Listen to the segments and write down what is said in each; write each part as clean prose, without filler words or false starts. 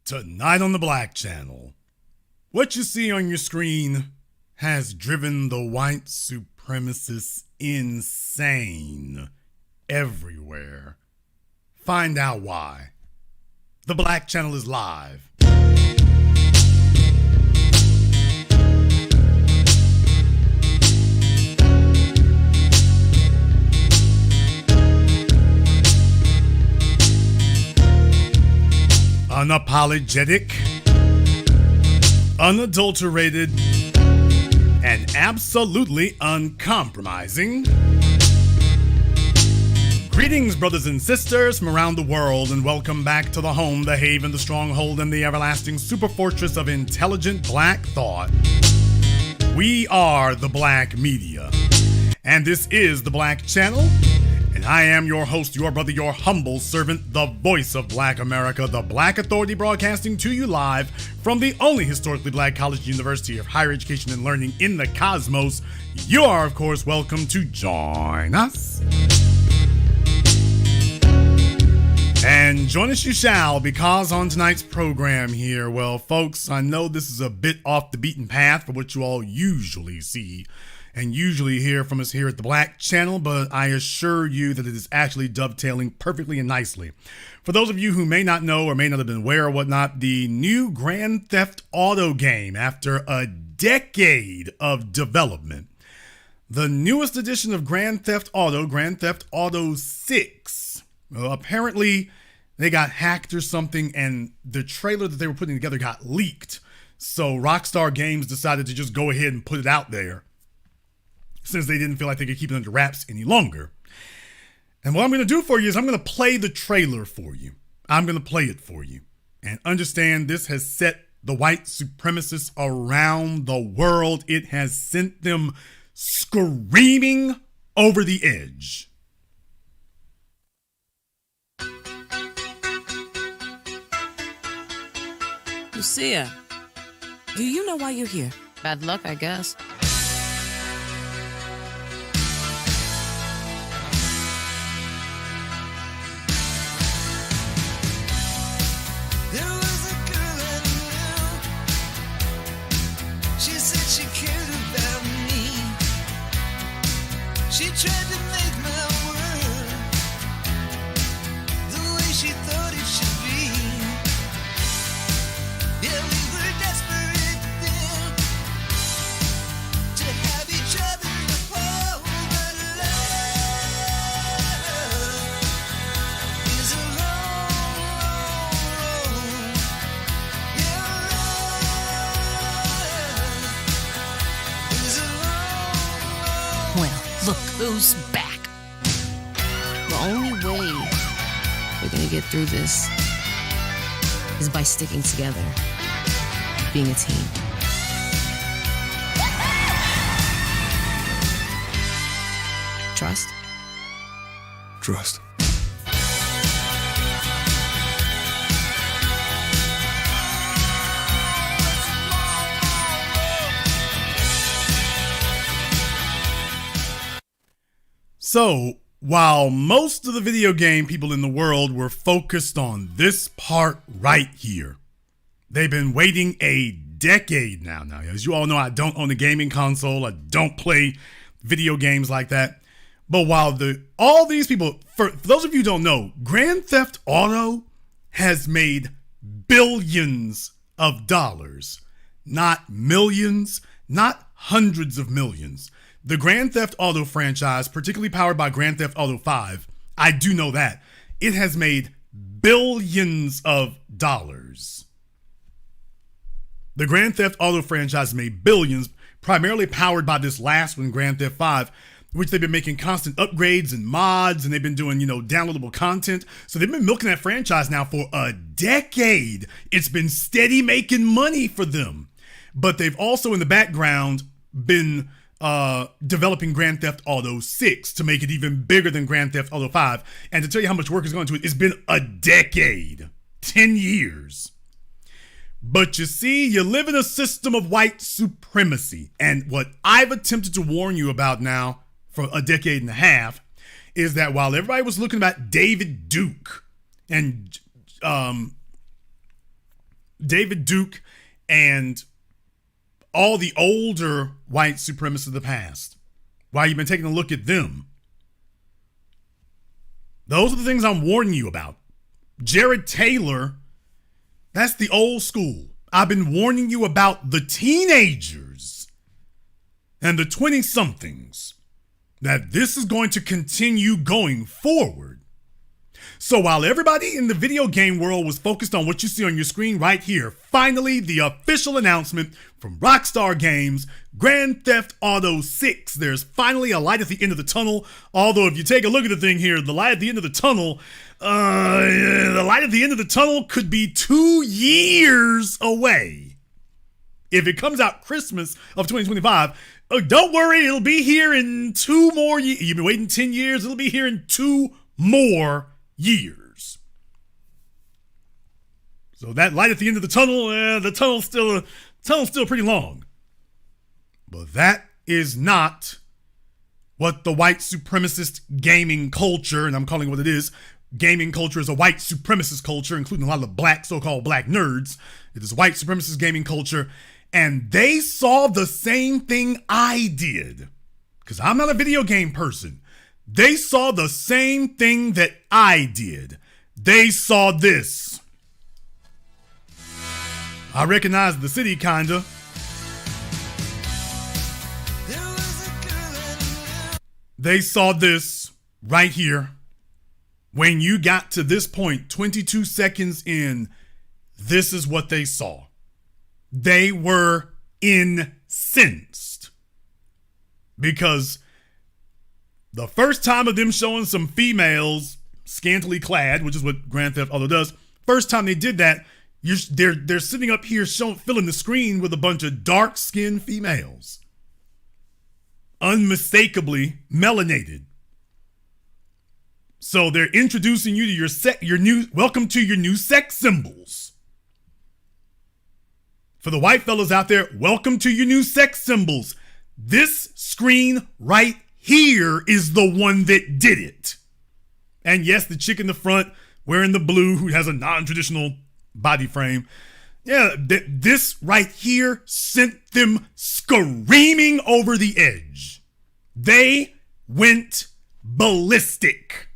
Tonight on the Black Channel, what you see on your screen has driven the white supremacists insane everywhere. Find out why. The Black Channel is live. Unapologetic, unadulterated, and absolutely uncompromising. Greetings, brothers and sisters from around the world, and welcome back to the home, the haven, the stronghold, and the everlasting super fortress of intelligent black thought. We are the Black Media, and this is the Black Channel. And I am your host, your brother, your humble servant, the voice of Black America, the Black Authority, broadcasting to you live from the only historically black college university of higher education and learning in the cosmos. You are, of course, welcome to join us. And join us you shall, because on tonight's program here, well, folks, I know this is a bit off the beaten path for what you all usually see and usually hear from us here at the Black Channel, but I assure you that it is actually dovetailing perfectly and nicely. For those of you who may not know or may not have been aware or whatnot, the new Grand Theft Auto game, after a decade of development, the newest edition of Grand Theft Auto 6, apparently they got hacked or something, and the trailer that they were putting together got leaked. So Rockstar Games decided to just go ahead and put it out there, since they didn't feel like they could keep it under wraps any longer. And what I'm going to do for you is I'm going to play the trailer for you. I'm going to play it for you. And understand, this has set the white supremacists around the world. It has sent them screaming over the edge. Lucia, do you know why you're here? Bad luck, I guess. She tried to make my world the way she thought it should be. Yeah, we were desperate then to have each other apart. But love is a long, long road. Yeah, love is a long, long. Well, look who's back. The only way we're gonna get through this is by sticking together, being a team. Trust? Trust. So, while most of the video game people in the world were focused on this part right here, they've been waiting a decade now. Now, as you all know, I don't own a gaming console. I don't play video games like that. But while all these people, for those of you who don't know, Grand Theft Auto has made billions of dollars, not millions, not hundreds of millions. The Grand Theft Auto franchise, particularly powered by Grand Theft Auto 5, I do know that, it has made billions of dollars. The Grand Theft Auto franchise made billions, primarily powered by this last one, Grand Theft 5, which they've been making constant upgrades and mods, and they've been doing, downloadable content. So they've been milking that franchise now for a decade. It's been steady making money for them. But they've also, in the background, been developing Grand Theft Auto 6 to make it even bigger than Grand Theft Auto 5. And to tell you how much work is going into it, it's been a decade, 10 years. But you see, you live in a system of white supremacy. And what I've attempted to warn you about now for a decade and a half is that while everybody was looking at David Duke and David Duke and all the older white supremacists of the past, while you've been taking a look at them, those are the things I'm warning you about. Jared Taylor, that's the old school. I've been warning you about the teenagers and the 20-somethings, that this is going to continue going forward. So while everybody in the video game world was focused on what you see on your screen right here, finally the official announcement from Rockstar Games, Grand Theft Auto 6. There's finally a light at the end of the tunnel. Although if you take a look at the thing here, the light at the end of the tunnel, could be 2 years away. If it comes out Christmas of 2025, don't worry, it'll be here in 2 more years. You've been waiting 10 years, it'll be here in 2 more years. So that light at the end of the tunnel, the tunnel's still pretty long. But that is not what the white supremacist gaming culture, and I'm calling it what it is, gaming culture is a white supremacist culture, including a lot of the black, so-called black nerds. It is white supremacist gaming culture, and they saw the same thing I did, because I'm not a video game person. They saw the same thing that I did. They saw this. I recognize the city, kinda. They saw this right here. When you got to this point, 22 seconds in, this is what they saw. They were incensed. Because the first time of them showing some females scantily clad, which is what Grand Theft Auto does, first time they did that, they're sitting up here filling the screen with a bunch of dark-skinned females. Unmistakably melanated. So they're introducing you to welcome to your new sex symbols. For the white fellas out there, welcome to your new sex symbols. This screen right here is the one that did it. And yes, the chick in the front wearing the blue who has a non-traditional body frame. Yeah, this right here sent them screaming over the edge. They went ballistic.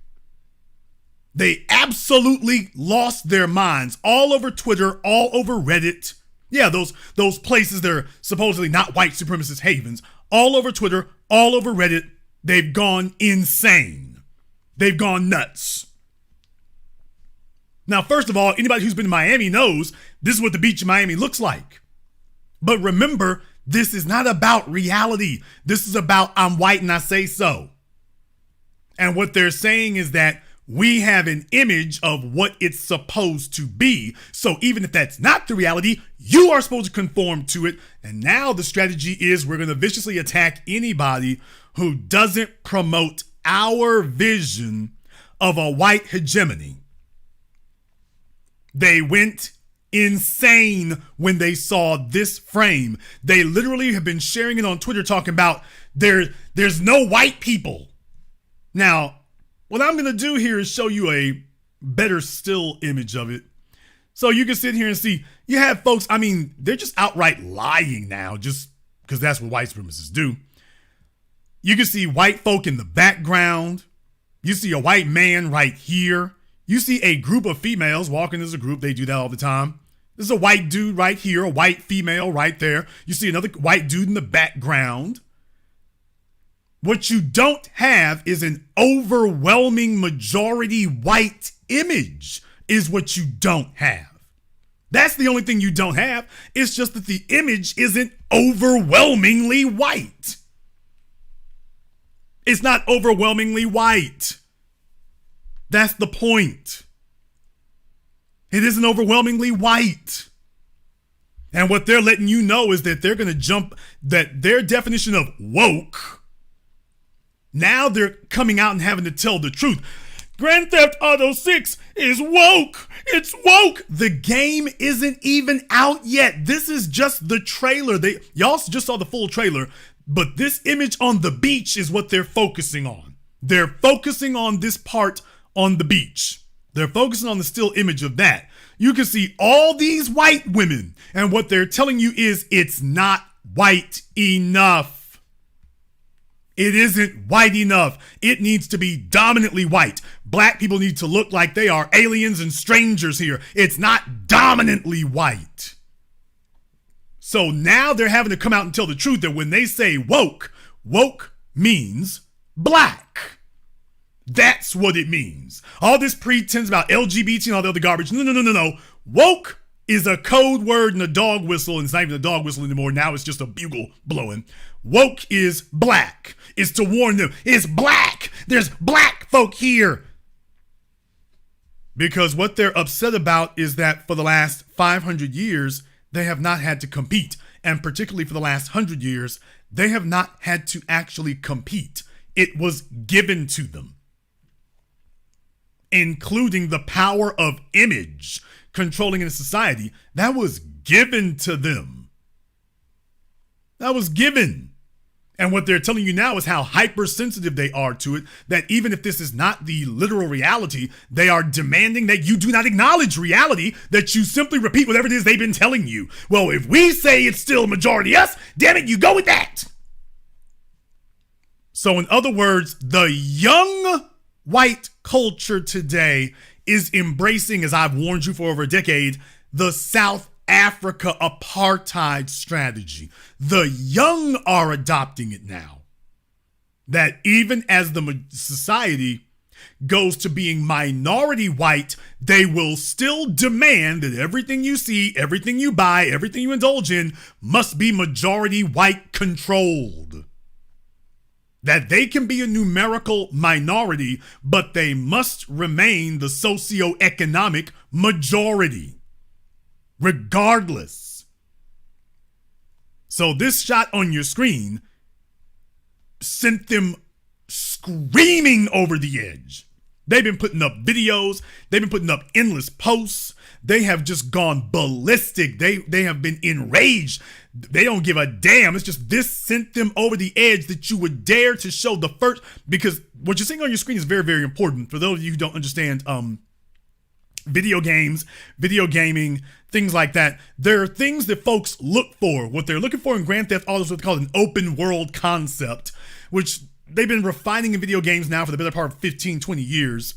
They absolutely lost their minds all over Twitter, all over Reddit. Yeah, those places that are supposedly not white supremacist havens. All over Twitter, all over Reddit. They've gone insane. They've gone nuts. Now, first of all, anybody who's been to Miami knows this is what the beach in Miami looks like. But remember, this is not about reality. This is about I'm white and I say so. And what they're saying is that we have an image of what it's supposed to be. So even if that's not the reality, you are supposed to conform to it. And now the strategy is we're going to viciously attack anybody who doesn't promote our vision of a white hegemony. They went insane when they saw this frame. They literally have been sharing it on Twitter talking about there's no white people. Now, what I'm going to do here is show you a better still image of it. So you can sit here and see, you have folks, I mean, they're just outright lying now just because that's what white supremacists do. You can see white folk in the background. You see a white man right here. You see a group of females walking as a group. They do that all the time. This is a white dude right here, a white female right there. You see another white dude in the background. What you don't have is an overwhelming majority white image is what you don't have. That's the only thing you don't have. It's just that the image isn't overwhelmingly white. It's not overwhelmingly white. That's the point. It isn't overwhelmingly white. And what they're letting you know is that they're going to jump, that their definition of woke, now they're coming out and having to tell the truth. Grand Theft Auto 6 is woke. It's woke. The game isn't even out yet. This is just the trailer. Y'all just saw the full trailer, but this image on the beach is what they're focusing on. They're focusing on this part on the beach. They're focusing on the still image of that. You can see all these white women, and what they're telling you is it's not white enough. It isn't white enough. It needs to be dominantly white. Black people need to look like they are aliens and strangers here. It's not dominantly white. So now they're having to come out and tell the truth that when they say woke, woke means black. That's what it means. All this pretense about LGBT and all the other garbage. No. Woke is a code word and a dog whistle, and it's not even a dog whistle anymore. Now it's just a bugle blowing. Woke is black. It's to warn them. It's black. There's black folk here. Because what they're upset about is that for the last 500 years, they have not had to compete. And particularly for the last 100 years, they have not had to actually compete. It was given to them, including the power of image controlling in a society. That was given to them. That was given. And what they're telling you now is how hypersensitive they are to it, that even if this is not the literal reality, they are demanding that you do not acknowledge reality, that you simply repeat whatever it is they've been telling you. Well, if we say it's still majority us, damn it, you go with that. So in other words, the young white culture today is embracing, as I've warned you for over a decade, the South Africa apartheid strategy. The young are adopting it now. That even as the society goes to being minority white, they will still demand that everything you see, everything you buy, everything you indulge in must be majority white controlled. That they can be a numerical minority, but they must remain the socioeconomic majority, regardless. So this shot on your screen sent them screaming over the edge. They've been putting up videos. They've been putting up endless posts. They have just gone ballistic. They have been enraged. They don't give a damn. It's just this sent them over the edge that you would dare to show the first, because what you're seeing on your screen is very, very important. For those of you who don't understand video games, video gaming, things like that, there are things that folks look for. What they're looking for in Grand Theft Auto is what they call an open world concept, which they've been refining in video games now for the better part of 15, 20 years.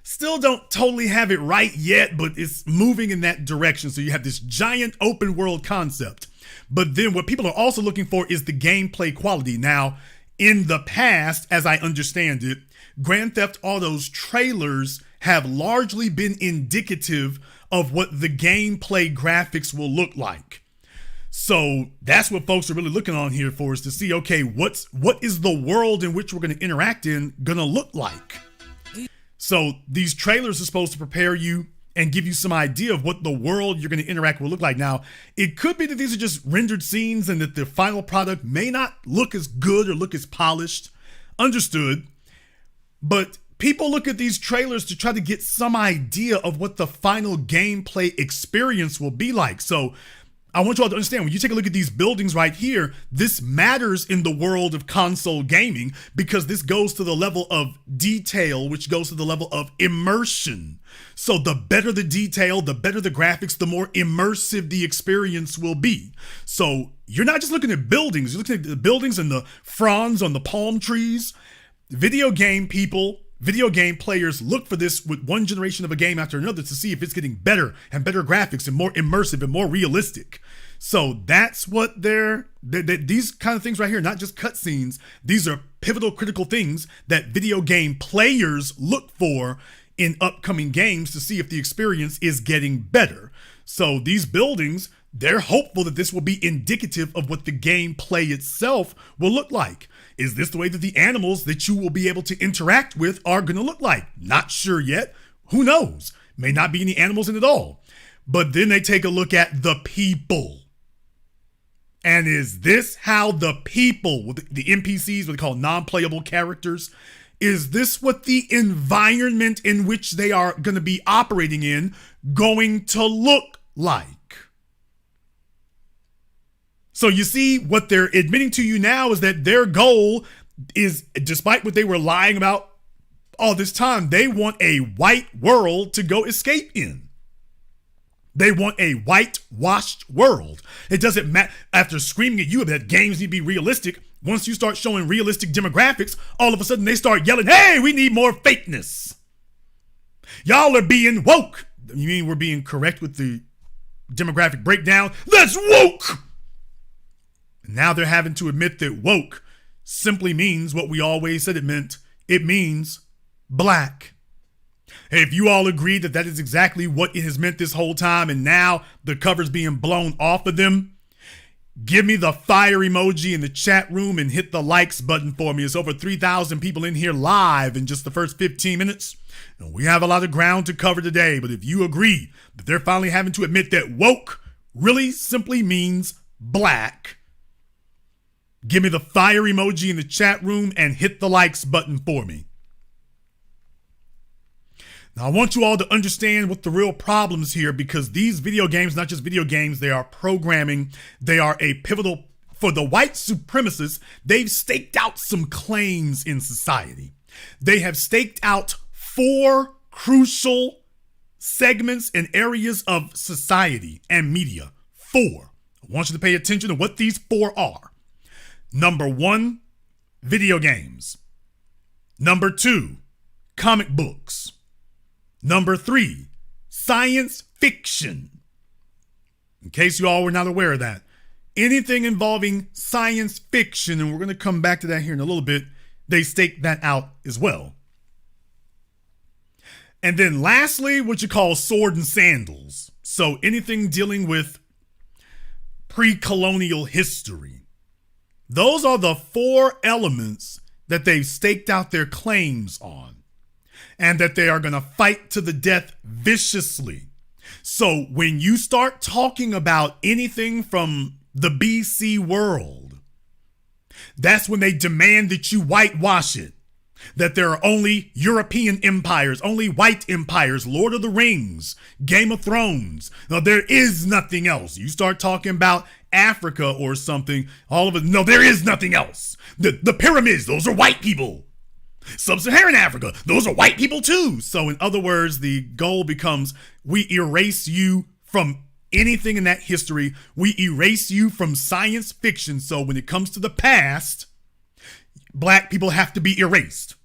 Still don't totally have it right yet, but it's moving in that direction. So you have this giant open world concept. But then what people are also looking for is the gameplay quality. Now, in the past, as I understand it, Grand Theft Auto's trailers have largely been indicative of what the gameplay graphics will look like. So that's what folks are really looking on here for, is to see, okay, what is the world in which we're going to interact in going to look like? So these trailers are supposed to prepare you and give you some idea of what the world you're going to interact will look like. Now, it could be that these are just rendered scenes and that the final product may not look as good or look as polished. Understood. But people look at these trailers to try to get some idea of what the final gameplay experience will be like. So I want you all to understand, when you take a look at these buildings right here, this matters in the world of console gaming because this goes to the level of detail, which goes to the level of immersion. So the better the detail, the better the graphics, the more immersive the experience will be. So you're not just looking at buildings, you're looking at the buildings and the fronds on the palm trees. Video game people, video game players look for this with one generation of a game after another to see if it's getting better and better graphics and more immersive and more realistic. So that's what these kind of things right here, not just cutscenes, these are pivotal, critical things that video game players look for in upcoming games to see if the experience is getting better. So these buildings, they're hopeful that this will be indicative of what the gameplay itself will look like. Is this the way that the animals that you will be able to interact with are going to look like? Not sure yet. Who knows? May not be any animals in it all. But then they take a look at the people. And is this how the people, the NPCs, what they call non-playable characters, is this what the environment in which they are going to be operating in going to look like? So you see, what they're admitting to you now is that their goal is, despite what they were lying about all this time, they want a white world to go escape in. They want a whitewashed world. It doesn't matter. After screaming at you that games need to be realistic, once you start showing realistic demographics, all of a sudden they start yelling, hey, we need more fakeness. Y'all are being woke. You mean we're being correct with the demographic breakdown? That's woke. Now they're having to admit that woke simply means what we always said it meant. It means black. If you all agree that that is exactly what it has meant this whole time, and now the cover's being blown off of them, give me the fire emoji in the chat room and hit the likes button for me. It's over 3,000 people in here live in just the first 15 minutes. And we have a lot of ground to cover today, but if you agree that they're finally having to admit that woke really simply means black, give me the fire emoji in the chat room and hit the likes button for me. Now, I want you all to understand what the real problem is here, because these video games, not just video games, they are programming. They are a pivotal, for the white supremacists, they've staked out some claims in society. They have staked out 4 crucial segments and areas of society and media. 4. I want you to pay attention to what these 4 are. Number 1, video games. Number 2, comic books. Number 3, science fiction. In case you all were not aware of that, anything involving science fiction, and we're going to come back to that here in a little bit, they stake that out as well. And then lastly, what you call sword and sandals. So anything dealing with pre-colonial history. Those are the 4 elements that they've staked out their claims on, and that they are going to fight to the death viciously. So when you start talking about anything from the BC world, that's when they demand that you whitewash it. That there are only European empires, only white empires, Lord of the Rings, Game of Thrones. No, there is nothing else. You start talking about Africa or something, all of it, no, there is nothing else. The pyramids, those are white people. Sub-Saharan Africa, those are white people too. So in other words, the goal becomes we erase you from anything in that history. We erase you from science fiction. So when it comes to the past, black people have to be erased.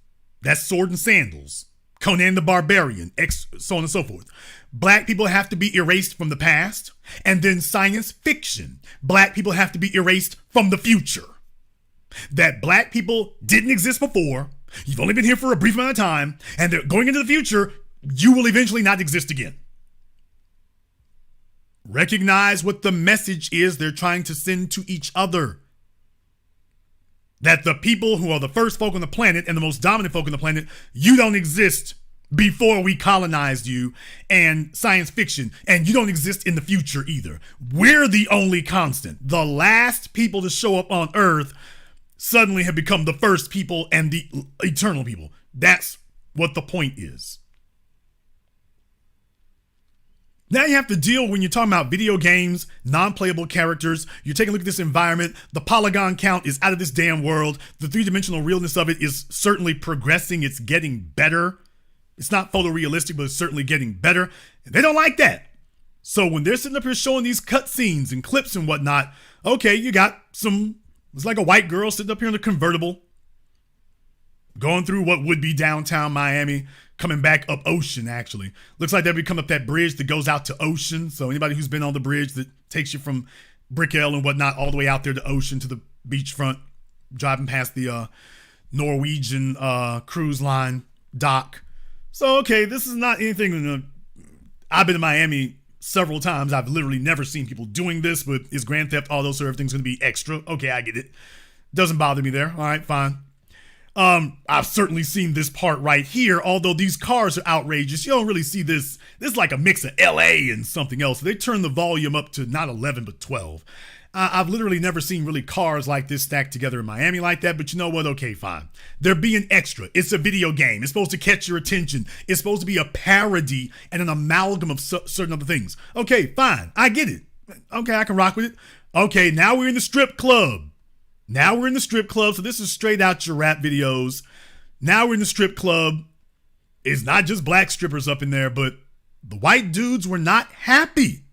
That's sword and sandals. Conan the Barbarian, so on and so forth. Black people have to be erased from the past. And then science fiction. Black people have to be erased from the future. That black people didn't exist before. You've only been here for a brief amount of time, and they're going into the future, you will eventually not exist again. Recognize what the message is they're trying to send to each other. That the people who are the first folk on the planet and the most dominant folk on the planet, you don't exist before we colonized you, and science fiction, and you don't exist in the future either. We're the only constant. The last people to show up on Earth suddenly have become the first people and the eternal people. That's what the point is. Now you have to deal, when you're talking about video games, non-playable characters, you're taking a look at this environment, the polygon count is out of this damn world, the 3-dimensional realness of it is certainly progressing, it's getting better. It's not photorealistic, but it's certainly getting better. And they don't like that. So when they're sitting up here showing these cutscenes and clips and whatnot, okay, you got some, it's like a white girl sitting up here in a convertible, going through what would be downtown Miami, coming back up Ocean, actually. Looks like they'll be coming up that bridge that goes out to Ocean. So anybody who's been on the bridge that takes you from Brickell and whatnot all the way out there to Ocean to the beachfront, driving past the Norwegian cruise line dock. So, okay, this is not anything. I've been to Miami several times. I've literally never seen people doing this, but is Grand Theft Auto, so everything's going to be extra? Okay, I get it. Doesn't bother me there. All right, fine. I've certainly seen this part right here, although these cars are outrageous. You don't really see this. This is like a mix of LA and something else. They turn the volume up to not 11, but 12. I've literally never seen really cars like this stacked together in Miami like that, but you know what? Okay, fine. They're being extra. It's a video game. It's supposed to catch your attention. It's supposed to be a parody and an amalgam of certain other things. Okay, fine. I get it. Okay, I can rock with it. Okay, now we're in the strip club. So this is straight out your rap videos. Now we're in the strip club. It's not just black strippers up in there, but the white dudes were not happy.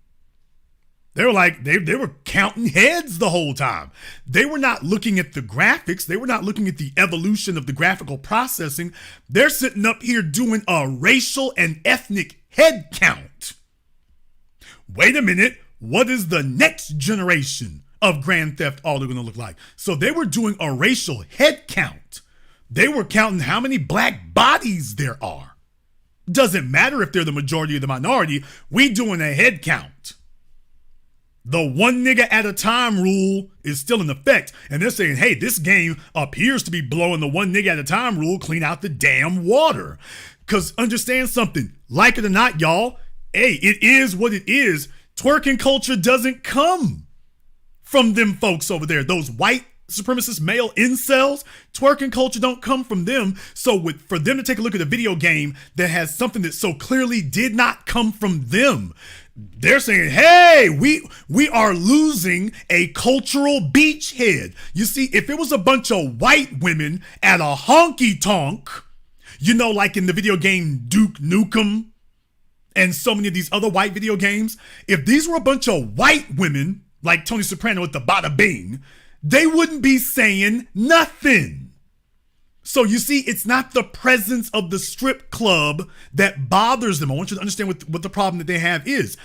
They were like, they were counting heads the whole time. They were not looking at the graphics. They were not looking at the evolution of the graphical processing. They're sitting up here doing a racial and ethnic head count. Wait a minute. What is the next generation of Grand Theft Auto going to look like? So they were doing a racial head count. They were counting how many black bodies there are. Doesn't matter if they're the majority or the minority. We doing a head count. The one nigga at a time rule is still in effect. And they're saying, hey, this game appears to be blowing the one nigga at a time rule clean out the damn water. Because understand something, like it or not, y'all, hey, it is what it is. Twerking culture doesn't come from them folks over there. Those white supremacist male incels, twerking culture don't come from them. So for them to take a look at a video game that has something that so clearly did not come from them, they're saying, hey, we are losing a cultural beachhead. You see, if it was a bunch of white women at a honky tonk, you know, like in the video game Duke Nukem and so many of these other white video games, if these were a bunch of white women like Tony Soprano with the bada bing, they wouldn't be saying nothing. So you see, it's not the presence of the strip club that bothers them. I want you to understand what the problem that they have is.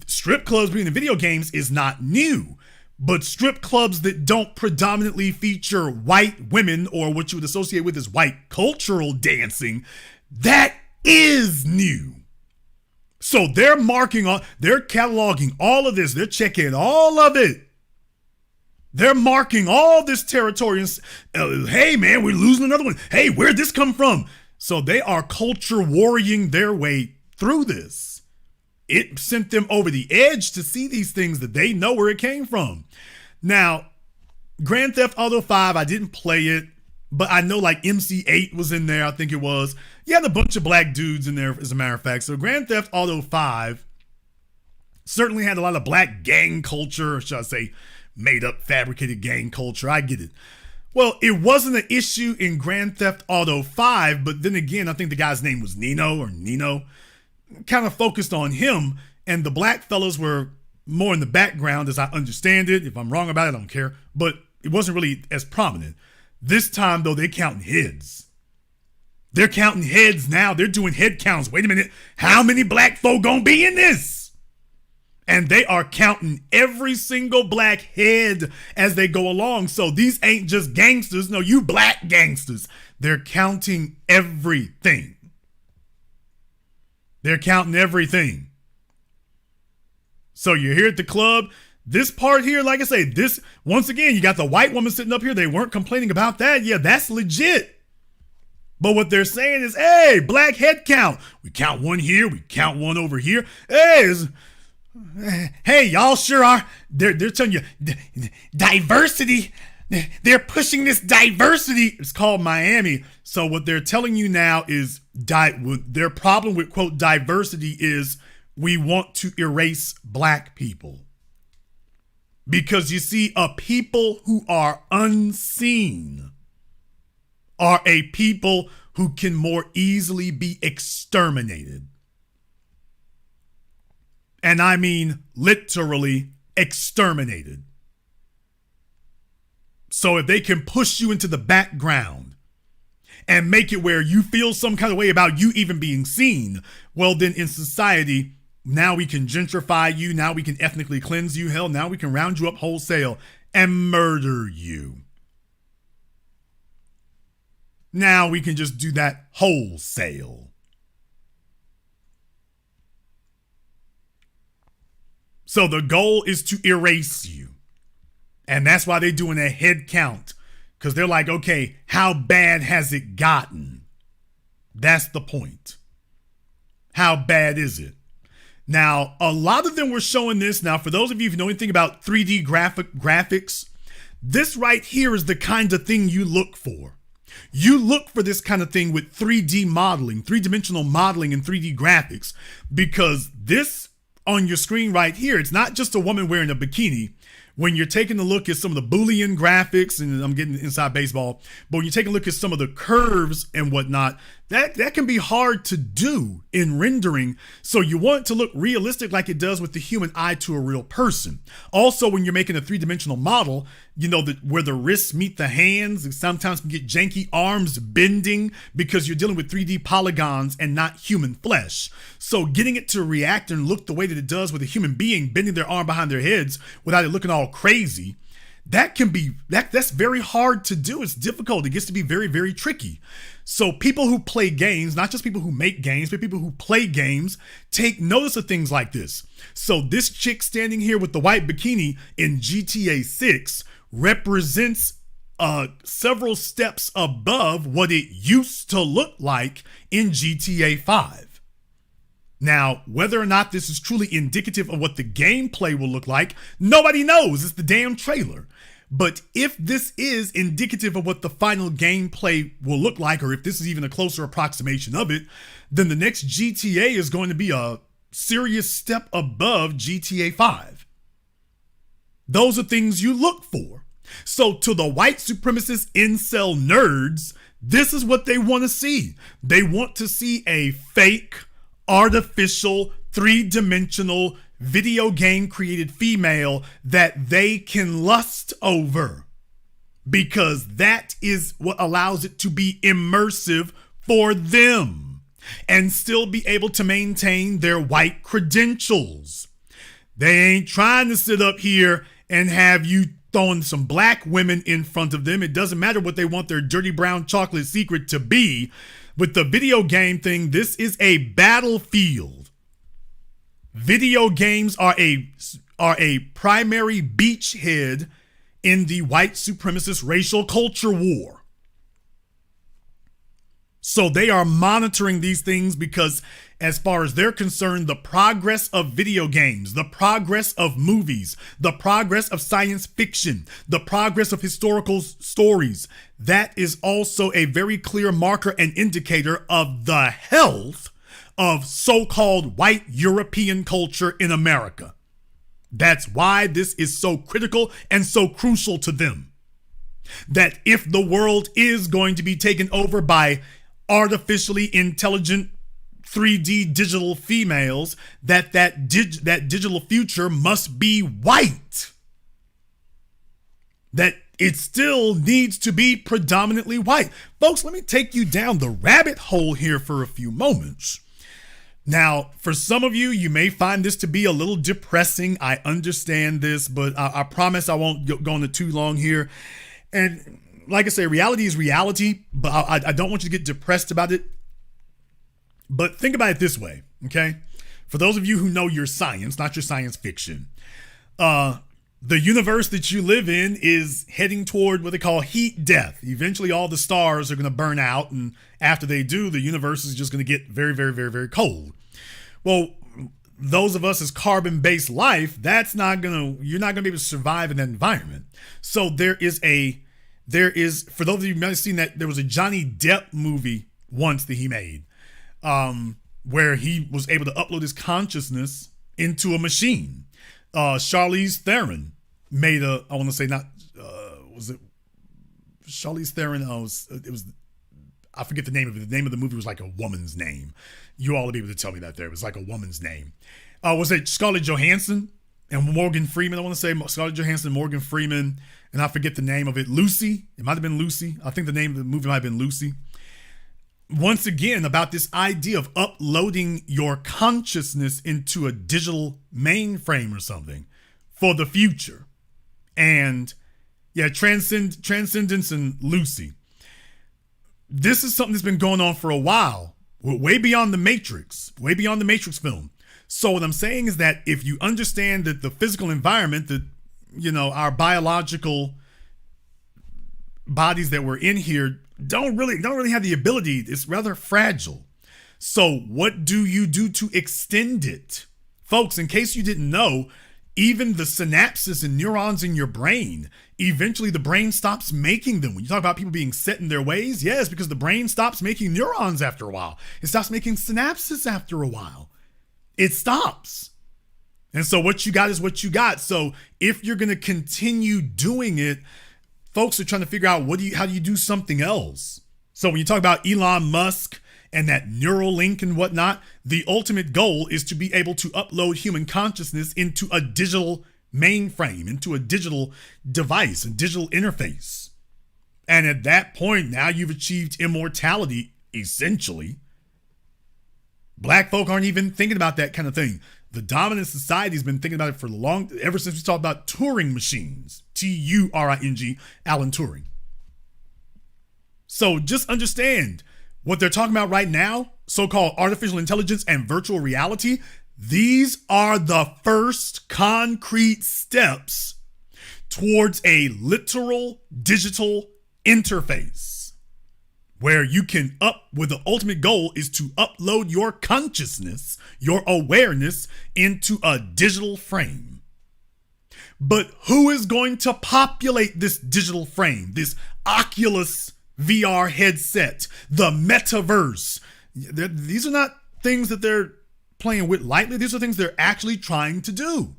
Strip clubs being in video games is not new, but strip clubs that don't predominantly feature white women or what you would associate with as white cultural dancing, that is new. So they're they're cataloging all of this. They're checking all of it. They're marking all this territory and hey man, we're losing another one. Hey, where'd this come from? So they are culture warring their way through this. It sent them over the edge to see these things that they know where it came from. Now, Grand Theft Auto 5, I didn't play it, but I know like MC8 was in there, I think it was. You had a bunch of black dudes in there, as a matter of fact. So Grand Theft Auto 5 certainly had a lot of black gang culture, or should I say, made up, fabricated gang culture. I get it. Well, it wasn't an issue in Grand Theft Auto 5, but then again, I think the guy's name was Nino. Kind of focused on him, and the black fellas were more in the background, as I understand it. If I'm wrong about it, I don't care. But it wasn't really as prominent. This time, though, they're counting heads. They're counting heads now. They're doing head counts. Wait a minute. How many black folk gonna be in this? And they are counting every single black head as they go along. So these ain't just gangsters. No, you black gangsters. They're counting everything. They're counting everything. So you're here at the club. This part here, like I say, this, once again, you got the white woman sitting up here. They weren't complaining about that. Yeah, that's legit. But what they're saying is, hey, black head count. We count one here. We count one over here. Hey, y'all sure are. They're telling you diversity. They're pushing this diversity. It's called Miami. So what they're telling you now is their problem with, quote, diversity is we want to erase black people. Because you see, a people who are unseen are a people who can more easily be exterminated. And I mean literally exterminated. So if they can push you into the background and make it where you feel some kind of way about you even being seen, well, then in society, now we can gentrify you. Now we can ethnically cleanse you. Hell, now we can round you up wholesale and murder you. Now we can just do that wholesale. So the goal is to erase you. And that's why they're doing a head count. Because they're like, okay, how bad has it gotten? That's the point. How bad is it? Now, a lot of them were showing this. Now, for those of you who know anything about 3D graphics, this right here is the kind of thing you look for. You look for this kind of thing with 3D modeling, three-dimensional modeling and 3D graphics, because this on your screen right here, it's not just a woman wearing a bikini. When you're taking a look at some of the Boolean graphics, and I'm getting inside baseball, but when you take a look at some of the curves and whatnot, that can be hard to do in rendering. So you want it to look realistic like it does with the human eye to a real person. Also, when you're making a three-dimensional model, you know, that where the wrists meet the hands, and sometimes can get janky, arms bending because you're dealing with 3D polygons and not human flesh. So getting it to react and look the way that it does with a human being bending their arm behind their heads without it looking all crazy, that's very hard to do. It's difficult. It gets to be very, very tricky. So people who play games, not just people who make games, but people who play games, take notice of things like this. So this chick standing here with the white bikini in GTA 6 represents several steps above what it used to look like in GTA 5. Now, whether or not this is truly indicative of what the gameplay will look like, nobody knows. It's the damn trailer. But if this is indicative of what the final gameplay will look like, or if this is even a closer approximation of it, then the next GTA is going to be a serious step above GTA 5. Those are things you look for. So to the white supremacist incel nerds, this is what they want to see. They want to see a fake, artificial, three-dimensional video game created female that they can lust over, because that is what allows it to be immersive for them and still be able to maintain their white credentials. They ain't trying to sit up here and have you throwing some black women in front of them. It doesn't matter what they want their dirty brown chocolate secret to be. With the video game thing, this is a battlefield. Video games are a primary beachhead in the white supremacist racial culture war. So they are monitoring these things because, as far as they're concerned, the progress of video games, the progress of movies, the progress of science fiction, the progress of historical stories, that is also a very clear marker and indicator of the health of so-called white European culture in America. That's why this is so critical and so crucial to them. That if the world is going to be taken over by artificially intelligent 3D digital females, that digital future must be white. That it still needs to be predominantly white. Folks, let me take you down the rabbit hole here for a few moments. Now, for some of you, you may find this to be a little depressing. I understand this, but I promise I won't go into too long here. And like I say, reality is reality, but I don't want you to get depressed about it. But think about it this way, okay? For those of you who know your science, not your science fiction, the universe that you live in is heading toward what they call heat death. Eventually, all the stars are going to burn out, and after they do, the universe is just going to get very, very, very, very cold. Well, those of us as carbon-based life, you're not going to be able to survive in that environment. So there is, for those of you who might have seen that, there was a Johnny Depp movie once that he made, where he was able to upload his consciousness into a machine. Charlize Theron made was it Charlize Theron? I forget the name of it. The name of the movie was like a woman's name. You all will be able to tell me that there. It was like a woman's name. Was it Scarlett Johansson and Morgan Freeman? I want to say Scarlett Johansson, Morgan Freeman, and I forget the name of it. Lucy. It might have been Lucy. I think the name of the movie might have been Lucy. Once again, about this idea of uploading your consciousness into a digital mainframe or something for the future. And yeah, Transcendence and Lucy. This is something that's been going on for a while. We're way beyond the Matrix film. So what I'm saying is that if you understand that the physical environment, that, our biological bodies that we're in here don't really have the ability. It's rather fragile. So what do you do to extend it? Folks, in case you didn't know, even the synapses and neurons in your brain, eventually the brain stops making them. When you talk about people being set in their ways, yes, because the brain stops making neurons after a while. It stops making synapses after a while. It stops. And so what you got is what you got. So if you're going to continue doing it, folks are trying to figure out how do you do something else? So when you talk about Elon Musk and that neural link and whatnot, the ultimate goal is to be able to upload human consciousness into a digital mainframe, into a digital device, a digital interface. And at that point, now you've achieved immortality, essentially. Black folk aren't even thinking about that kind of thing. The dominant society has been thinking about it for ever since we talked about Turing machines. Turing, Alan Turing. So just understand what they're talking about right now, so-called artificial intelligence and virtual reality. These are the first concrete steps towards a literal digital interface where you can where the ultimate goal is to upload your consciousness, your awareness into a digital frame. But who is going to populate this digital frame, this Oculus VR headset, the metaverse? These are not things that they're playing with lightly. These are things they're actually trying to do.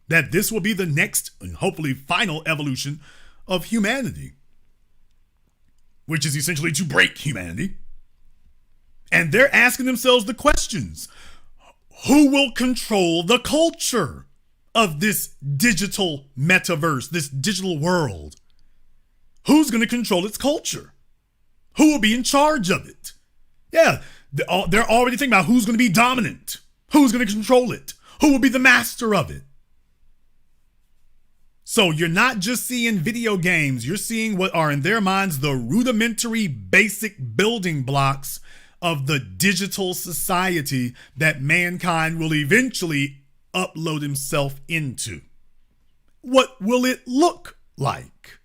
That this will be the next and hopefully final evolution of humanity, which is essentially to break humanity. And they're asking themselves the questions: who will control the culture of this digital metaverse, this digital world? Who's going to control its culture? Who will be in charge of it? Yeah, they're already thinking about who's going to be dominant, who's going to control it, who will be the master of it. So you're not just seeing video games, you're seeing what are in their minds the rudimentary basic building blocks of the digital society that mankind will eventually upload himself into. What will it look like?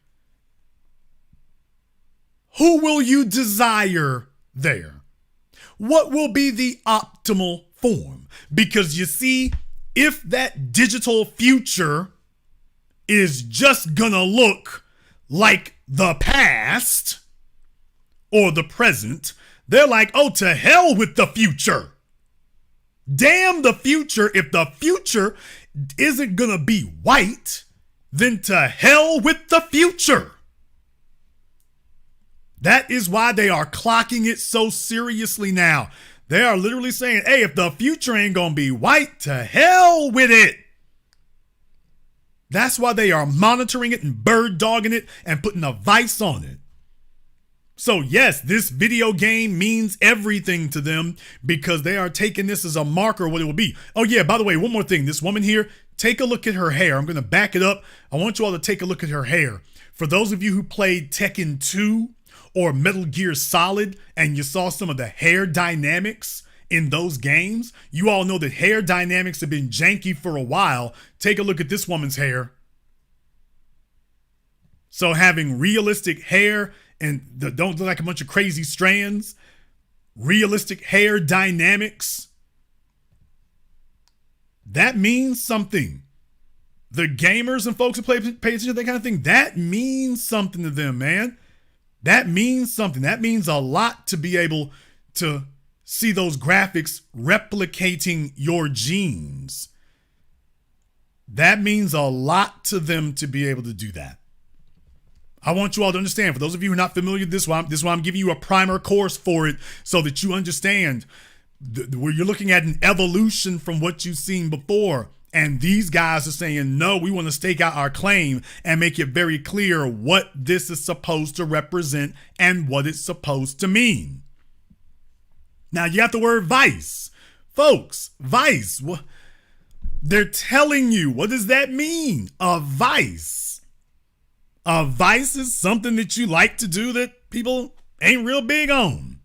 Who will you desire there? What will be the optimal form? Because you see, if that digital future is just gonna look like the past or the present, they're like, oh, to hell with the future. Damn the future. If the future isn't gonna be white, then to hell with the future. That is why they are clocking it so seriously now. They are literally saying, hey, if the future ain't gonna be white, to hell with it. That's why they are monitoring it and bird dogging it and putting a vice on it. So yes, this video game means everything to them because they are taking this as a marker of what it will be. Oh yeah, by the way, one more thing. This woman here, take a look at her hair. I'm going to back it up. I want you all to take a look at her hair. For those of you who played Tekken 2 or Metal Gear Solid and you saw some of the hair dynamics in those games, you all know that hair dynamics have been janky for a while. Take a look at this woman's hair. So having realistic hair and don't look like a bunch of crazy strands, realistic hair dynamics, that means something. The gamers and folks who pay attention to that kind of thing, that means something to them, man. That means something. That means a lot to be able to see those graphics replicating your genes. That means a lot to them to be able to do that. I want you all to understand, for those of you who are not familiar with this is why I'm giving you a primer course for it so that you understand where you're looking at an evolution from what you've seen before. And these guys are saying, no, we want to stake out our claim and make it very clear what this is supposed to represent and what it's supposed to mean. Now, you got the word vice. Folks, vice. They're telling you, what does that mean? A vice. A vice is something that you like to do that people ain't real big on.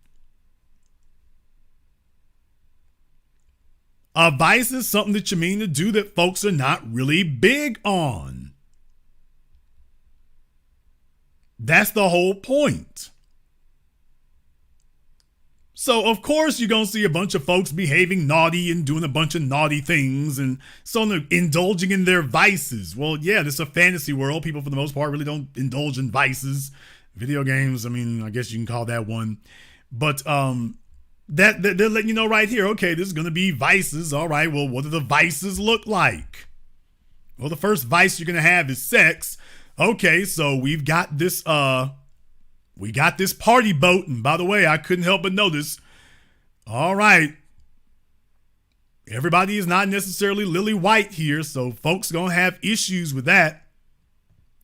A vice is something that you mean to do that folks are not really big on. That's the whole point. So, of course, you're going to see a bunch of folks behaving naughty and doing a bunch of naughty things and so indulging in their vices. Well, yeah, this is a fantasy world. People, for the most part, really don't indulge in vices. Video games, I mean, I guess you can call that one. But that they're letting you know right here, okay, this is going to be vices. All right, well, what do the vices look like? Well, the first vice you're going to have is sex. Okay, so we've got this... We got this party boat, and by the way, I couldn't help but notice All right. Everybody is not necessarily lily white here, so folks going to have issues with that.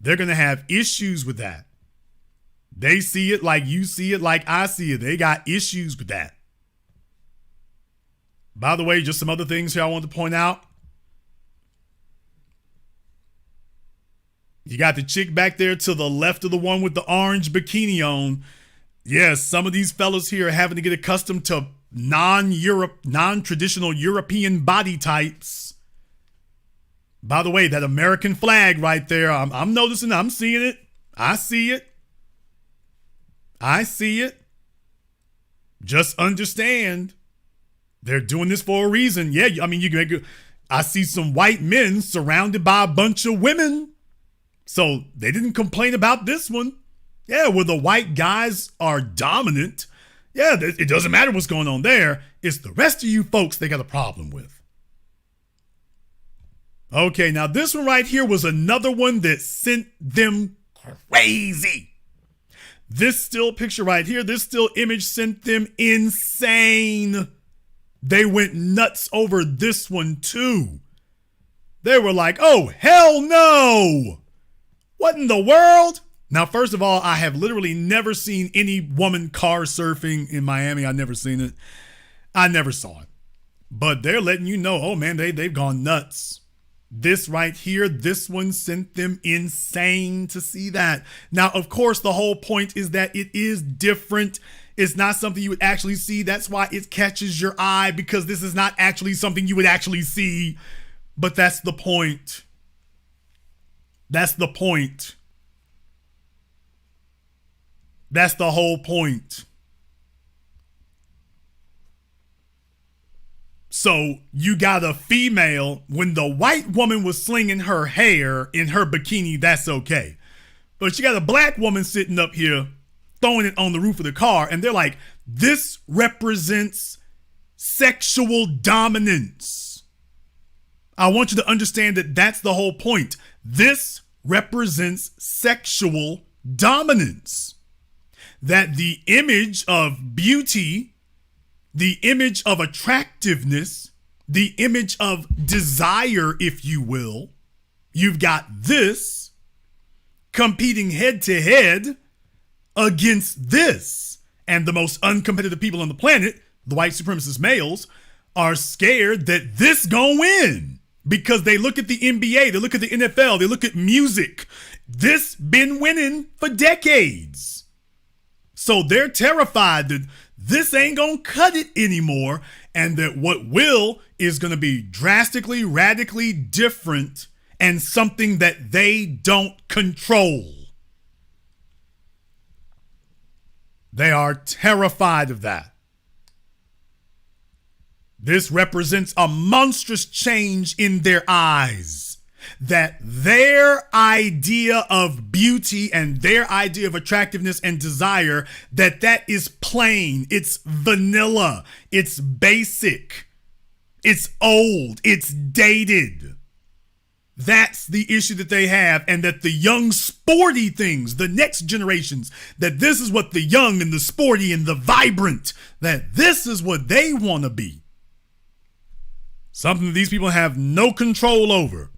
They're going to have issues with that. They see it like you see it, like I see it. They got issues with that. By the way, just some other things here I want to point out. You got the chick back there to the left of the one with the orange bikini on. Yes, some of these fellas here are having to get accustomed to non-traditional European body types. By the way, that American flag right there, I'm noticing, I'm seeing it. I see it. I see it. Just understand, they're doing this for a reason. Yeah, I mean, I see some white men surrounded by a bunch of women. So they didn't complain about this one. Yeah, where the white guys are dominant. Yeah, it doesn't matter what's going on there. It's the rest of you folks they got a problem with. Okay, now this one right here was another one that sent them crazy. This still picture right here, this still image sent them insane. They went nuts over this one too. They were like, oh, hell no. What in the world? Now, first of all, I have literally never seen any woman car surfing in Miami. I've never seen it. I never saw it. But they're letting you know, oh man, they've gone nuts. This right here, this one sent them insane to see that. Now, of course, the whole point is that it is different. It's not something you would actually see. That's why it catches your eye, because this is not actually something you would actually see. But that's the point. That's the point. That's the whole point. So you got a female, when the white woman was slinging her hair in her bikini, that's okay. But you got a black woman sitting up here throwing it on the roof of the car, and they're like, this represents sexual dominance. I want you to understand that that's the whole point. This represents sexual dominance. That the image of beauty, the image of attractiveness, the image of desire, if you will, you've got this competing head to head against this. And the most uncompetitive people on the planet, the white supremacist males, are scared that this gonna win. Because they look at the NBA, they look at the NFL, they look at music. This been winning for decades. So they're terrified that this ain't gonna cut it anymore, and that what will is gonna be drastically, radically different and something that they don't control. They are terrified of that. This represents a monstrous change in their eyes. That their idea of beauty and their idea of attractiveness and desire, that is plain, it's vanilla, it's basic, it's old, it's dated. That's the issue that they have, and that the young sporty things, the next generations, that this is what the young and the sporty and the vibrant, that this is what they want to be. Something that these people have no control over.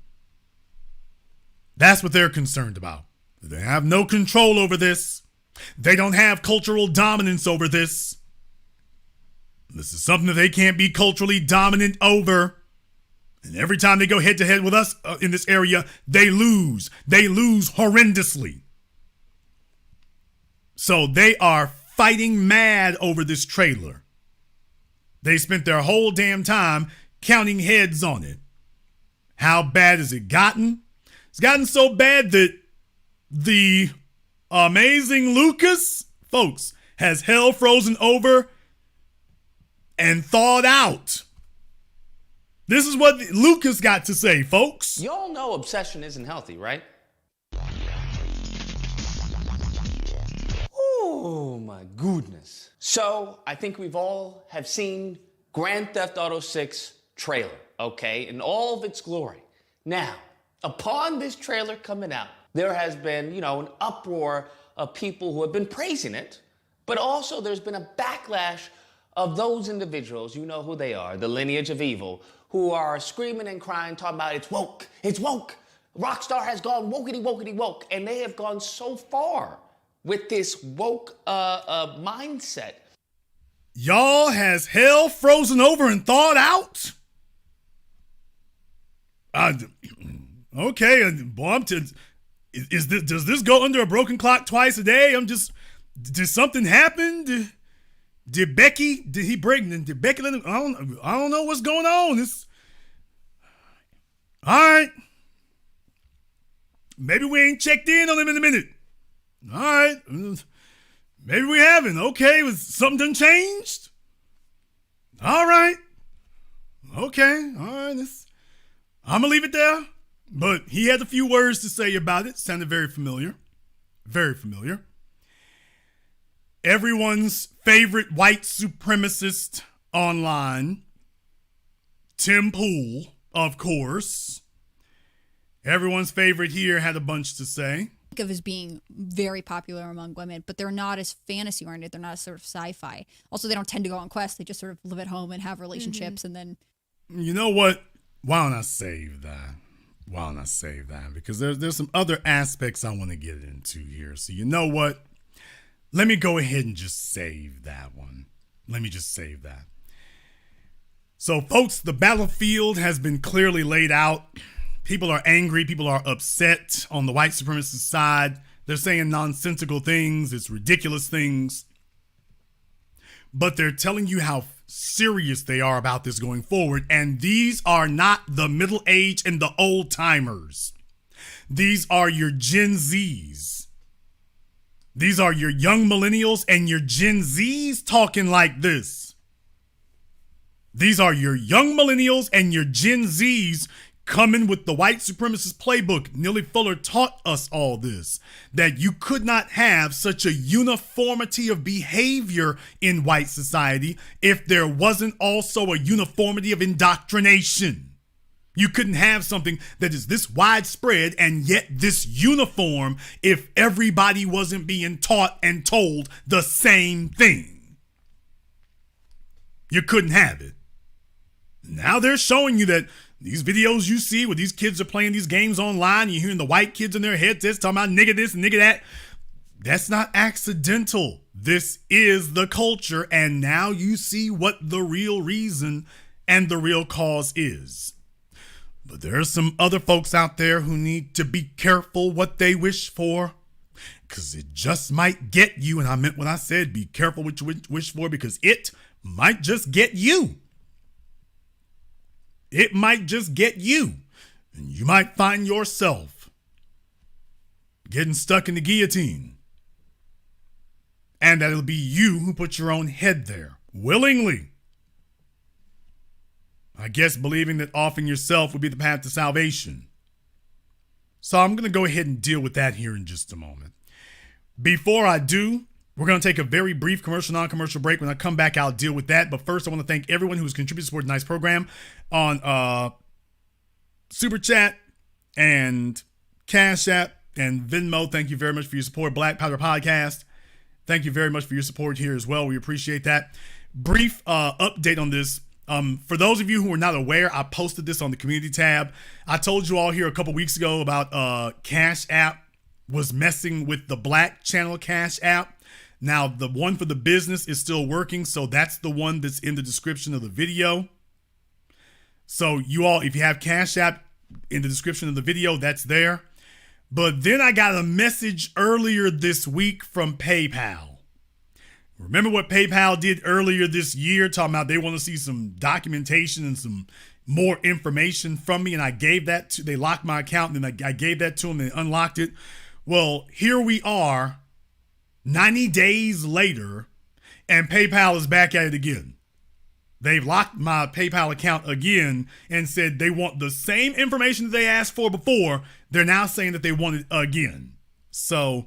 That's what they're concerned about. They have no control over this. They don't have cultural dominance over this. This is something that they can't be culturally dominant over. And every time they go head to head with us in this area, they lose. They lose horrendously. So they are fighting mad over this trailer. They spent their whole damn time counting heads on it. How bad has it gotten? It's gotten so bad that the amazing Lucas, folks, has hell frozen over and thawed out. This is what Lucas got to say, folks. You all know obsession isn't healthy, right? Oh my goodness. So I think we've all have seen Grand Theft Auto 6 trailer, okay, in all of its glory. Now, upon this trailer coming out, there has been, an uproar of people who have been praising it, but also there's been a backlash of those individuals, you know who they are, the lineage of evil, who are screaming and crying, talking about it's woke, it's woke. Rockstar has gone wokety, wokety, woke. And they have gone so far with this woke mindset. Y'all has hell frozen over and thawed out? Okay, boy, does this go under a broken clock twice a day? Did something happen? Did Becky let him, I don't know what's going on. All right. Maybe we ain't checked in on him in a minute. All right. Maybe we haven't. Okay, was something done changed? All right. Okay, all right. I'm going to leave it there. But he had a few words to say about it. Sounded very familiar. Very familiar. Everyone's favorite white supremacist online, Tim Pool, of course. Everyone's favorite here had a bunch to say. Of as being very popular among women, but they're not as fantasy oriented. They're not as sort of sci-fi. Also, they don't tend to go on quests. They just sort of live at home and have relationships and then. You know what? Why don't I save that? Because there's some other aspects I want to get into here. So you know what? Let me go ahead and just save that one. Let me just save that. So folks, the battlefield has been clearly laid out. People are angry. People are upset on the white supremacist side. They're saying nonsensical things. It's ridiculous things. But they're telling you how serious they are about this going forward. And these are not the middle age and the old timers. These are your Gen Zs. These are your young millennials and your Gen Zs talking like this. These are your young millennials and your Gen Zs coming with the white supremacist playbook. Neely Fuller taught us all this, that you could not have such a uniformity of behavior in white society if there wasn't also a uniformity of indoctrination. You couldn't have something that is this widespread and yet this uniform if everybody wasn't being taught and told the same thing. You couldn't have it. Now they're showing you that these videos you see where these kids are playing these games online, you're hearing the white kids in their headsets talking about nigga this and nigga that. That's not accidental. This is the culture, and now you see what the real reason and the real cause is. But there are some other folks out there who need to be careful what they wish for, because it just might get you. And I meant what I said, be careful what you wish for, because it might just get you. It might just get you. And you might find yourself getting stuck in the guillotine. And that it'll be you who put your own head there, willingly. I guess believing that offering yourself would be the path to salvation. So I'm going to go ahead and deal with that here in just a moment. Before I do, we're going to take a very brief commercial, non-commercial break. When I come back, I'll deal with that. But first, I want to thank everyone who's contributed to support tonight's program on Super Chat and Cash App and Venmo. Thank you very much for your support. Black Powder Podcast, thank you very much for your support here as well. We appreciate that. Brief update on this. For those of you who are not aware, I posted this on the community tab. I told you all here a couple weeks ago about Cash App was messing with the Black channel Cash App. Now, the one for the business is still working, so that's the one that's in the description of the video. So you all, if you have Cash App in the description of the video, that's there. But then I got a message earlier this week from PayPal. Remember what PayPal did earlier this year, talking about they want to see some documentation and some more information from me, and I gave that to, they locked my account, and then I gave that to them, and they unlocked it. Well, here we are, 90 days later, and PayPal is back at it again. They've locked my PayPal account again and said they want the same information that they asked for before. They're now saying that they want it again. So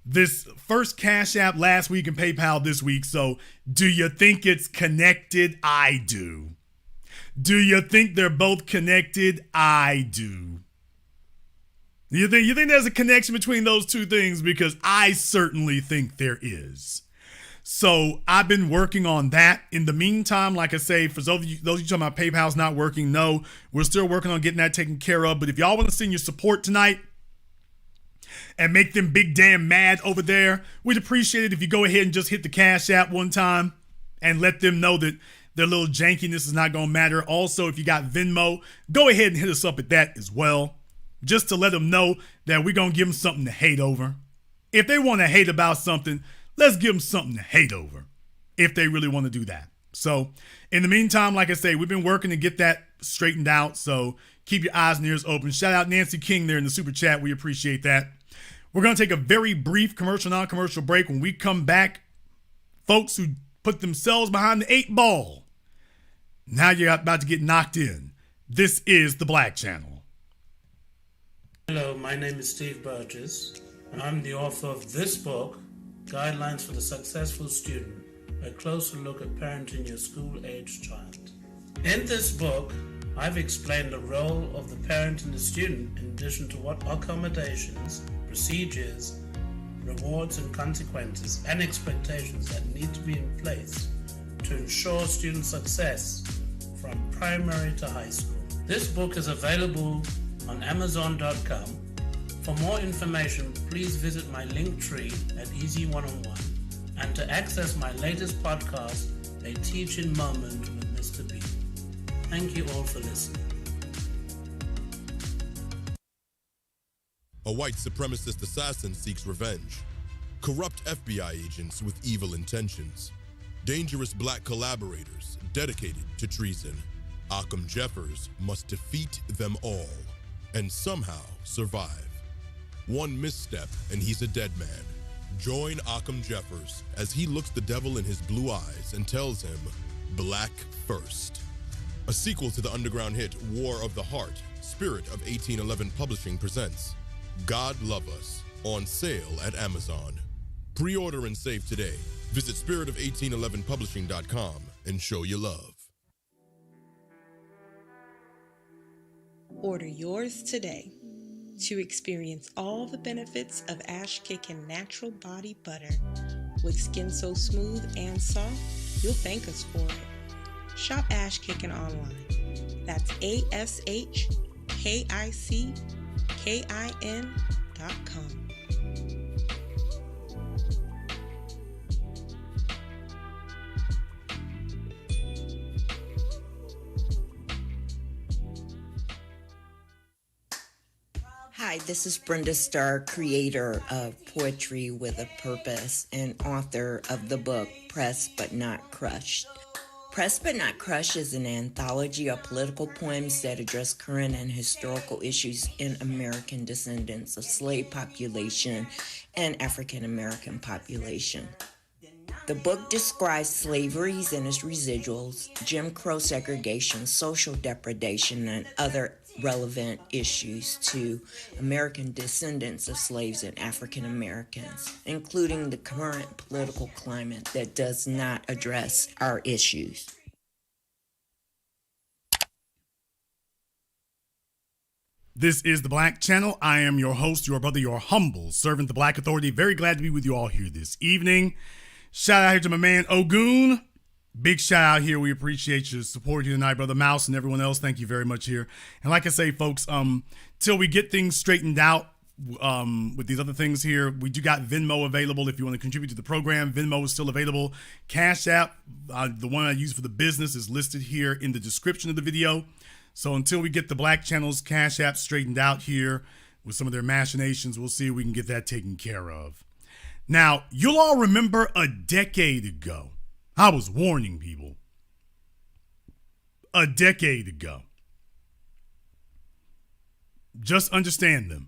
this first Cash App last week and PayPal this week. So do you think it's connected? I do. Do you think they're both connected? I do. You think there's a connection between those two things? Because I certainly think there is. So I've been working on that. In the meantime, like I say, for those of you talking about PayPal's not working, no, we're still working on getting that taken care of. But if y'all want to send your support tonight and make them big damn mad over there, we'd appreciate it if you go ahead and just hit the Cash App one time and let them know that their little jankiness is not going to matter. Also, if you got Venmo, go ahead and hit us up at that as well, just to let them know that we're going to give them something to hate over. If they want to hate about something, let's give them something to hate over if they really want to do that. So in the meantime, like I say, we've been working to get that straightened out. So keep your eyes and ears open. Shout out Nancy King there in the super chat. We appreciate that. We're going to take a very brief commercial, non-commercial break. When we come back, folks who put themselves behind the 8 ball, now you're about to get knocked in. This is the Black Channel. Hello, my name is Steve Burgess. I'm the author of this book, Guidelines for the Successful Student, a closer look at parenting your school-aged child. In this book, I've explained the role of the parent and the student in addition to what accommodations, procedures, rewards and consequences and expectations that need to be in place to ensure student success from primary to high school. This book is available on Amazon.com. For more information, please visit my link tree at Easy One-on-One, and to access my latest podcast, A Teaching Moment with Mr. B. Thank you all for listening. A white supremacist assassin seeks revenge. Corrupt FBI agents with evil intentions. Dangerous black collaborators dedicated to treason. Occam Jeffers must defeat them all and somehow survive. One misstep and he's a dead man. Join Occam Jeffers as he looks the devil in his blue eyes and tells him, Black First. A sequel to the underground hit War of the Heart, Spirit of 1811 Publishing presents God Love Us, on sale at Amazon. Pre-order and save today. Visit spiritOf1811publishing.com and show your love. Order yours today to experience all the benefits of Ash Kickin' Natural Body Butter. With skin so smooth and soft, you'll thank us for it. Shop Ash Kickin' online. That's ASHKICKIN.com. Hi, this is Brenda Starr, creator of Poetry with a Purpose and author of the book Pressed But Not Crushed. Pressed But Not Crushed is an anthology of political poems that address current and historical issues in American descendants of slave population and African American population. The book describes slaveries and its residuals, Jim Crow segregation, social depredation, and other relevant issues to American descendants of slaves and African Americans, including the current political climate that does not address our issues. This is the Black Channel. I am your host, your brother, your humble servant, the Black Authority. Very glad to be with you all here this evening. Shout out here to my man Ogun. Big shout out here. We appreciate your support here tonight, Brother Mouse, and everyone else. Thank you very much here. And like I say, folks, till we get things straightened out with these other things here, we do got Venmo available if you want to contribute to the program. Venmo is still available. Cash App, the one I use for the business, is listed here in the description of the video. So until we get the Black Channel's Cash App straightened out here with some of their machinations, we'll see if we can get that taken care of. Now, you'll all remember a decade ago, I was warning people. A decade ago. Just understand them.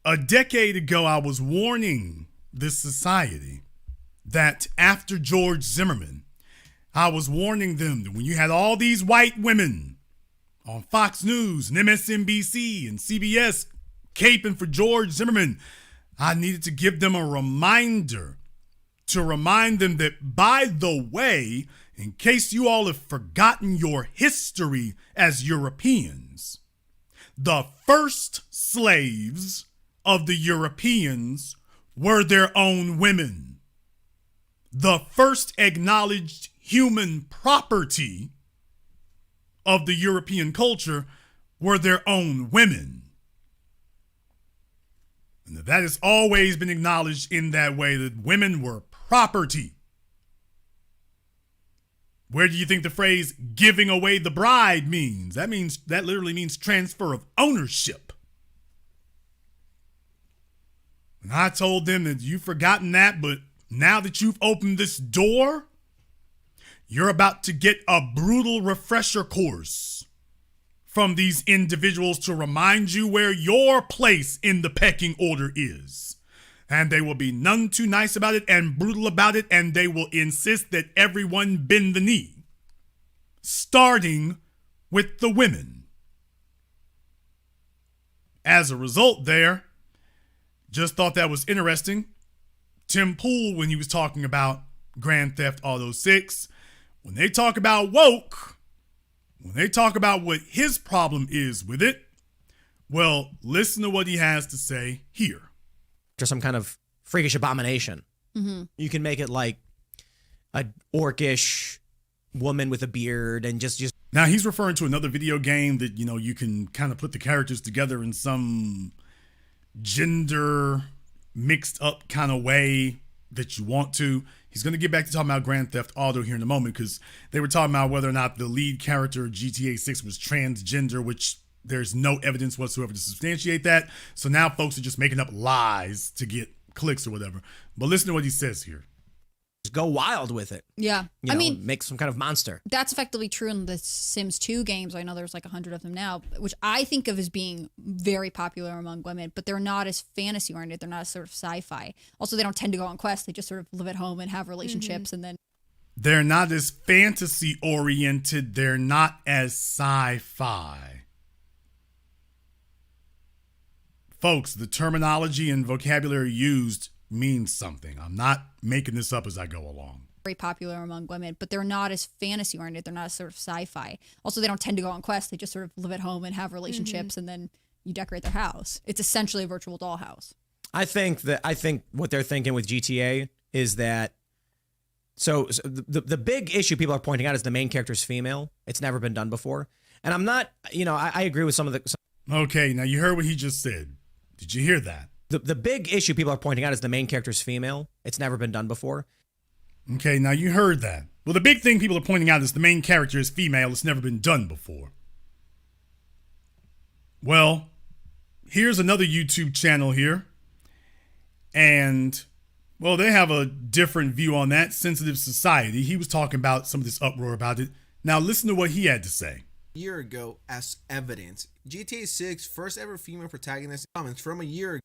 A decade ago, I was warning this society that after George Zimmerman, I was warning them that when you had all these white women on Fox News and MSNBC and CBS caping for George Zimmerman, I needed to give them a reminder to remind them that, by the way, in case you all have forgotten your history as Europeans, the first slaves of the Europeans were their own women. the first acknowledged human property of the European culture were their own women. And that has always been acknowledged in that way, that women were property. Where do you think the phrase giving away the bride means? That literally means transfer of ownership. And I told them that you've forgotten that, but now that you've opened this door, you're about to get a brutal refresher course from these individuals to remind you where your place in the pecking order is. And they will be none too nice about it and brutal about it, and they will insist that everyone bend the knee, starting with the women. As a result there, just thought that was interesting. Tim Pool, when he was talking about Grand Theft Auto 6, when they talk about woke, when they talk about what his problem is with it, well, listen to what he has to say here. Or some kind of freakish abomination. Mm-hmm. You can make it like a orcish woman with a beard and just. Now he's referring to another video game that, you know, you can kind of put the characters together in some gender mixed up kind of way that you want to. He's going to get back to talking about Grand Theft Auto here in a moment, because they were talking about whether or not the lead character of GTA 6 was transgender, which there's no evidence whatsoever to substantiate that. So now folks are just making up lies to get clicks or whatever. But listen to what he says here. Just go wild with it. Yeah. I mean, make some kind of monster. That's effectively true in the Sims 2 games. I know there's like 100 of them now, which I think of as being very popular among women, but they're not as fantasy oriented. They're not as sort of sci-fi. Also, they don't tend to go on quests. They just sort of live at home and have relationships and then. They're not as fantasy oriented. They're not as sci-fi. Folks, the terminology and vocabulary used means something. I'm not making this up as I go along. Very popular among women, but they're not as fantasy oriented. They're not as sort of sci-fi. Also, they don't tend to go on quests. They just sort of live at home and have relationships and then you decorate their house. It's essentially a virtual dollhouse. I think what they're thinking with GTA is that so the big issue people are pointing out is the main character's female. It's never been done before. And I'm not, I agree with some of the. Okay, now you heard what he just said. Did you hear that? The big issue people are pointing out is the main character's female. It's never been done before. Okay, now you heard that. Well, the big thing people are pointing out is the main character is female. It's never been done before. Well, here's another YouTube channel here. And, well, they have a different view on that. Sensitive Society. He was talking about some of this uproar about it. Now listen to what he had to say. Year ago as evidence. GTA 6 first ever female protagonist comments from a year ago.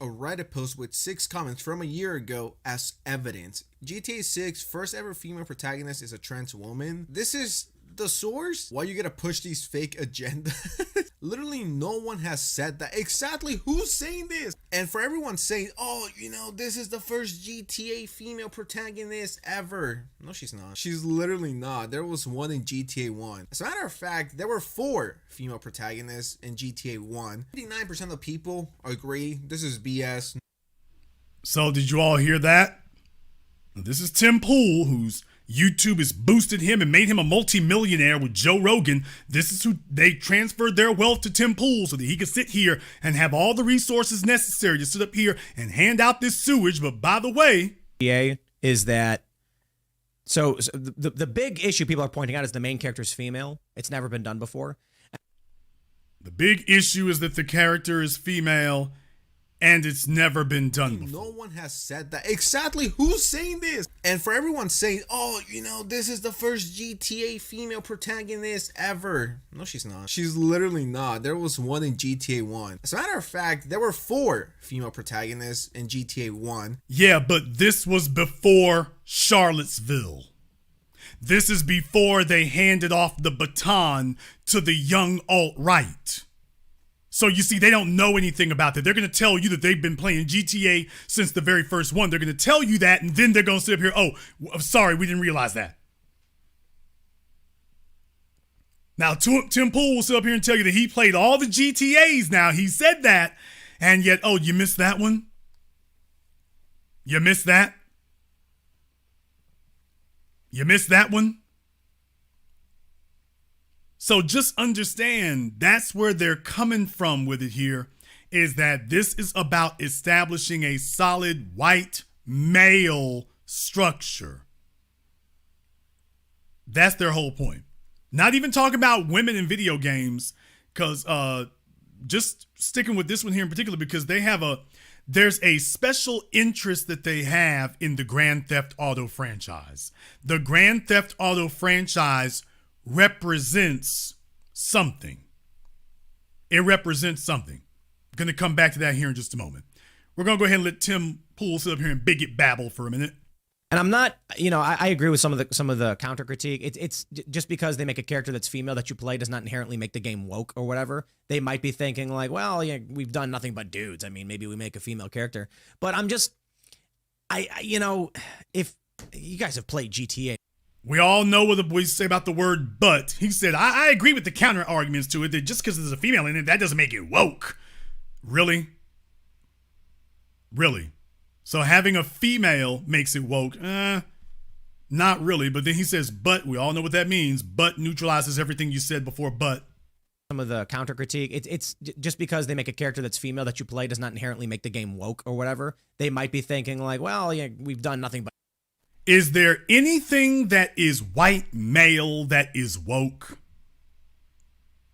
A Reddit post with 6 comments from a year ago as evidence. GTA 6 first ever female protagonist is a trans woman. This is the source? Why you gotta push these fake agendas? Literally no one has said that. Exactly who's saying this? And for everyone saying, oh, this is the first GTA female protagonist ever. No, she's not. She's literally not. There was one in GTA 1. As a matter of fact, there were 4 female protagonists in GTA 1. 89% of people agree this is BS. So did you all hear that? This is Tim Pool, whose YouTube has boosted him and made him a multimillionaire with Joe Rogan. This is who they transferred their wealth to, Tim Pool, so that he could sit here and have all the resources necessary to sit up here and hand out this sewage. But by the way, is that so the big issue people are pointing out is the main character's female. It's never been done before. The big issue is that the character is female and it's never been done before. No one has said that. Exactly who's saying this? And for everyone saying, oh, this is the first GTA female protagonist ever. No, she's not. She's literally not. There was one in GTA 1. As a matter of fact, there were 4 female protagonists in GTA 1. Yeah, but this was before Charlottesville. This is before they handed off the baton to the young alt-right. So you see, they don't know anything about that. They're going to tell you that they've been playing GTA since the very first one. They're going to tell you that, and then they're going to sit up here, oh, sorry, we didn't realize that. Now, Tim Pool will sit up here and tell you that he played all the GTAs now. He said that, and yet, oh, you missed that one? You missed that? You missed that one? So just understand that's where they're coming from with it here, is that this is about establishing a solid white male structure. That's their whole point. Not even talking about women in video games, because just sticking with this one here in particular, because there's a special interest that they have in the Grand Theft Auto franchise. The Grand Theft Auto franchise represents something. It represents something. I'm going to come back to that here in just a moment. We're going to go ahead and let Tim Poole sit up here and bigot babble for a minute. And I'm not, I agree with some of the counter critique. It's just because they make a character that's female that you play does not inherently make the game woke or whatever. They might be thinking like, well, yeah, we've done nothing but dudes. I mean, maybe we make a female character. But I'm just, if you guys have played GTA. We all know what the boys say about the word but. He said, I agree with the counter arguments to it, that just because there's a female in it, that doesn't make it woke. Really? Really? So having a female makes it woke? Not really. But then he says, but. We all know what that means. But neutralizes everything you said before but. Some of the counter critique. It's just because they make a character that's female that you play does not inherently make the game woke or whatever. They might be thinking like, well, yeah, we've done nothing but. Is there anything that is white male that is woke?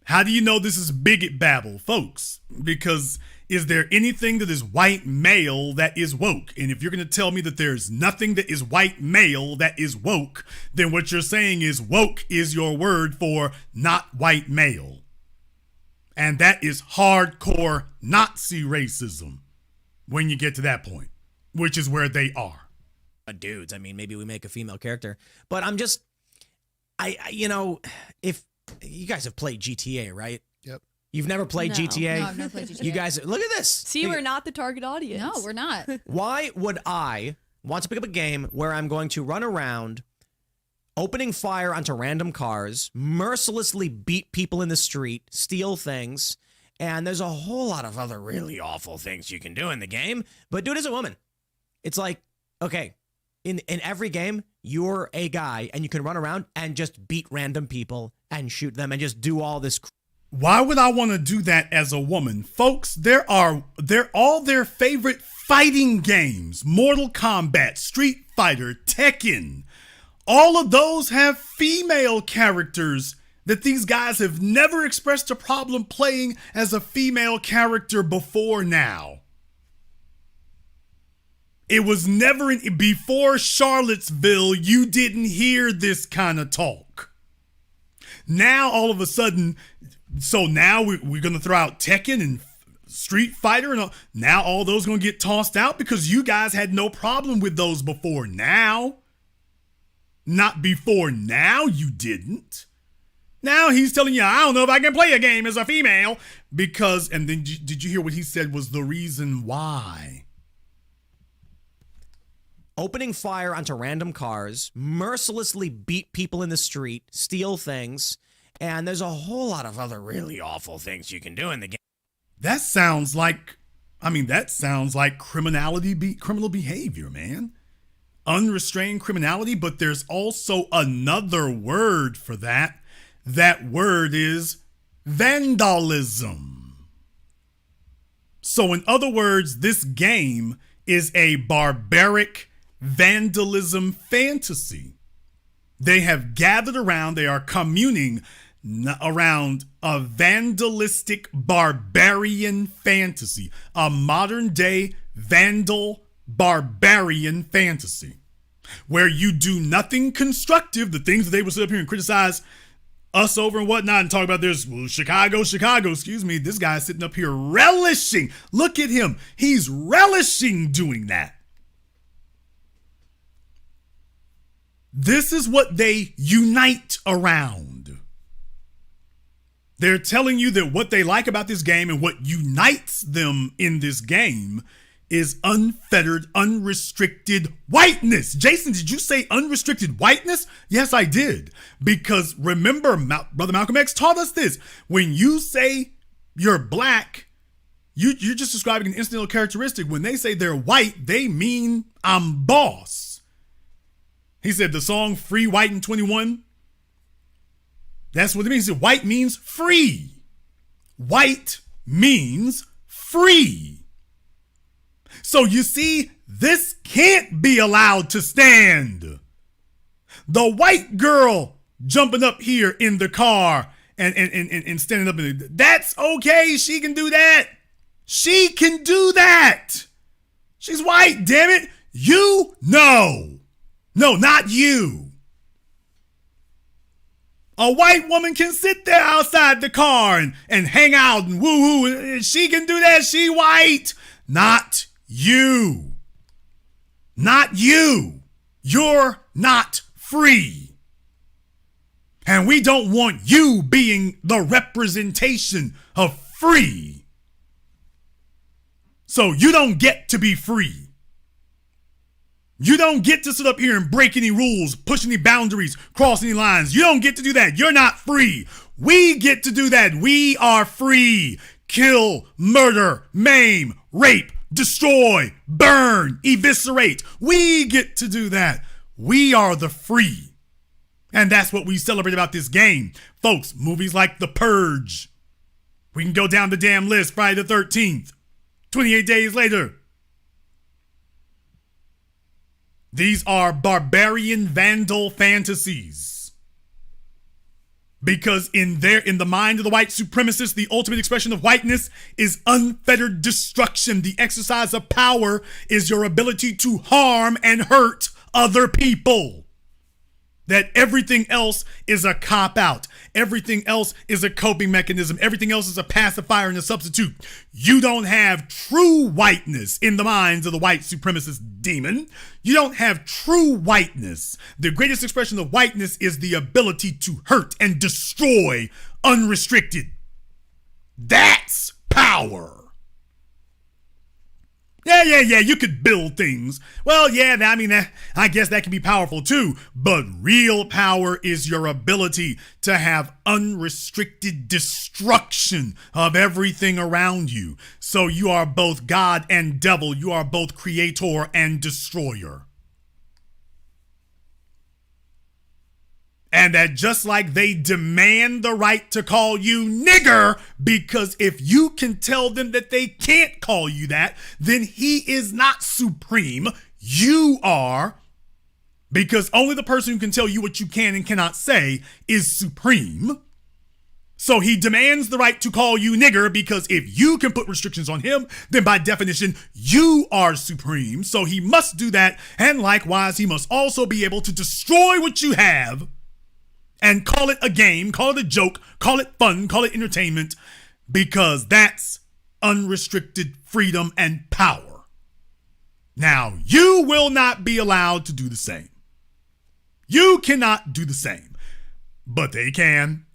How do you know this is bigot babble, folks? Because is there anything that is white male that is woke? And if you're going to tell me that there's nothing that is white male that is woke, then what you're saying is woke is your word for not white male. And that is hardcore Nazi racism when you get to that point, which is where they are. Dudes, I mean, maybe we make a female character. But I'm just, if you guys have played GTA, right? Yep. You've never played GTA? No, I've never played GTA. You guys, look at this. See, we're not the target audience. No, we're not. Why would I want to pick up a game where I'm going to run around opening fire onto random cars, mercilessly beat people in the street, steal things, and there's a whole lot of other really awful things you can do in the game, but do it as a woman. It's like, okay, in every game, you're a guy and you can run around and just beat random people and shoot them and just do all this. Why would I want to do that as a woman? Folks, they're all their favorite fighting games. Mortal Kombat, Street Fighter, Tekken. All of those have female characters that these guys have never expressed a problem playing as a female character before now. It was never, before Charlottesville, you didn't hear this kind of talk. Now, all of a sudden, so now we're going to throw out Tekken and Street Fighter, and now all those going to get tossed out because you guys had no problem with those before now. Not before now, you didn't. Now he's telling you, I don't know if I can play a game as a female because, and then did you hear what he said was the reason why? Opening fire onto random cars, mercilessly beat people in the street, steal things, and there's a whole lot of other really awful things you can do in the game. That sounds like criminal behavior, man. Unrestrained criminality, but there's also another word for that. That word is vandalism. So in other words, this game is a barbaric vandalism fantasy. They have gathered around, they are communing around a vandalistic barbarian fantasy, a modern day vandal barbarian fantasy, where you do nothing constructive, the things that they would sit up here and criticize us over and whatnot and talk about this, well, Chicago, excuse me, this guy's sitting up here relishing. Look at him. He's relishing doing that. This is what they unite around. They're telling you that what they like about this game and what unites them in this game is unfettered, unrestricted whiteness. Jason, did you say unrestricted whiteness? Yes, I did. Because remember, Brother Malcolm X taught us this. When you say you're black, you're just describing an incidental characteristic. When they say they're white, they mean I'm boss. He said the song Free White in 21. That's what it means. White means free. White means free. So you see, this can't be allowed to stand. The white girl jumping up here in the car and standing up in that's okay. She can do that. She can do that. She's white, damn it. You? No, not you. A white woman can sit there outside the car and hang out and woo-hoo. She can do that. She white. Not you. Not you. You're not free. And we don't want you being the representation of free. So you don't get to be free. You don't get to sit up here and break any rules, push any boundaries, cross any lines. You don't get to do that. You're not free. We get to do that. We are free. Kill, murder, maim, rape, destroy, burn, eviscerate. We get to do that. We are the free. And that's what we celebrate about this game. Folks, movies like The Purge. We can go down the damn list. Friday the 13th. 28 days later. These are barbarian vandal fantasies. Because in the mind of the white supremacist, the ultimate expression of whiteness is unfettered destruction. The exercise of power is your ability to harm and hurt other people. That everything else is a cop-out. Everything else is a coping mechanism. Everything else is a pacifier and a substitute. You don't have true whiteness in the minds of the white supremacist demon. You don't have true whiteness. The greatest expression of whiteness is the ability to hurt and destroy unrestricted. That's power. Yeah, you could build things. Well, yeah, I guess that can be powerful too. But real power is your ability to have unrestricted destruction of everything around you. So you are both God and devil. You are both creator and destroyer. And that just like they demand the right to call you nigger, because if you can tell them that they can't call you that, then he is not supreme. You are, because only the person who can tell you what you can and cannot say is supreme. So he demands the right to call you nigger, because if you can put restrictions on him, then by definition, you are supreme. So he must do that. And likewise, he must also be able to destroy what you have and call it a game, call it a joke, call it fun, call it entertainment, because that's unrestricted freedom and power. Now, you will not be allowed to do the same. You cannot do the same, but they can.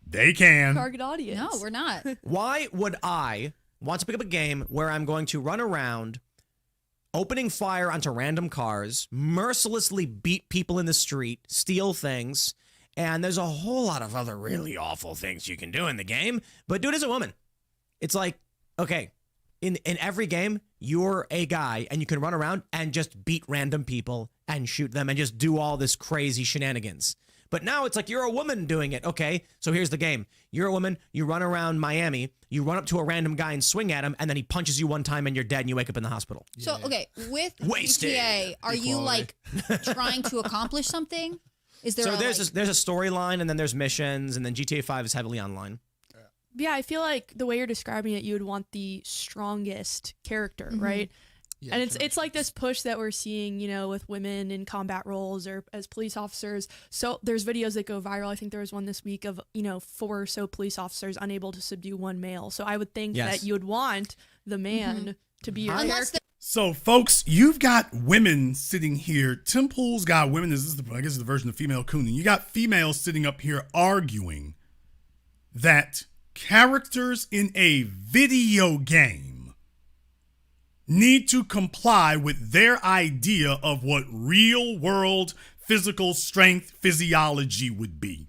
They can. Target audience. No, we're not. Why would I want to pick up a game where I'm going to run around opening fire onto random cars, mercilessly beat people in the street, steal things, and there's a whole lot of other really awful things you can do in the game, but do it as a woman. It's like, okay, in every game, you're a guy, and you can run around and just beat random people and shoot them and just do all this crazy shenanigans. But now it's like you're a woman doing it. Okay, so here's the game. You're a woman, you run around Miami, you run up to a random guy and swing at him, and then he punches you one time and you're dead and you wake up in the hospital. So, okay, with Wasted. GTA, are you like trying to accomplish something? Is there there's a storyline, and then there's missions, and then GTA 5 is heavily online. Yeah, I feel like the way you're describing it, you would want the strongest character, right? Yeah, and it's like this push that we're seeing, with women in combat roles or as police officers. So there's videos that go viral. I think there was one this week of, 4 or so police officers unable to subdue one male. So I would think that you would want the man to be your character. So, folks, you've got women sitting here. Tim Pool's got women. This is the version of female cooning. You got females sitting up here arguing that characters in a video game need to comply with their idea of what real world physical strength physiology would be.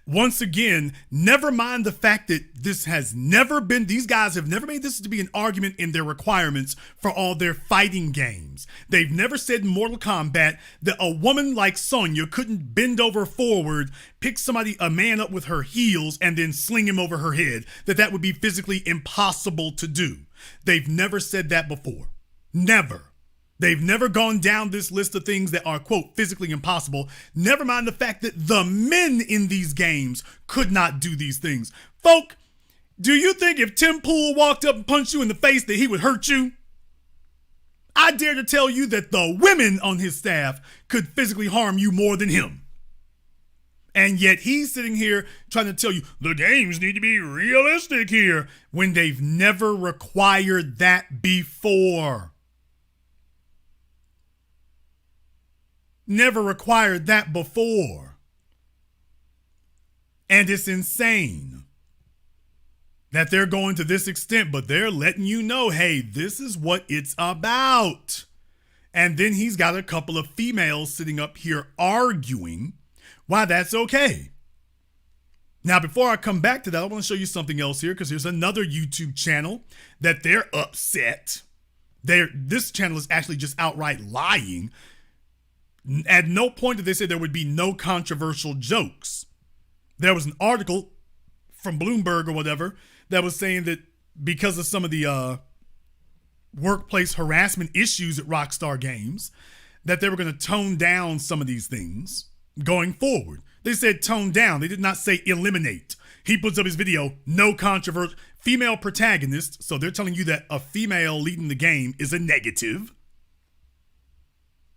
Once again, never mind the fact that these guys have never made this to be an argument in their requirements for all their fighting games. They've never said in Mortal Kombat that a woman like Sonya couldn't bend over forward, pick a man up with her heels, and then sling him over her head, that would be physically impossible to do. They've never said that before. Never. They've never gone down this list of things that are, quote, physically impossible. Never mind the fact that the men in these games could not do these things. Folk, do you think if Tim Pool walked up and punched you in the face that he would hurt you? I dare to tell you that the women on his staff could physically harm you more than him. And yet he's sitting here trying to tell you the games need to be realistic here when they've never required that before. Never required that before. And it's insane that they're going to this extent, but they're letting you know, hey, this is what it's about. And then he's got a couple of females sitting up here arguing why that's okay. Now, before I come back to that, I want to show you something else here, because there's another YouTube channel that they're upset. This channel is actually just outright lying. At no point did they say there would be no controversial jokes. There was an article from Bloomberg or whatever that was saying that because of some of the workplace harassment issues at Rockstar Games, that they were going to tone down some of these things going forward. They said tone down. They did not say eliminate. He puts up his video, no controversy, female protagonist. So they're telling you that a female leading the game is a negative.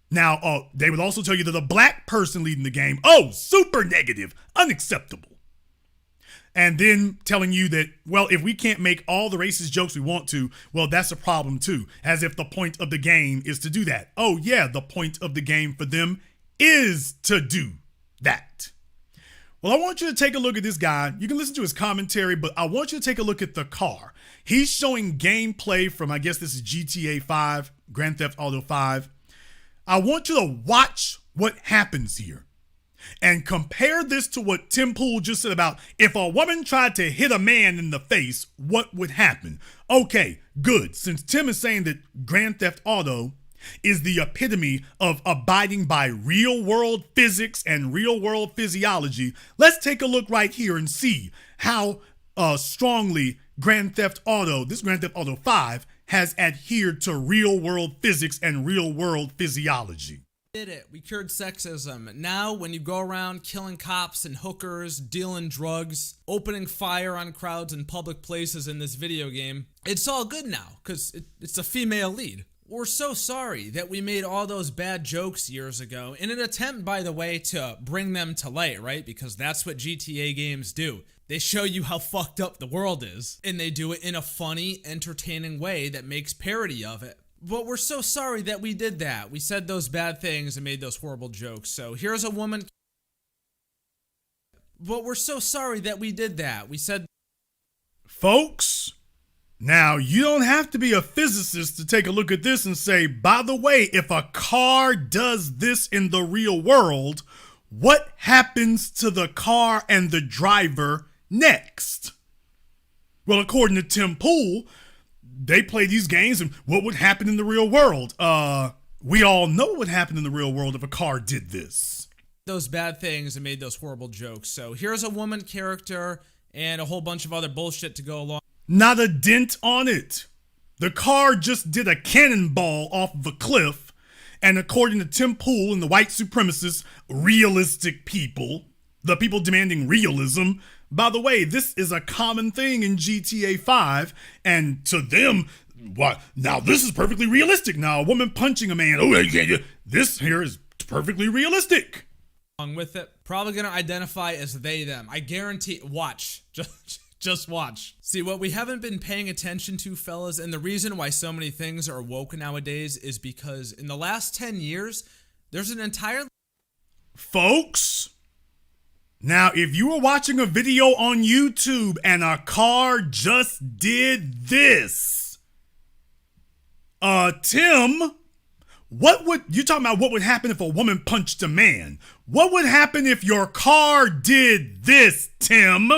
Now, they would also tell you that a black person leading the game, super negative, unacceptable. And then telling you that, well, if we can't make all the racist jokes we want to, well, that's a problem too. As if the point of the game is to do that. Oh yeah, the point of the game for them is to do that. Well, I want you to take a look at this guy. You can listen to his commentary, but I want you to take a look at the car. He's showing gameplay from, I guess this is GTA 5, Grand Theft Auto 5. I want you to watch what happens here and compare this to what Tim Pool just said about if a woman tried to hit a man in the face, what would happen? Okay, good. Since Tim is saying that Grand Theft Auto is the epitome of abiding by real world physics and real world physiology, let's take a look right here and see how strongly Grand Theft Auto, this Grand Theft Auto 5, has adhered to real world physics and real world physiology. Did it. We cured sexism. Now, when you go around killing cops and hookers, dealing drugs, opening fire on crowds in public places in this video game, it's all good now, because it's a female lead. We're so sorry that we made all those bad jokes years ago in an attempt, by the way, to bring them to light, right? Because that's what GTA games do. They show you how fucked up the world is, and they do it in a funny, entertaining way that makes parody of it. But we're so sorry that we did that. We said those bad things and made those horrible jokes. So here's a woman. But we're so sorry that we did that. We said. Folks, now you don't have to be a physicist to take a look at this and say, by the way, if a car does this in the real world, what happens to the car and the driver next? Well, according to Tim Pool, they play these games and what would happen in the real world? We all know what would happen in the real world if a car did this. Those bad things and made those horrible jokes. So here's a woman character and a whole bunch of other bullshit to go along. Not a dent on it. The car just did a cannonball off of a cliff. And according to Tim Pool and the white supremacists, realistic people, the people demanding realism, by the way, this is a common thing in GTA 5, and to them, what? Now this is perfectly realistic. Now a woman punching a man, this here is perfectly realistic. Along with it, probably gonna identify as they, them. I guarantee, watch, just watch. See, what we haven't been paying attention to, fellas, and the reason why so many things are woke nowadays is because in the last 10 years, there's an entire... Folks, now if you were watching a video on YouTube and a car just did this, Tim you're talking about what would happen if a woman punched a man? What would happen if your car did this, Tim?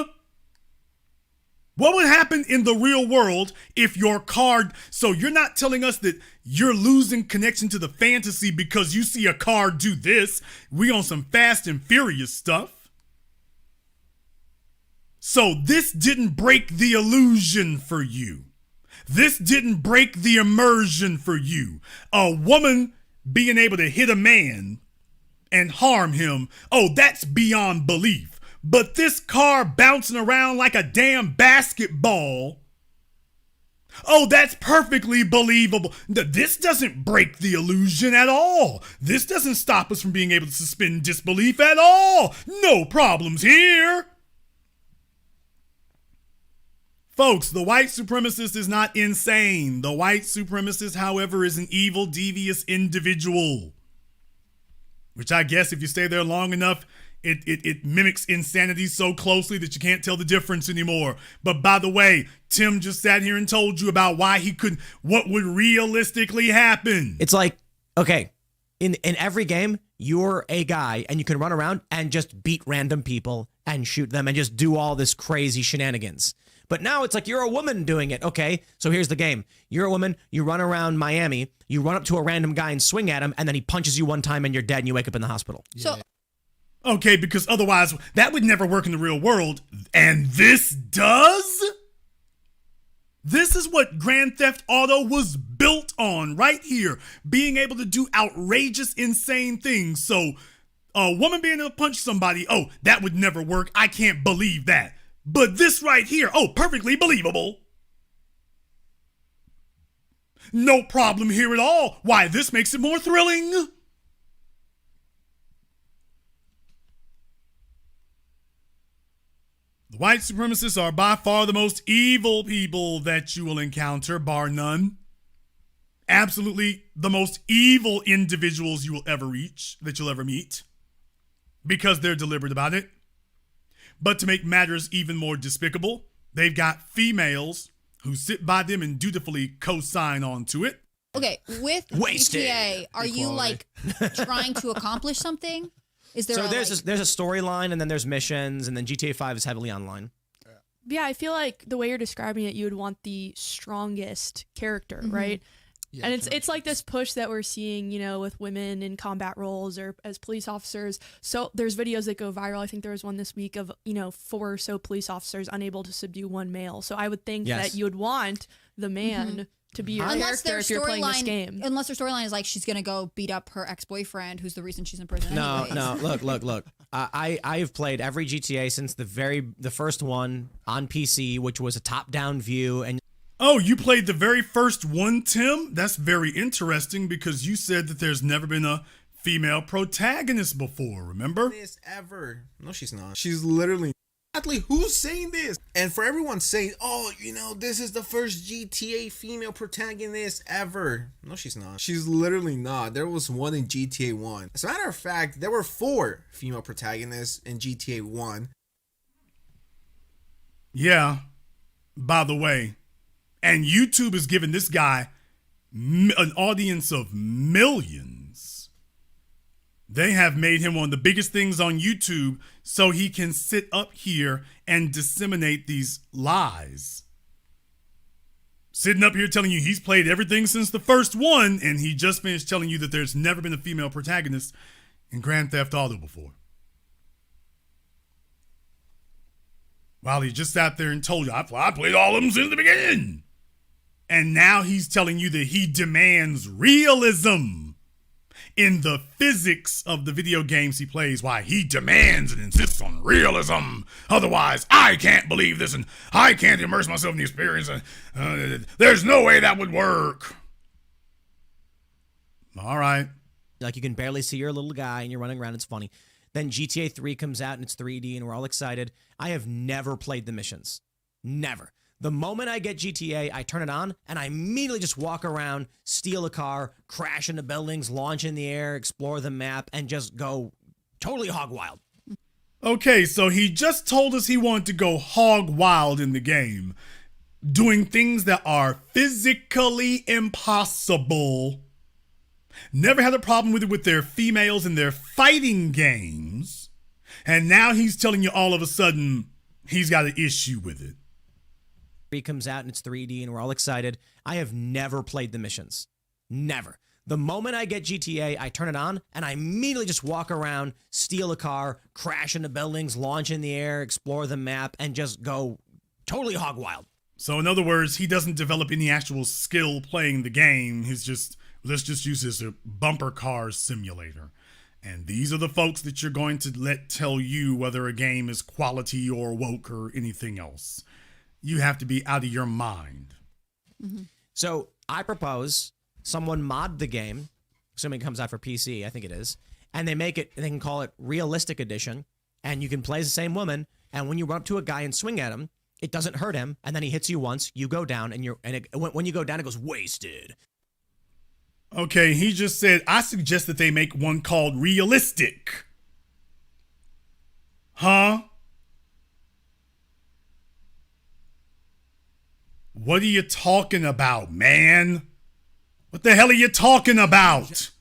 What would happen in the real world if your car... So you're not telling us that you're losing connection to the fantasy because you see a car do this. We on some Fast and Furious stuff. So this didn't break the illusion for you. This didn't break the immersion for you. A woman being able to hit a man and harm him, oh, that's beyond belief. But this car bouncing around like a damn basketball, oh, that's perfectly believable. This doesn't break the illusion at all. This doesn't stop us from being able to suspend disbelief at all. No problems here. Folks, the white supremacist is not insane. The white supremacist, however, is an evil, devious individual. Which I guess if you stay there long enough, it mimics insanity so closely that you can't tell the difference anymore. But by the way, Tim just sat here and told you about why he couldn't, what would realistically happen. It's like, okay, in every game, you're a guy and you can run around and just beat random people and shoot them and just do all this crazy shenanigans. But now it's like you're a woman doing it. Okay, so here's the game. You're a woman, you run around Miami, you run up to a random guy and swing at him, and then he punches you one time and you're dead and you wake up in the hospital. So, okay, because otherwise that would never work in the real world. And this does? This is what Grand Theft Auto was built on right here. Being able to do outrageous, insane things. So a woman being able to punch somebody, oh, that would never work. I can't believe that. But this right here, oh, perfectly believable. No problem here at all. Why, this makes it more thrilling. The white supremacists are by far the most evil people that you will encounter, bar none. Absolutely the most evil individuals you will ever reach, that you'll ever meet, because they're deliberate about it. But to make matters even more despicable, they've got females who sit by them and dutifully co-sign on to it. Okay, with Wasted. GTA, are you like trying to accomplish something? Is there So a, there's a storyline, and then there's missions, and then GTA 5 is heavily online. Yeah, I feel like the way you're describing it, you would want the strongest character, right? Yeah, and it's like this push that we're seeing, you know, with women in combat roles or as police officers. So there's videos that go viral. I think there was one this week of, 4 or so police officers unable to subdue one male. So I would think that you would want the man to be your character if you're playing this game. Unless their storyline is like she's going to go beat up her ex-boyfriend who's the reason she's in prison anyways. No, look. I've played every GTA since the first one on PC, which was a top-down view, and oh, you played the very first one, Tim? That's very interesting because you said that there's never been a female protagonist before, remember? This ever. No, she's not. She's literally... Exactly, who's saying this? And for everyone saying, oh, this is the first GTA female protagonist ever. No, she's not. She's literally not. There was one in GTA 1. As a matter of fact, there were 4 female protagonists in GTA 1. Yeah, by the way. And YouTube is giving this guy an audience of millions. They have made him one of the biggest things on YouTube so he can sit up here and disseminate these lies. Sitting up here telling you he's played everything since the first one, and he just finished telling you that there's never been a female protagonist in Grand Theft Auto before. While he just sat there and told you, I played all of them since the beginning. And now he's telling you that he demands realism in the physics of the video games he plays. Why, he demands and insists on realism. Otherwise, I can't believe this and I can't immerse myself in the experience. There's no way that would work. All right. Like you can barely see your little guy and you're running around. It's funny. Then GTA 3 comes out and it's 3D and we're all excited. I have never played the missions. Never. The moment I get GTA, I turn it on and I immediately just walk around, steal a car, crash into buildings, launch in the air, explore the map, and just go totally hog wild. Okay, so he just told us he wanted to go hog wild in the game, doing things that are physically impossible Never had a problem with it with their females in their fighting games. And now he's telling you all of a sudden he's got an issue with it. It comes out and it's 3D and we're all excited. I have never played the missions. Never. The moment I get GTA, I turn it on and I immediately just walk around, steal a car, crash into buildings, launch in the air, explore the map, and just go totally hog wild. So in other words, he doesn't develop any actual skill playing the game. He's just, let's just use this as a bumper car simulator. And these are the folks that you're going to let tell you whether a game is quality or woke or anything else. You have to be out of your mind. Mm-hmm. So I propose someone mod the game, assuming it comes out for PC, I think it is, and they can call it Realistic Edition, and you can play as the same woman, and when you run up to a guy and swing at him, it doesn't hurt him, and then he hits you once, you go down, when you go down, it goes wasted. Okay, he just said, I suggest that they make one called Realistic. Huh? What are you talking about, man? What the hell are you talking about?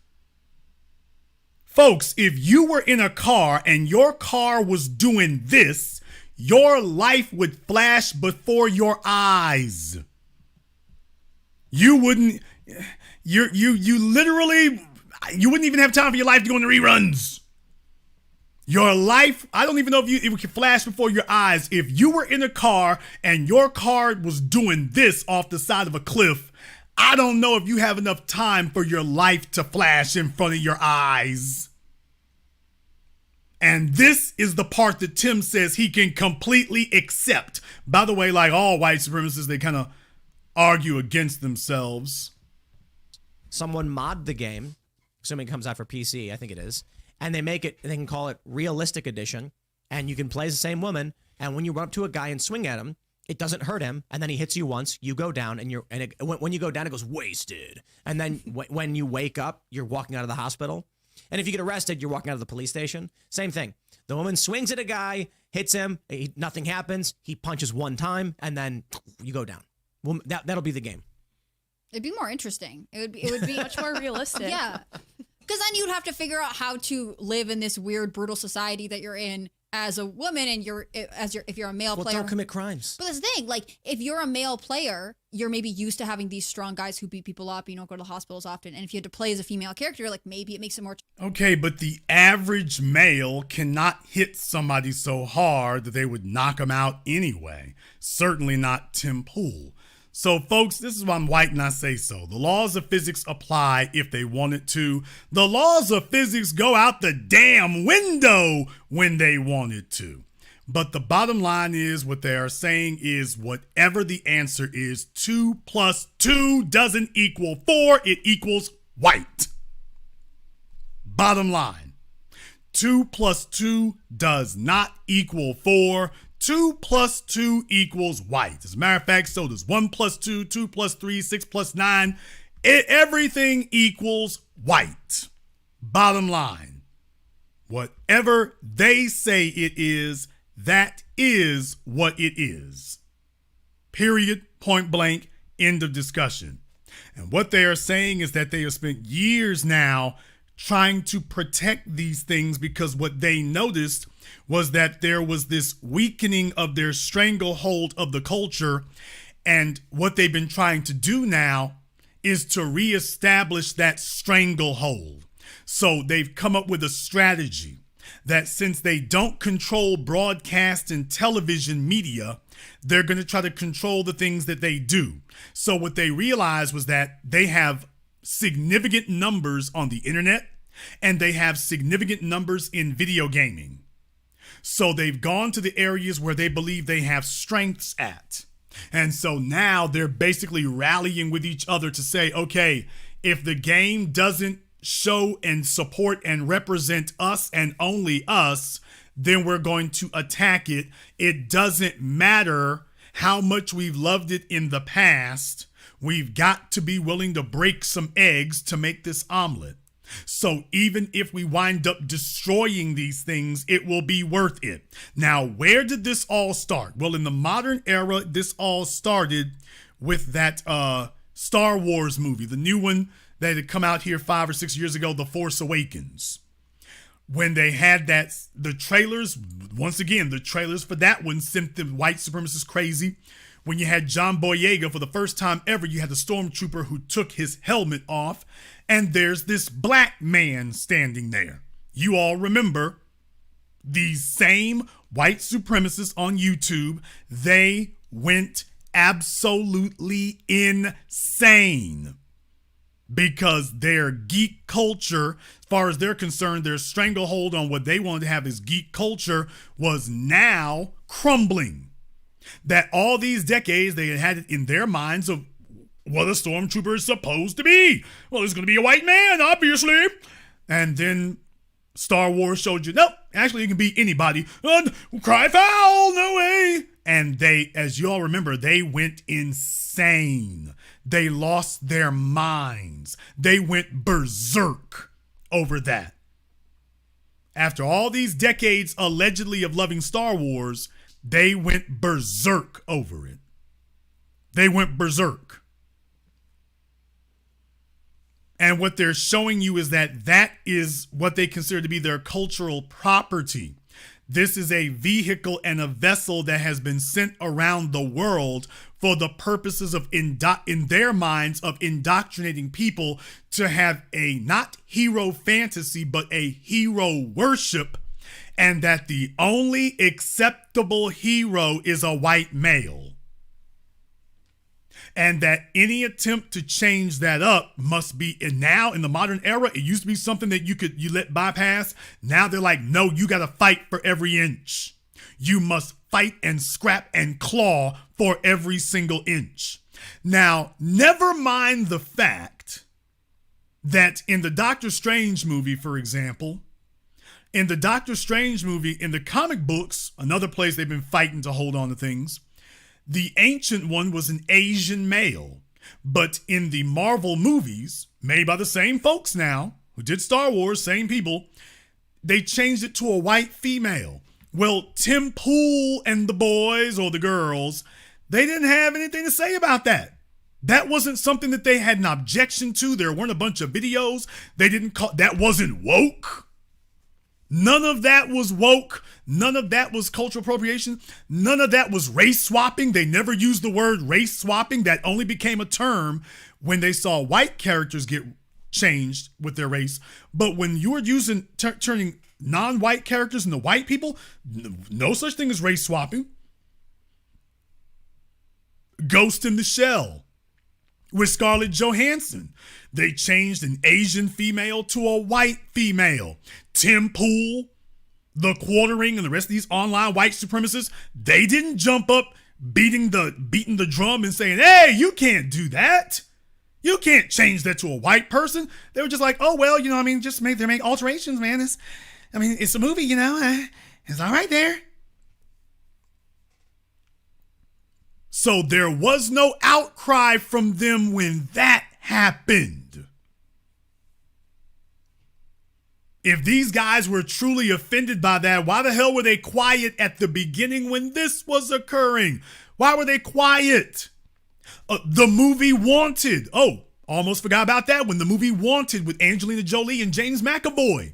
Folks, if you were in a car and your car was doing this, your life would flash before your eyes. You wouldn't, you literally, you wouldn't even have time for your life to go into reruns. Your life, I don't even know if it could flash before your eyes. If you were in a car and your car was doing this off the side of a cliff, I don't know if you have enough time for your life to flash in front of your eyes. And this is the part that Tim says he can completely accept. By the way, like all white supremacists, they kind of argue against themselves. Someone mod the game, assuming it comes out for PC, I think it is, and they can call it Realistic Edition, and you can play as the same woman, and when you run up to a guy and swing at him, it doesn't hurt him, and then he hits you once, you go down, when you go down, it goes wasted. And then when you wake up, you're walking out of the hospital. And if you get arrested, you're walking out of the police station. Same thing. The woman swings at a guy, hits him, nothing happens, he punches one time, and then you go down. Well, that'll be the game. It'd be more interesting. It would be much more realistic. Yeah. Because then you'd have to figure out how to live in this weird, brutal society that you're in as a woman, and if you're a male player. Don't commit crimes. But that's the thing, like if you're a male player, you're maybe used to having these strong guys who beat people up. You don't go to the hospitals often, and if you had to play as a female character, like maybe it makes it more. Okay, but the average male cannot hit somebody so hard that they would knock them out anyway. Certainly not Tim Pool. So, folks, this is why I'm white and I say so. The laws of physics apply if they wanted to. The laws of physics go out the damn window when they wanted to. But the bottom line is what they are saying is whatever the answer is, 2 plus 2 doesn't equal 4. It equals white. Bottom line. 2 plus 2 does not equal 4. 2 plus 2 equals white. As a matter of fact, so does 1 plus 2, 2 plus 3, 6 plus 9. Everything equals white. Bottom line. Whatever they say it is, that is what it is. Period. Point blank. End of discussion. And what they are saying is that they have spent years now trying to protect these things because what they noticed was that there was this weakening of their stranglehold of the culture. And what they've been trying to do now is to reestablish that stranglehold. So they've come up with a strategy that since they don't control broadcast and television media, they're going to try to control the things that they do. So what they realized was that they have significant numbers on the internet and they have significant numbers in video gaming. So they've gone to the areas where they believe they have strengths at. And so now they're basically rallying with each other to say, okay, if the game doesn't show and support and represent us and only us, then we're going to attack it. It doesn't matter how much we've loved it in the past. We've got to be willing to break some eggs to make this omelet. So even if we wind up destroying these things, it will be worth it. Now, where did this all start? Well, in the modern era, this all started with that Star Wars movie, the new one that had come out here 5 or 6 years ago, The Force Awakens. When they had the trailers, once again, the trailers for that one sent the white supremacists crazy. When you had John Boyega, for the first time ever, you had the stormtrooper who took his helmet off, and there's this black man standing there. You all remember these same white supremacists on YouTube. They went absolutely insane because their geek culture, as far as they're concerned, their stranglehold on what they wanted to have as geek culture was now crumbling. That all these decades they had it in their minds of what a stormtrooper is supposed to be. Well, it's going to be a white man, obviously. And then Star Wars showed you, nope, actually it can be anybody. Cry foul, no way. And they, as you all remember, they went insane. They lost their minds. They went berserk over that. After all these decades allegedly of loving Star Wars, they went berserk over it. They went berserk. And what they're showing you is that that is what they consider to be their cultural property. This is a vehicle and a vessel that has been sent around the world for the purposes of, in their minds, of indoctrinating people to have a not hero fantasy, but a hero worship, and that the only acceptable hero is a white male. And that any attempt to change that up must be, and now in the modern era, it used to be something that you let bypass. Now they're like, no, you got to fight for every inch. You must fight and scrap and claw for every single inch. Now, never mind the fact that in the Doctor Strange movie, for example, in the Doctor Strange movie, in the comic books, another place they've been fighting to hold on to things, the Ancient One was an Asian male. But in the Marvel movies, made by the same folks now, who did Star Wars, same people, they changed it to a white female. Well, Tim Pool and the boys, or the girls, they didn't have anything to say about that. That wasn't something that they had an objection to. There weren't a bunch of videos. They didn't call, that wasn't woke. None of that was woke. None of that was cultural appropriation. None of that was race swapping. They never used the word race swapping. That only became a term when they saw white characters get changed with their race. But when you were using turning non-white characters into white people, no such thing as race swapping. Ghost in the Shell with Scarlett Johansson. They changed an Asian female to a white female. Tim Pool, the Quartering, and the rest of these online white supremacists, they didn't jump up beating the drum and saying, hey, you can't do that. You can't change that to a white person. They were just like, oh, well, just make alterations, man. It's a movie, it's all right there. So there was no outcry from them when that happened. If these guys were truly offended by that, why the hell were they quiet at the beginning when this was occurring? Why were they quiet? The movie Wanted. Oh, almost forgot about that one. The movie Wanted with Angelina Jolie and James McAvoy.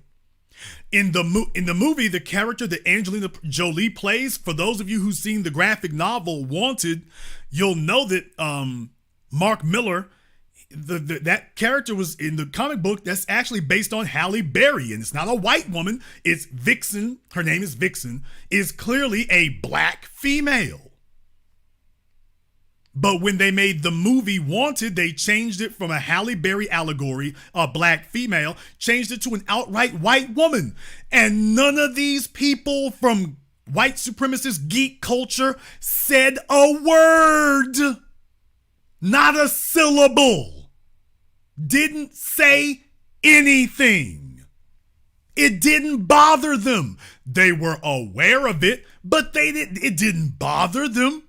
In the movie, the character that Angelina Jolie plays, for those of you who've seen the graphic novel Wanted, you'll know that Mark Miller, that character was in the comic book that's actually based on Halle Berry, and it's not a white woman. It's Vixen. Her name is Vixen, is clearly a black female. But when they made the movie Wanted, they changed it from a Halle Berry allegory, a black female, changed it to an outright white woman. And none of these people from white supremacist geek culture said a word. Not a syllable. Didn't say anything. It didn't bother them. They were aware of it, but it didn't bother them.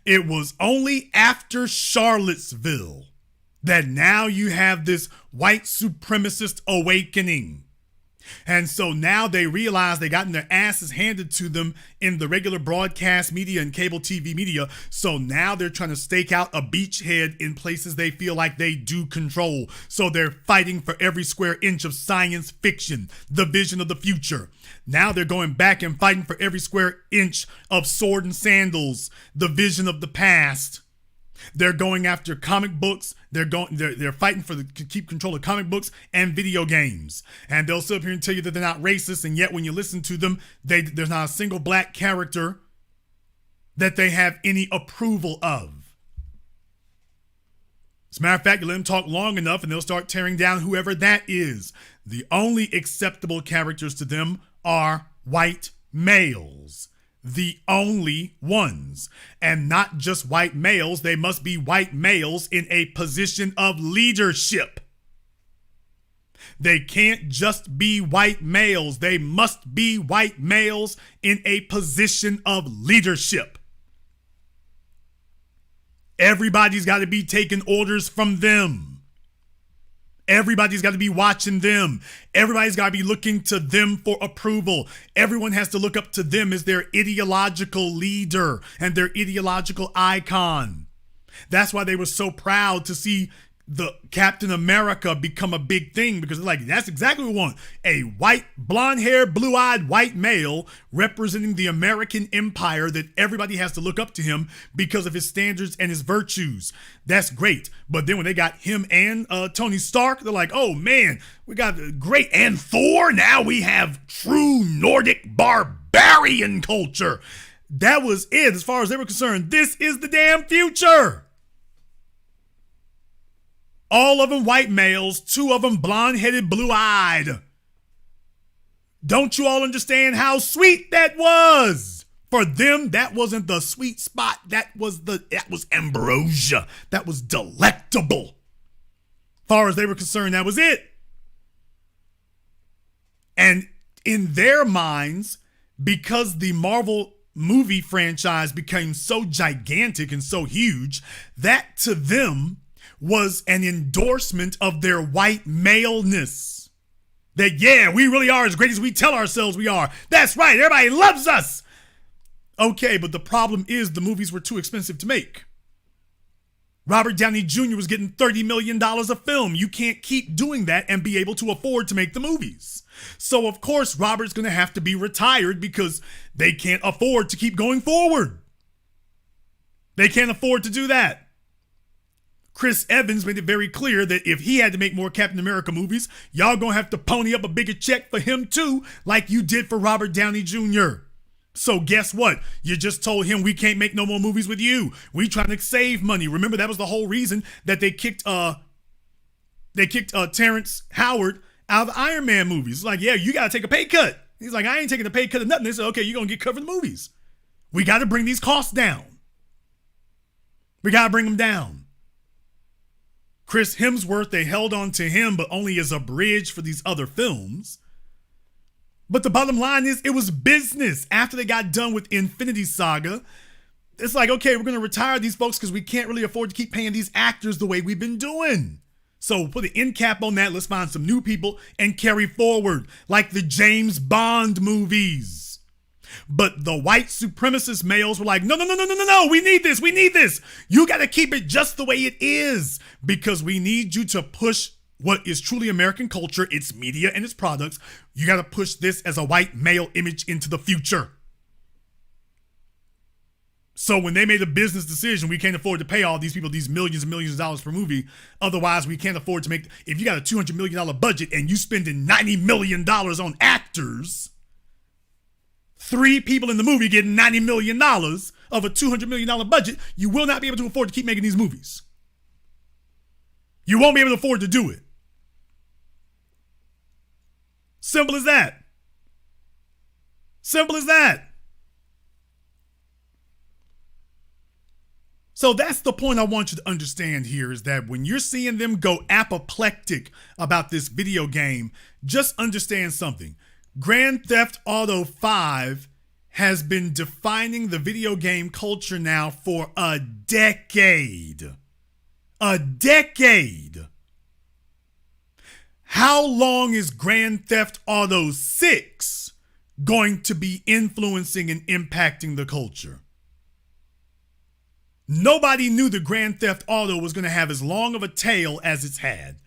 It was only after Charlottesville that now you have this white supremacist awakening. And so now they realize they gotten their asses handed to them in the regular broadcast media and cable TV media. So now they're trying to stake out a beachhead in places they feel like they do control. So they're fighting for every square inch of science fiction, the vision of the future. Now they're going back and fighting for every square inch of sword and sandals, the vision of the past. They're going after comic books. They're fighting to keep control of comic books and video games. And they'll sit up here and tell you that they're not racist, and yet when you listen to them, there's not a single black character that they have any approval of. As a matter of fact, you let them talk long enough and they'll start tearing down whoever that is. The only acceptable characters to them are white males. The only ones. And not just white males, they must be white males in a position of leadership. They can't just be white males. They must be white males in a position of leadership. Everybody's got to be taking orders from them. Everybody's got to be watching them. Everybody's got to be looking to them for approval. Everyone has to look up to them as their ideological leader and their ideological icon. That's why they were so proud to see the Captain America become a big thing, because they're like, that's exactly what we want. A white, blonde-haired, blue-eyed white male representing the American empire that everybody has to look up to him because of his standards and his virtues. That's great. But then when they got him and Tony Stark, they're like, oh man, we got great. And Thor, now we have true Nordic barbarian culture. That was it as far as they were concerned. This is the damn future. All of them white males, 2 of them blonde-headed, blue-eyed. Don't you all understand how sweet that was? For them, that wasn't the sweet spot. That was ambrosia. That was delectable. As far as they were concerned, that was it. And in their minds, because the Marvel movie franchise became so gigantic and so huge, that to them was an endorsement of their white maleness. That, yeah, we really are as great as we tell ourselves we are. That's right, everybody loves us. Okay, but the problem is the movies were too expensive to make. Robert Downey Jr. was getting $30 million a film. You can't keep doing that and be able to afford to make the movies. So, of course, Robert's going to have to be retired because they can't afford to keep going forward. They can't afford to do that. Chris Evans made it very clear that if he had to make more Captain America movies, y'all gonna have to pony up a bigger check for him too, like you did for Robert Downey Jr. So guess what? You just told him we can't make no more movies with you. We trying to save money. Remember, that was the whole reason that they kicked Terrence Howard out of the Iron Man movies. It's like, yeah, you gotta take a pay cut. He's like, I ain't taking a pay cut of nothing. They said, okay, you're gonna get covered in the movies. We gotta bring these costs down. We gotta bring them down. Chris Hemsworth, they held on to him, but only as a bridge for these other films. But the bottom line is, it was business. After they got done with Infinity Saga, it's like, okay, we're going to retire these folks because we can't really afford to keep paying these actors the way we've been doing. So put an end cap on that. Let's find some new people and carry forward, like the James Bond movies. But the white supremacist males were like, no, we need this. You got to keep it just the way it is, because we need you to push what is truly American culture, its media and its products. You got to push this as a white male image into the future. So when they made a business decision, we can't afford to pay all these people these millions and millions of dollars per movie. Otherwise, we can't afford to make, if you got a $200 million budget and you spending $90 million on actors, 3 people in the movie getting $90 million of a $200 million budget, you will not be able to afford to keep making these movies. You won't be able to afford to do it. Simple as that. Simple as that. So that's the point I want you to understand here, is that when you're seeing them go apoplectic about this video game, just understand something. Grand Theft Auto 5 has been defining the video game culture now for a decade. A decade. How long is Grand Theft Auto 6 going to be influencing and impacting the culture? Nobody knew the Grand Theft Auto was going to have as long of a tail as it's had.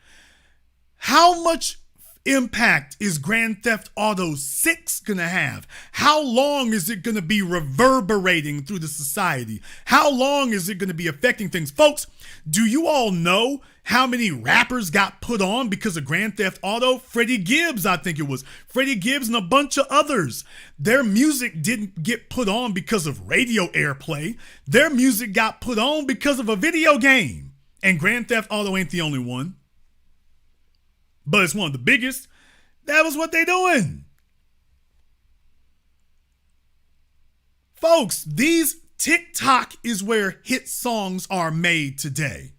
How much impact is Grand Theft Auto 6 going to have? How long is it going to be reverberating through the society? How long is it going to be affecting things? Folks, do you all know how many rappers got put on because of Grand Theft Auto? Freddie Gibbs, I think it was. Freddie Gibbs and a bunch of others. Their music didn't get put on because of radio airplay. Their music got put on because of a video game. And Grand Theft Auto ain't the only one, but it's one of the biggest. That was what they doing. Folks, these TikTok is where hit songs are made today.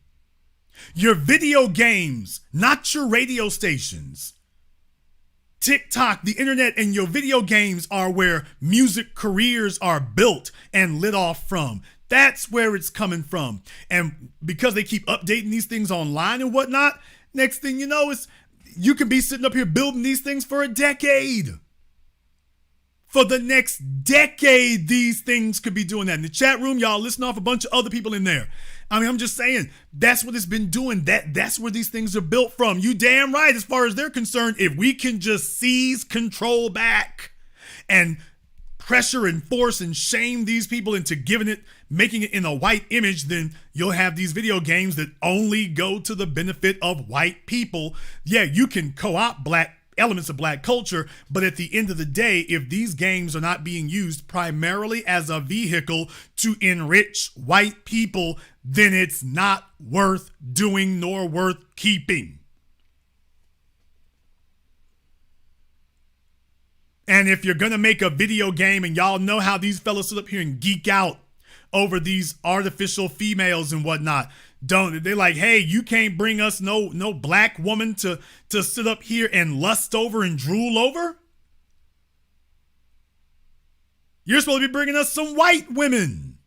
Your video games, not your radio stations. TikTok, the internet, and your video games are where music careers are built and lit off from. That's where it's coming from. And because they keep updating these things online and whatnot, next thing you know is you can be sitting up here building these things for a decade. For the next decade, these things could be doing that. In the chat room, y'all listen off a bunch of other people in there. I mean, I'm just saying, that's what it's been doing. That's where these things are built from. You damn right, as far as they're concerned, if we can just seize control back and pressure and force and shame these people into making it in a white image, then you'll have these video games that only go to the benefit of white people. Yeah, you can co-opt elements of black culture, but at the end of the day, if these games are not being used primarily as a vehicle to enrich white people, then it's not worth doing nor worth keeping. And if you're gonna make a video game, and y'all know how these fellas sit up here and geek out over these artificial females and whatnot, they're like, hey, you can't bring us no black woman to sit up here and lust over and drool over? You're supposed to be bringing us some white women.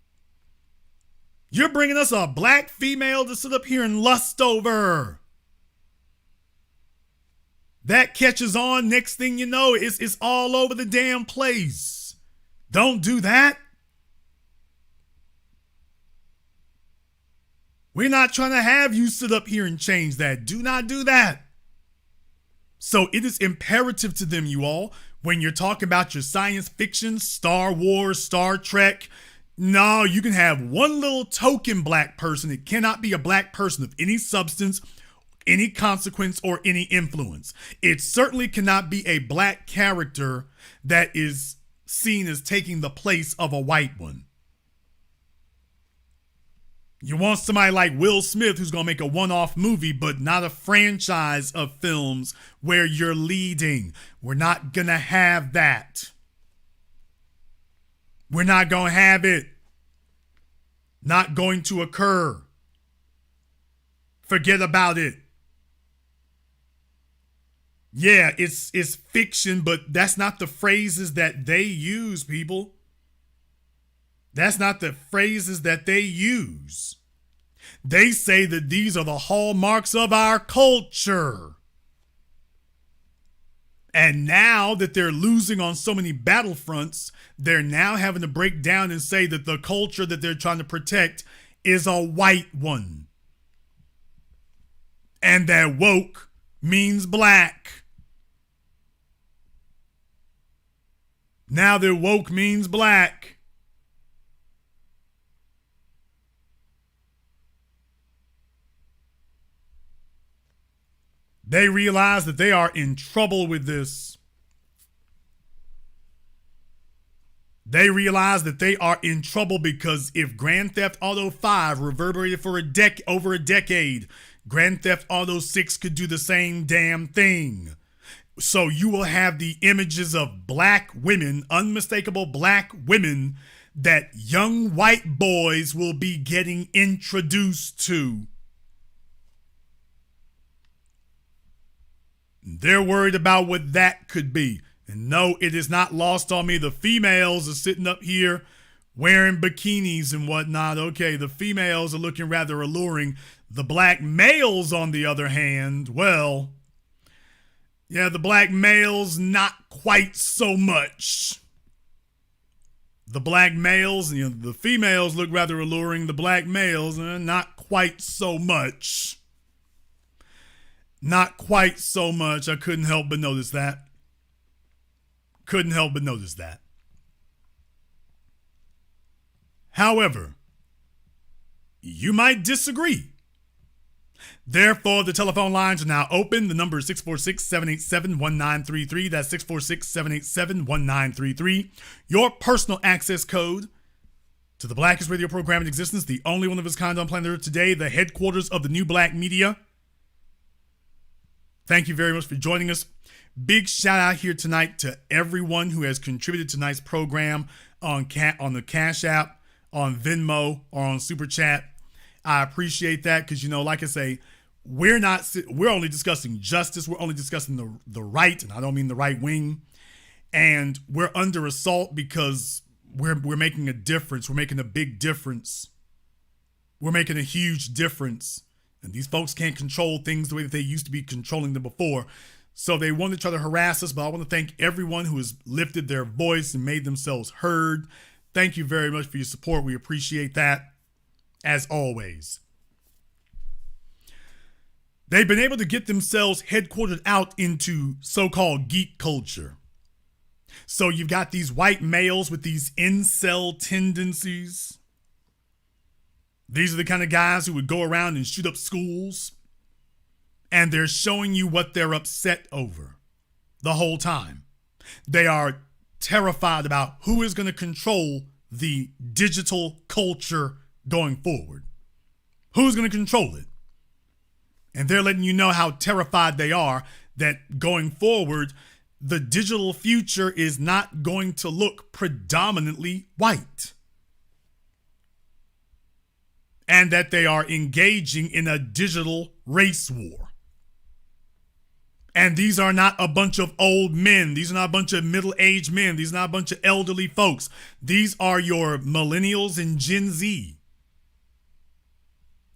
You're bringing us a black female to sit up here and lust over. That catches on, next thing you know, it's all over the damn place. Don't do that. We're not trying to have you sit up here and change that. Do not do that. So it is imperative to them, you all, when you're talking about your science fiction, Star Wars, Star Trek, no, you can have one little token black person. It cannot be a black person of any substance, any consequence, or any influence. It certainly cannot be a black character that is seen as taking the place of a white one. You want somebody like Will Smith who's going to make a one-off movie, but not a franchise of films where you're leading. We're not going to have that. We're not going to have it. Not going to occur. Forget about it. Yeah, it's fiction, but that's not the phrases that they use, people. That's not the phrases that they use. They say that these are the hallmarks of our culture. And now that they're losing on so many battlefronts, they're now having to break down and say that the culture that they're trying to protect is a white one. And that woke means black. Now that woke means black. They realize that they are in trouble with this. They realize that they are in trouble because if Grand Theft Auto 5 reverberated for over a decade, Grand Theft Auto 6 could do the same damn thing. So you will have the images of black women, unmistakable black women, that young white boys will be getting introduced to. They're worried about what that could be. And no, it is not lost on me. The females are sitting up here wearing bikinis and whatnot. Okay, the females are looking rather alluring. The black males, on the other hand, well, Yeah, the black males, not quite so much. The black males, the females look rather alluring. The black males, not quite so much. Not quite so much. I couldn't help but notice that. However, you might disagree. Therefore, the telephone lines are now open. The number is 646-787-1933. That's 646-787-1933. Your personal access code to the blackest radio program in existence, the only one of its kind on planet Earth today, the headquarters of the new black media. Thank you very much for joining us. Big shout out here tonight to everyone who has contributed to tonight's program on the Cash App, on Venmo, or on Super Chat. I appreciate that because, like I say, we're only discussing justice. We're only discussing the right, and I don't mean the right wing. And we're under assault because we're making a difference. We're making a big difference. We're making a huge difference. And these folks can't control things the way that they used to be controlling them before. So they want to try to harass us, but I want to thank everyone who has lifted their voice and made themselves heard. Thank you very much for your support. We appreciate that, as always. They've been able to get themselves headquartered out into so-called geek culture. So you've got these white males with these incel tendencies. These are the kind of guys who would go around and shoot up schools. And they're showing you what they're upset over the whole time. They are terrified about who is going to control the digital culture going forward. Who's going to control it? And they're letting you know how terrified they are that going forward, the digital future is not going to look predominantly white. And that they are engaging in a digital race war. And these are not a bunch of old men. These are not a bunch of middle-aged men. These are not a bunch of elderly folks. These are your millennials and Gen Z.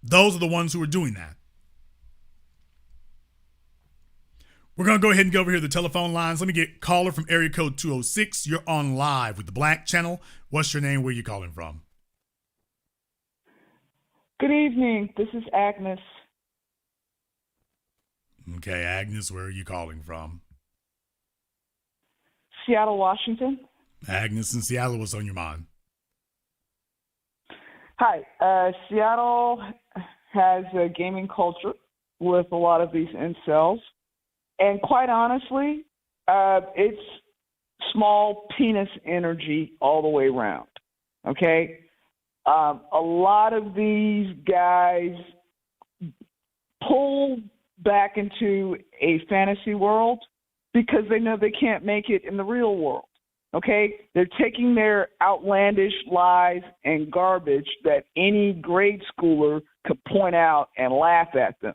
Those are the ones who are doing that. We're going to go ahead and go over here to the telephone lines. Let me get caller from area code 206. You're on live with the Black Channel. What's your name? Where are you calling from? Good evening. This is Agnes. Okay, Agnes, where are you calling from? Seattle, Washington. Agnes in Seattle, what's on your mind? Hi. Seattle has a gaming culture with a lot of these incels. And quite honestly, it's small penis energy all the way around. Okay? A lot of these guys pull back into a fantasy world because they know they can't make it in the real world. Okay? They're taking their outlandish lies and garbage that any grade schooler could point out and laugh at them.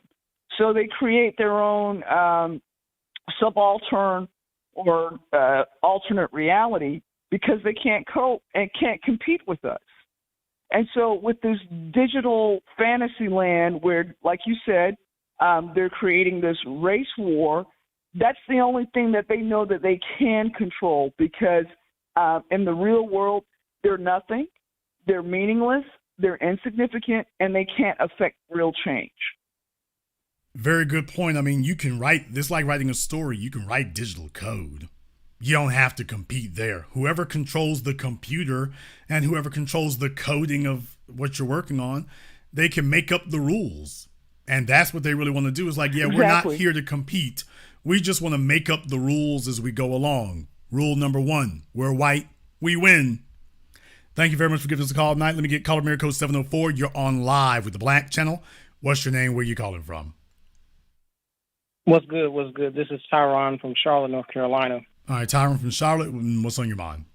So they create their own subaltern or alternate reality because they can't cope and can't compete with us. And so with this digital fantasy land where, like you said, they're creating this race war, that's the only thing that they know that they can control because in the real world, they're nothing, they're meaningless, they're insignificant, and they can't affect real change. Very good point. I mean, you can write this like writing a story. You can write digital code. You don't have to compete there. Whoever controls the computer and whoever controls the coding of what you're working on, they can make up the rules. And that's what they really want to do is like, yeah, we're not here to compete. We just want to make up the rules as we go along. Rule number 1, we're white, we win. Thank you very much for giving us a call tonight. Let me get caller code 704. You're on live with the Black Channel. What's your name? Where are you calling from? What's good? What's good? This is Tyron from Charlotte, North Carolina. All right, Tyron from Charlotte. What's on your mind?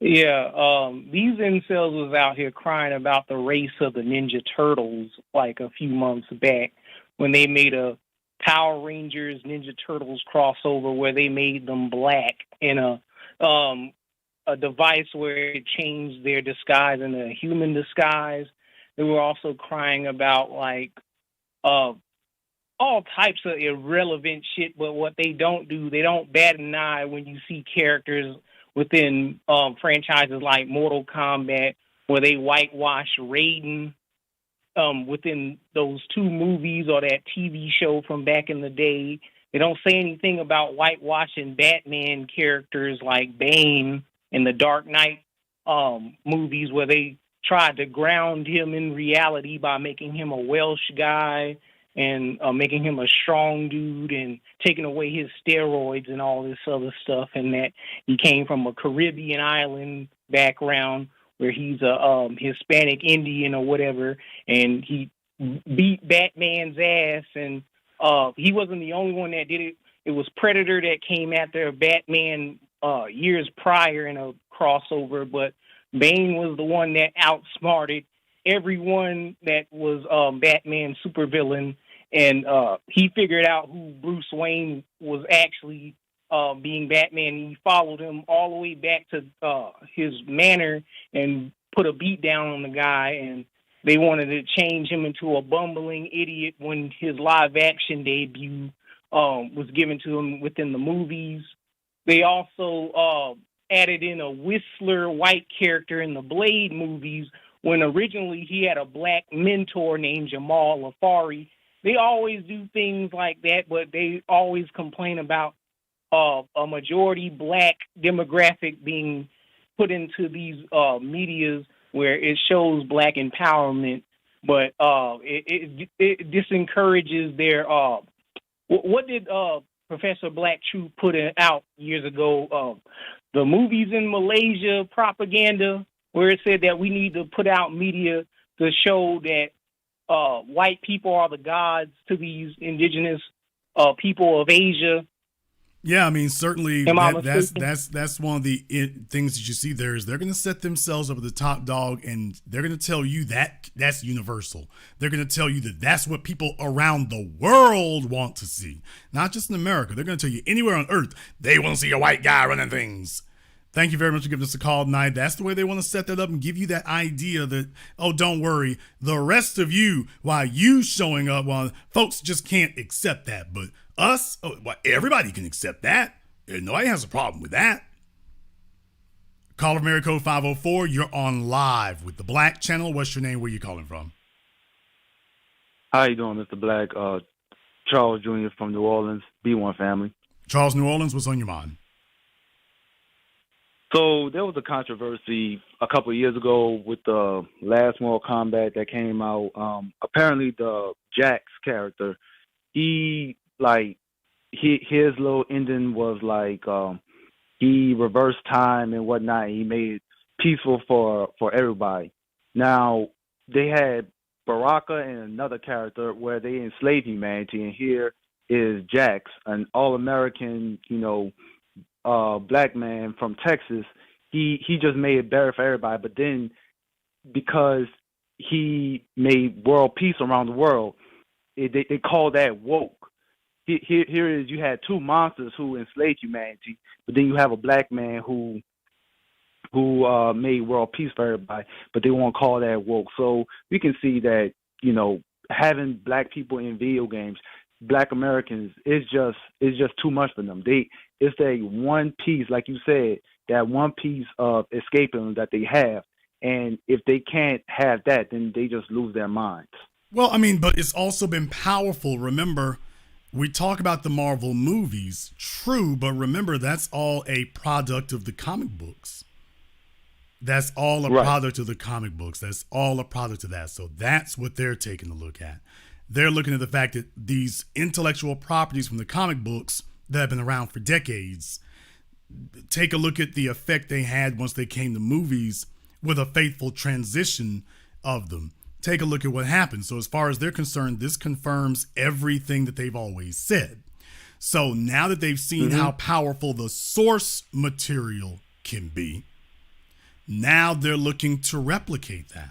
Yeah, these incels was out here crying about the race of the Ninja Turtles like a few months back when they made a Power Rangers Ninja Turtles crossover where they made them black in a device where it changed their disguise into a human disguise. They were also crying about like all types of irrelevant shit. But what they don't do, they don't bat an eye when you see characters within franchises like Mortal Kombat where they whitewash Raiden within those 2 movies or that TV show from back in the day. They don't say anything about whitewashing Batman characters like Bane in the Dark Knight movies where they tried to ground him in reality by making him a Welsh guy and making him a strong dude and taking away his steroids and all this other stuff, and that he came from a Caribbean island background where he's a Hispanic Indian or whatever, and he beat Batman's ass, and he wasn't the only one that did it. It was Predator that came after Batman years prior in a crossover, but Bane was the one that outsmarted everyone that was Batman's supervillain, and he figured out who Bruce Wayne was actually being Batman. He followed him all the way back to his manor and put a beat down on the guy, and they wanted to change him into a bumbling idiot when his live action debut was given to him within the movies. They also added in a Whistler white character in the Blade movies when originally he had a black mentor named Jamal Afari. They always do things like that, but they always complain about a majority black demographic being put into these medias where it shows black empowerment, but it disencourages their what did Professor Black Truth put out years ago? The movies in Malaysia propaganda, where it said that we need to put out media to show that white people are the gods to these indigenous people of Asia. Yeah, I mean, certainly that's one of the things that you see there is they're going to set themselves up as the top dog, and they're going to tell you that that's universal. They're going to tell you that that's what people around the world want to see, not just in America. They're going to tell you anywhere on earth they want to see a white guy running things. Thank you very much for giving us a call tonight. That's the way they want to set that up and give you that idea that, oh, don't worry, the rest of you, while you showing up, well, folks just can't accept that. But us, oh, well, everybody can accept that. And nobody has a problem with that. Caller from area code 504, you're on live with the Black Channel. What's your name? Where you calling from? How you doing, Mr. Black? Charles Jr. from New Orleans, B1 family. Charles, New Orleans, what's on your mind? So there was a controversy a couple of years ago with the last Mortal Kombat that came out. Apparently, the Jax character, his little ending was like he reversed time and whatnot. He made it peaceful for everybody. Now they had Baraka and another character where they enslaved humanity, and here is Jax, an all-American, black man from Texas. He just made it better for everybody. But then because he made world peace around the world, they call that woke. Here is you had two monsters who enslaved humanity, but then you have a black man who made world peace for everybody, but they won't call that woke. So we can see that, having black people in video games, black Americans, is just too much for them. It's a one piece, like you said, that one piece of escapism that they have. And if they can't have that, then they just lose their minds. Well, I mean, but it's also been powerful. Remember, we talk about the Marvel movies, true, but remember, that's all a product of the comic books. That's all a product of the comic books. That's all a product of that. So that's what they're taking a look at. They're looking at the fact that these intellectual properties from the comic books that have been around for decades, take a look at the effect they had once they came to movies with a faithful transition of them. Take a look at what happened. So as far as they're concerned, this confirms everything that they've always said. So now that they've seen how powerful the source material can be, now they're looking to replicate that.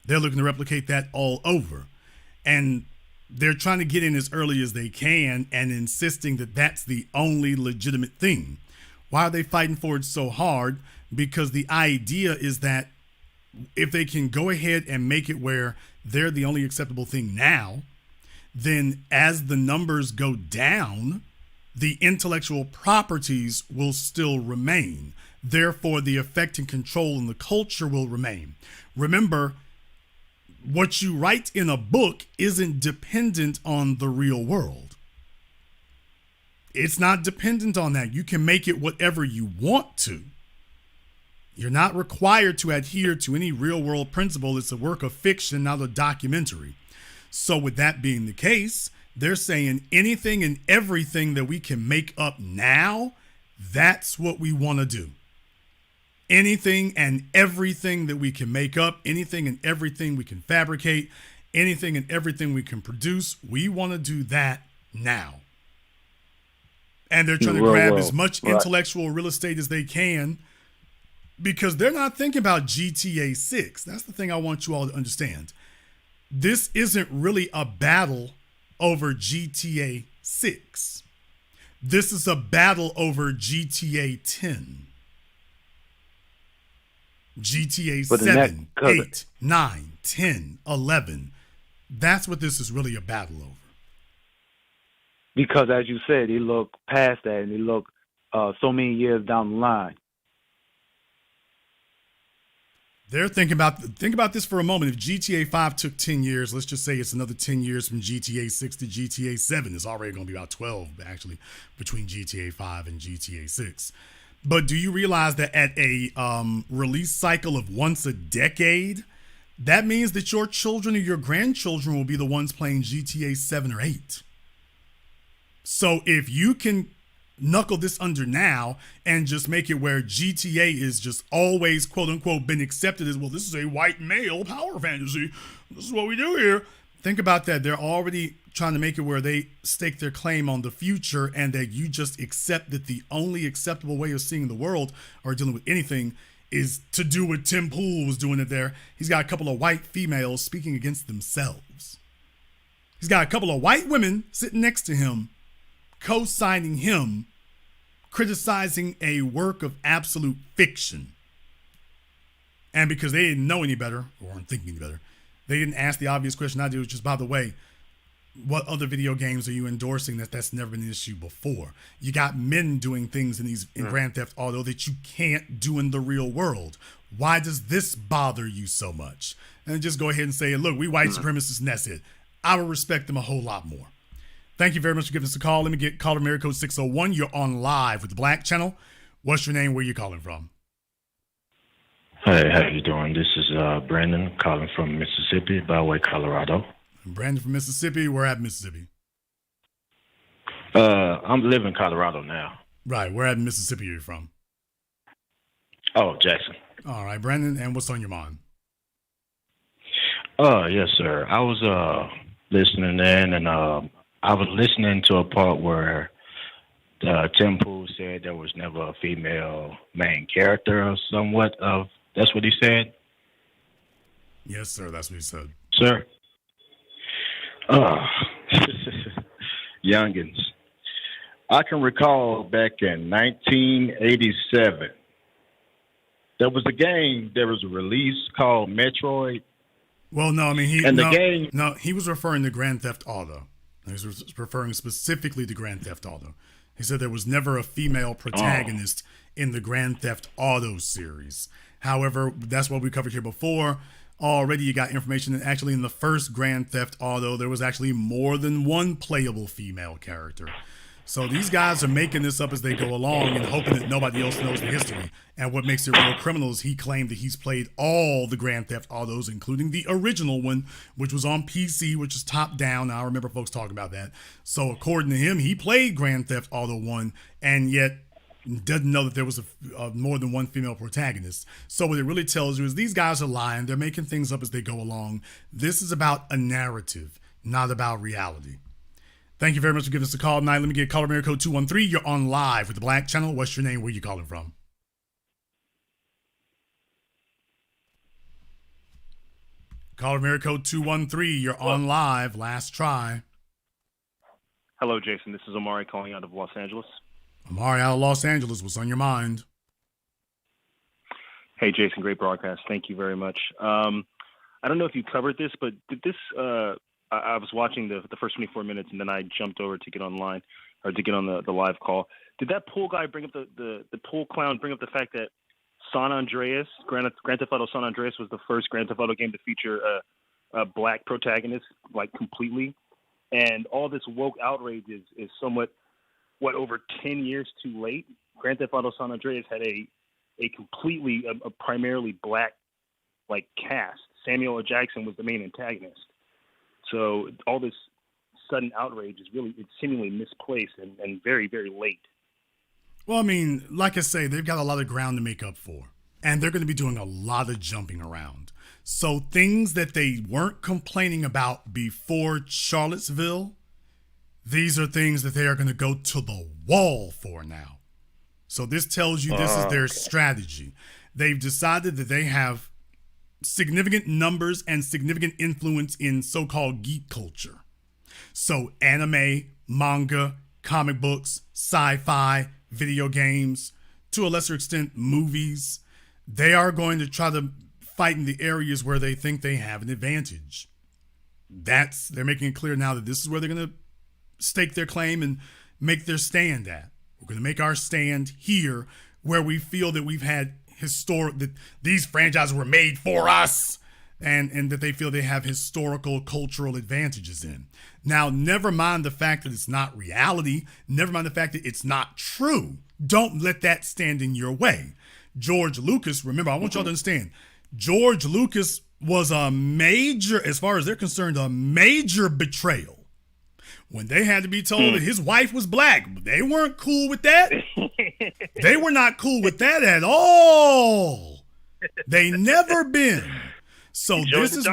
They're looking to replicate that all over. And they're trying to get in as early as they can and insisting that that's the only legitimate thing. Why are they fighting for it so hard? Because the idea is that if they can go ahead and make it where they're the only acceptable thing now, then as the numbers go down, the intellectual properties will still remain. Therefore, the effect and control in the culture will remain. Remember, what you write in a book isn't dependent on the real world. It's not dependent on that. You can make it whatever you want to. You're not required to adhere to any real world principle. It's a work of fiction, not a documentary. So with that being the case, they're saying anything and everything that we can make up now, that's what we want to do. Anything and everything that we can make up, anything and everything we can fabricate, anything and everything we can produce, we want to do that now. And they're trying to grab as much intellectual real estate as they can because they're not thinking about GTA 6. That's the thing I want you all to understand. This isn't really a battle over GTA 6. This is a battle over GTA 10. GTA 7, 8, 9, 10, 11. That's what this is really a battle over. Because as you said, they look past that and they look so many years down the line. They're think about this for a moment. If GTA 5 took 10 years, let's just say it's another 10 years from GTA 6 to GTA 7. It's already going to be about 12, actually, between GTA 5 and GTA 6. But do you realize that at a release cycle of once a decade, that means that your children or your grandchildren will be the ones playing GTA 7 or 8? So if you can knuckle this under now and just make it where GTA is just always, quote unquote, been accepted as, well, this is a white male power fantasy. This is what we do here. Think about that. They're already trying to make it where they stake their claim on the future and that you just accept that the only acceptable way of seeing the world or dealing with anything is to do what Tim Pool was doing it there. He's got a couple of white females speaking against themselves. He's got a couple of white women sitting next to him, co-signing him, criticizing a work of absolute fiction. And because they didn't know any better, or weren't thinking any better, they didn't ask the obvious question I did, which is, by the way, what other video games are you endorsing that's never been an issue before? You got men doing things in Grand Theft Auto that you can't do in the real world. Why does this bother you so much? And just go ahead and say, look, we white supremacists and that's it. I would respect them a whole lot more. Thank you very much for giving us a call. Let me get caller area code 601. You're on live with the Black Channel. What's your name? Where you calling from? Hey, how you doing? This is Brandon calling from Mississippi, by way Colorado. Brandon from Mississippi. Where at Mississippi? I'm living in Colorado now. Right. Where at Mississippi are you from? Oh, Jackson. All right, Brandon. And what's on your mind? Yes, sir. I was listening in, and I was listening to a part where Tim Pool said there was never a female main character or somewhat of. That's what he said? Yes, sir. That's what he said. Sir? Youngins. I can recall back in 1987, there was a game, there was a release called Metroid. Well, no, I mean, he was referring to Grand Theft Auto. He was referring specifically to Grand Theft Auto. He said there was never a female protagonist in the Grand Theft Auto series. However, that's what we covered here before. Already you got information that actually in the first Grand Theft Auto, there was actually more than one playable female character. So these guys are making this up as they go along and hoping that nobody else knows the history. And what makes it real criminal is he claimed that he's played all the Grand Theft Autos, including the original one, which was on PC, which is top down. Now, I remember folks talking about that. So according to him, he played Grand Theft Auto 1 and yet doesn't know that there was a more than one female protagonist. So what it really tells you is these guys are lying. They're making things up as they go along. This is about a narrative, not about reality. Thank you very much for giving us a call tonight. Let me get caller area code 213. You're on live with the Black Channel. What's your name? Where you calling from? Caller area code 213. You're on live. Last try. Hello, Jason. This is Omari calling out of Los Angeles. Omari out of Los Angeles. What's on your mind? Hey, Jason. Great broadcast. Thank you very much. I don't know if you covered this, but did this I was watching the first 24 minutes, and then I jumped over to get online or to get on the live call. Did that pool guy bring up the pool clown bring up the fact that San Andreas, Grand Theft Auto San Andreas, was the first Grand Theft Auto game to feature a black protagonist, like, completely? And all this woke outrage is somewhat, over 10 years too late? Grand Theft Auto San Andreas had a completely, a primarily black, like, cast. Samuel L. Jackson was the main antagonist. So all this sudden outrage is it's seemingly misplaced and very, very late. Well, I mean, like I say, they've got a lot of ground to make up for, and they're going to be doing a lot of jumping around. So things that they weren't complaining about before Charlottesville, these are things that they are going to go to the wall for now. So this tells you this is their strategy. They've decided that they have significant numbers and significant influence in so-called geek culture. So anime, manga, comic books, sci-fi, video games, to a lesser extent, movies. They are going to try to fight in the areas where they think they have an advantage. They're making it clear now that this is where they're going to stake their claim and make their stand at. We're going to make our stand here where we feel that we've had that these franchises were made for us, and that they feel they have historical, cultural advantages in. Now, never mind the fact that it's not reality. Never mind the fact that it's not true. Don't let that stand in your way. George Lucas, remember, I want y'all to understand, George Lucas was a major, as far as they're concerned, a major betrayal. When they had to be told that his wife was black, they weren't cool with that. They were not cool with that at all. They never been. So this is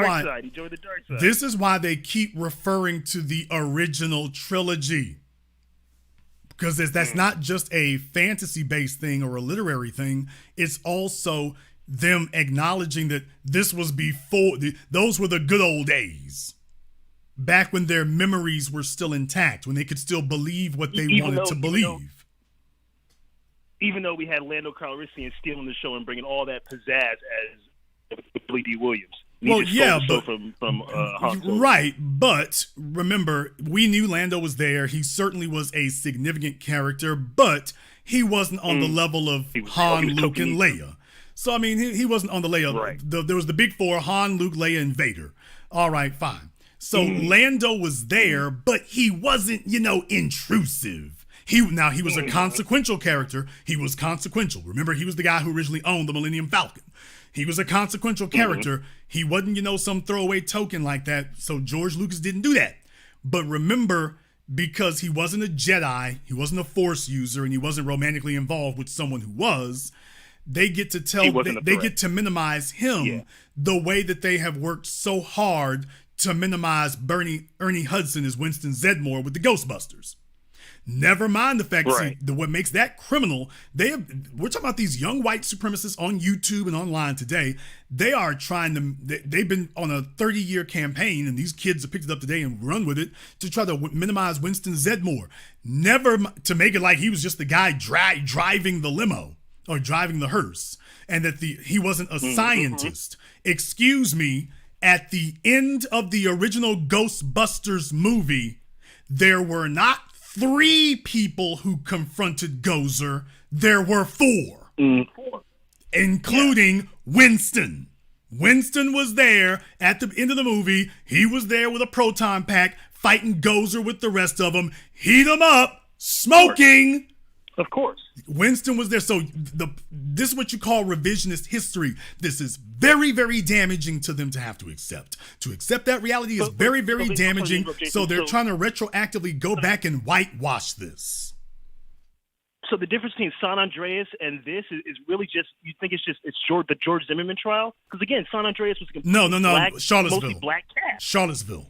why they keep referring to the original trilogy. Because that's not just a fantasy-based thing or a literary thing. It's also them acknowledging that this was before, those were the good old days. Back when their memories were still intact, when they could still believe what they wanted to believe. Even though we had Lando Calrissian stealing the show and bringing all that pizzazz as Billy D. Williams. Well, yeah, but from Han Solo. Right, but remember, we knew Lando was there. He certainly was a significant character, but he wasn't on the level of Han, Luke, and Leia. So, I mean, he wasn't on the Leia. Right. There was the big four, Han, Luke, Leia, and Vader. All right, fine. So Lando was there, but he wasn't, intrusive. He was a consequential character. He was consequential. Remember, he was the guy who originally owned the Millennium Falcon. He was a consequential character. He wasn't, some throwaway token like that. So George Lucas didn't do that. But remember, because he wasn't a Jedi, he wasn't a Force user, and he wasn't romantically involved with someone who was, they get to they get to minimize him the way that they have worked so hard to minimize Ernie Hudson as Winston Zedmore with the Ghostbusters. Never mind the fact that what makes that criminal, we're talking about these young white supremacists on YouTube and online today. They are they've been on a 30-year campaign, and these kids have picked it up today and run with it to try to minimize Winston Zedmore. Never to make it like he was just the guy driving the limo or driving the hearse, and that he wasn't a scientist. Excuse me, at the end of the original Ghostbusters movie, there were not 3 people who confronted Gozer. There were 4. Including Winston. Winston was there at the end of the movie. He was there with a proton pack fighting Gozer with the rest of them. Heat him up, smoking. Of course. Winston was there. So this is what you call revisionist history. This is very, very damaging to them to have to accept. To accept that reality is very, very damaging. So they're trying to retroactively go back and whitewash this. So the difference between San Andreas and this is really just, you think it's the George Zimmerman trial? Because again, San Andreas was completely black, Charlottesville. mostly black cast. Charlottesville.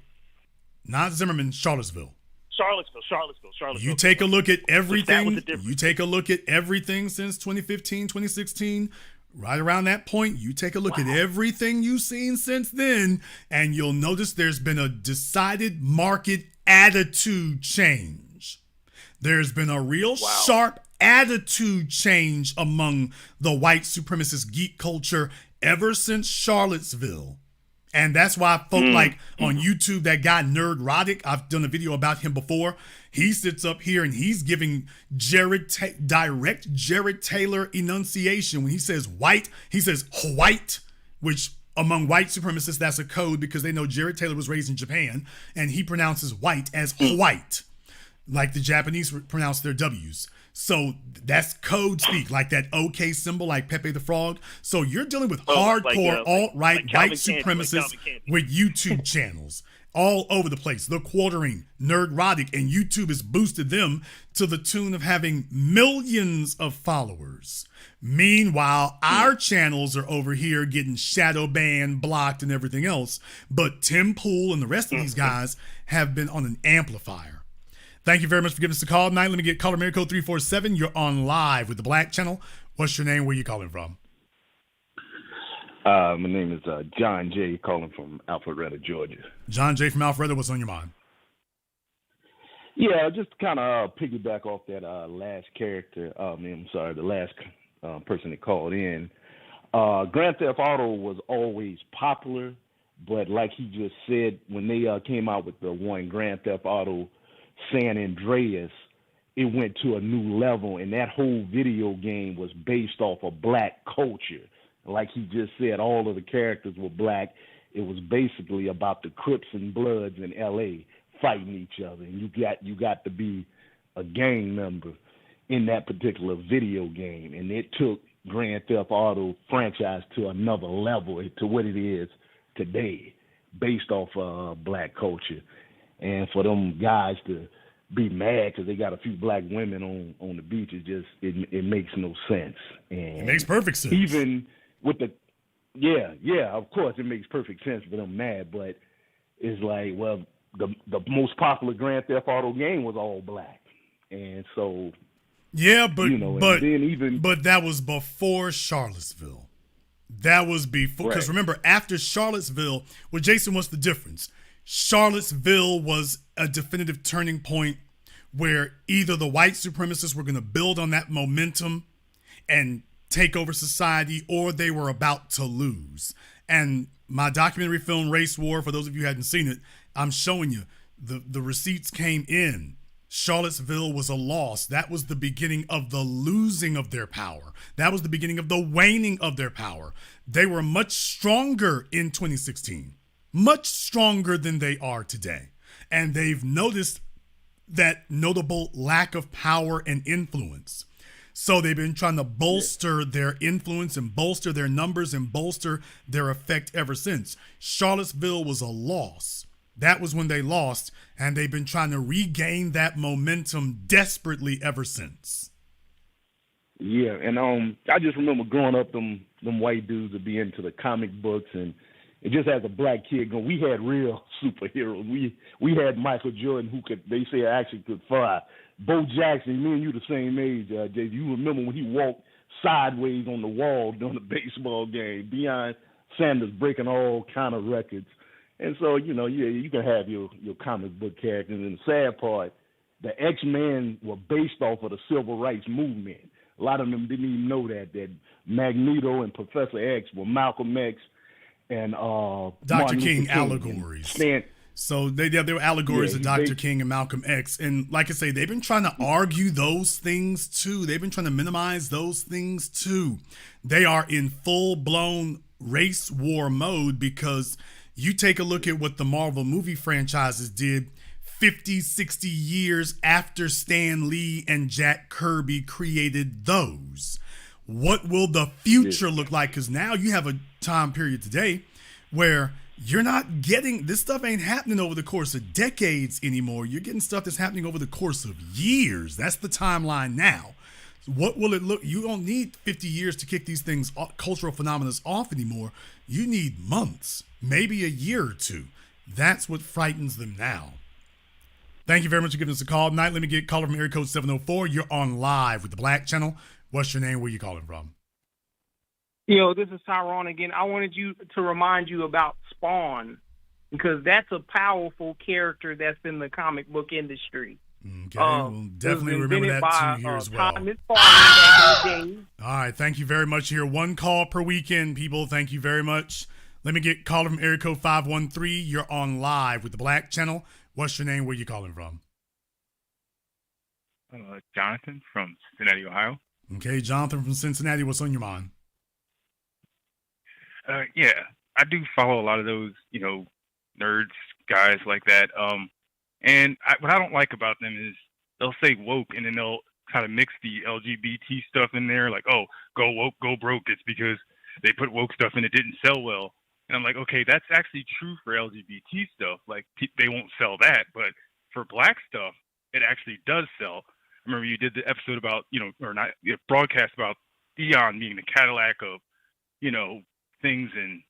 Not Zimmerman, Charlottesville. Charlottesville. You take a look at everything. You take a look at everything since 2015, 2016. Right around that point, you take a look at everything you've seen since then, and you'll notice there's been a decided market attitude change. There's been a real sharp attitude change among the white supremacist geek culture ever since Charlottesville. And that's why folk like on YouTube, that guy Nerdrotic, I've done a video about him before. He sits up here and he's giving direct Jared Taylor enunciation. When he says white, he says white, which among white supremacists, that's a code because they know Jared Taylor was raised in Japan and he pronounces white as white, like the Japanese pronounce their W's. So that's code speak, like that OK symbol, like Pepe the Frog. So you're dealing with hardcore alt-right white supremacists with YouTube channels all over the place. They're quartering Nerdrotic, and YouTube has boosted them to the tune of having millions of followers. Meanwhile, our channels are over here getting shadow banned, blocked, and everything else. But Tim Pool and the rest of these guys have been on an amplifier. Thank you very much for giving us a call tonight. Let me get caller Mary code 347. You're on live with the Black Channel. What's your name? Where you calling from? My name is John J. calling from Alpharetta, Georgia. John J. from Alpharetta. What's on your mind? Yeah, just kind of piggyback off that last character. The last person that called in. Grand Theft Auto was always popular, but like he just said, when they came out with the one Grand Theft Auto San Andreas, it went to a new level, and that whole video game was based off of black culture. Like he just said, all of the characters were black. It was basically about the Crips and Bloods in L.A. fighting each other, and you got to be a gang member in that particular video game, and it took Grand Theft Auto franchise to another level, to what it is today, based off black culture. And for them guys to be mad because they got a few black women on the beach, it makes no sense. And it makes perfect sense. Even with the of course it makes perfect sense for them mad, but it's like, well, the most popular Grand Theft Auto game was all black, and so but that was before Charlottesville. That was before, because remember, after Charlottesville, well, Jason, what's the difference? Charlottesville was a definitive turning point where either the white supremacists were going to build on that momentum and take over society, or they were about to lose. And my documentary film, Race War, for those of you who hadn't seen it, I'm showing you the receipts came in. Charlottesville was a loss. That was the beginning of the losing of their power. That was the beginning of the waning of their power. They were much stronger in 2016. Much stronger than they are today. And they've noticed that notable lack of power and influence. So they've been trying to bolster their influence and bolster their numbers and bolster their effect ever since. Charlottesville was a loss. That was when they lost, and they've been trying to regain that momentum desperately ever since. Yeah, and I just remember growing up, them white dudes would be into the comic books, and just as a black kid, we had real superheroes. We had Michael Jordan, who they say actually could fly. Bo Jackson, me and you the same age, Jay. You remember when he walked sideways on the wall during the baseball game? Deion Sanders breaking all kind of records. And so, you can have your comic book characters. And the sad part, the X-Men were based off of the civil rights movement. A lot of them didn't even know that Magneto and Professor X were Malcolm X and Dr. King allegories. So they were allegories of Dr. King and Malcolm X. And like I say, they've been trying to argue those things too. They've been trying to minimize those things too. They are in full-blown race war mode, because you take a look at what the Marvel movie franchises did 50, 60 years after Stan Lee and Jack Kirby created those. What will the future look like? Because now you have a time period today where you're not getting, this stuff ain't happening over the course of decades anymore. You're getting stuff that's happening over the course of years. That's the timeline now. What will it look? You don't need 50 years to kick these things, cultural phenomena off anymore. You need months, maybe a year or two. That's what frightens them now. Thank you very much for giving us a call tonight. Let me get caller from area code 704. You're on live with the Black Channel. What's your name? Where you calling from? This is Tyrone again. I wanted you to remind you about Spawn, because that's a powerful character that's in the comic book industry. Okay, we'll definitely remember that too here as well. All right, thank you very much here. One call per weekend, people. Thank you very much. Let me get caller from area code 513. You're on live with the Black Channel. What's your name? Where you calling from? Jonathan from Cincinnati, Ohio. Okay, Jonathan from Cincinnati. What's on your mind? Yeah, I do follow a lot of those, nerds, guys like that. What I don't like about them is they'll say woke and then they'll kind of mix the LGBT stuff in there, like, oh, go woke, go broke. It's because they put woke stuff in, it didn't sell well. And I'm like, okay, that's actually true for LGBT stuff. Like, they won't sell that, but for black stuff, it actually does sell. I remember you did the episode about, broadcast about Theon being the Cadillac of, things and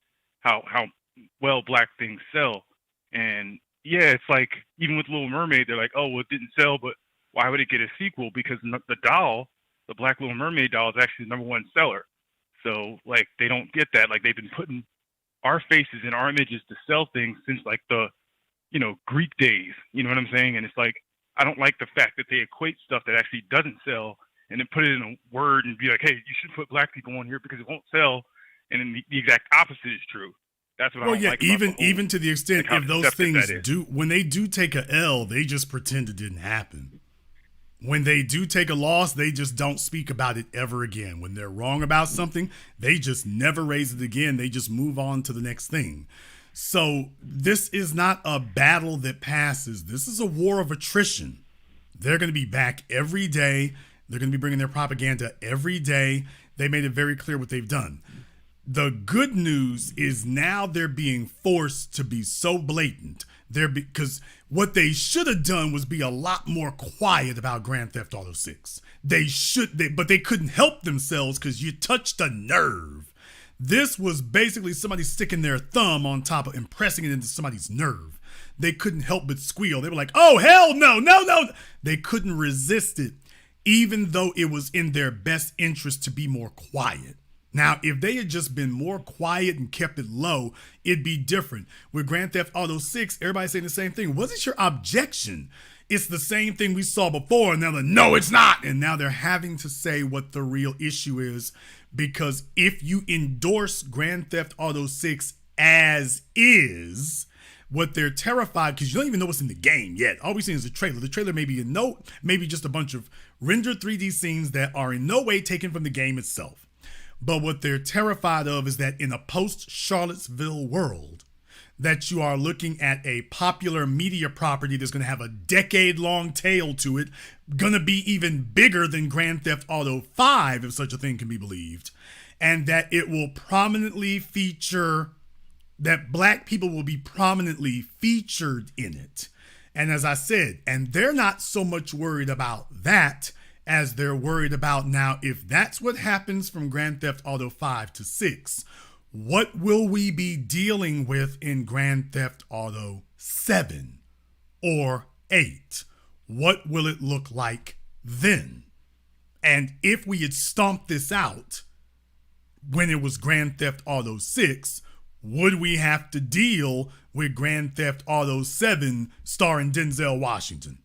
how well black things sell. And yeah, it's like, even with Little Mermaid, they're like, oh, well, it didn't sell, but why would it get a sequel? Because the doll, the Black Little Mermaid doll, is actually the #1 seller. So, like, they don't get that. Like, they've been putting our faces and our images to sell things since, like, the, Greek days. You know what I'm saying? And it's like, I don't like the fact that they equate stuff that actually doesn't sell and then put it in a word and be like, hey, you should put black people on here because it won't sell. And then the exact opposite is true. That's what I don't like about the whole, even to the extent like, if those things when they do take a L, they just pretend it didn't happen. When they do take a loss, they just don't speak about it ever again. When they're wrong about something, they just never raise it again. They just move on to the next thing. So this is not a battle that passes. This is a war of attrition. They're going to be back every day. They're going to be bringing their propaganda every day. They made it very clear what they've done. The good news is now they're being forced to be so blatant. Because what they should have done was be a lot more quiet about Grand Theft Auto 6. But they couldn't help themselves because you touched a nerve. This was basically somebody sticking their thumb on top of and pressing it into somebody's nerve. They couldn't help but squeal. They were like, oh, hell no, no, no. They couldn't resist it, even though it was in their best interest to be more quiet. Now, if they had just been more quiet and kept it low, it'd be different. With Grand Theft Auto 6, everybody's saying the same thing. What's your objection? It's the same thing we saw before. And they're like, no, it's not. And now they're having to say what the real issue is. Because if you endorse Grand Theft Auto 6 as is, what they're terrified, because you don't even know what's in the game yet. All we've seen is a trailer. The trailer may be maybe just a bunch of rendered 3D scenes that are in no way taken from the game itself. But what they're terrified of is that in a post-Charlottesville world, that you are looking at a popular media property that's going to have a decade-long tail to it, going to be even bigger than Grand Theft Auto 5, if such a thing can be believed, and that it will prominently feature, that black people will be prominently featured in it. And as I said, and they're not so much worried about that as they're worried about now, if that's what happens from Grand Theft Auto 5 to 6, what will we be dealing with in Grand Theft Auto 7 or 8? What will it look like then? And if we had stomped this out when it was Grand Theft Auto 6, would we have to deal with Grand Theft Auto 7 starring Denzel Washington?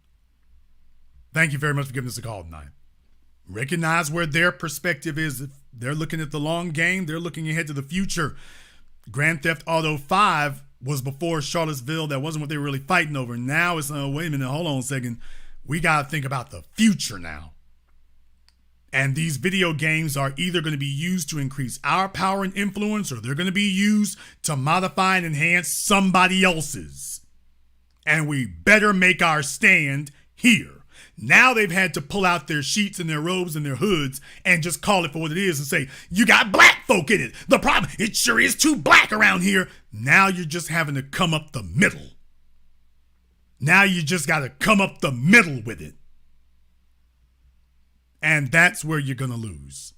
Thank you very much for giving us a call tonight. Recognize where their perspective is. If they're looking at the long game, they're looking ahead to the future. Grand Theft Auto 5 was before Charlottesville. That wasn't what they were really fighting over. Now it's, wait a minute, hold on a second. We got to think about the future now. And these video games are either going to be used to increase our power and influence, or they're going to be used to modify and enhance somebody else's. And we better make our stand here. Now they've had to pull out their sheets and their robes and their hoods and just call it for what it is and say, you got black folk in it. The problem, it sure is too black around here. Now you're just having to come up the middle. Now you just got to come up the middle with it. And that's where you're going to lose.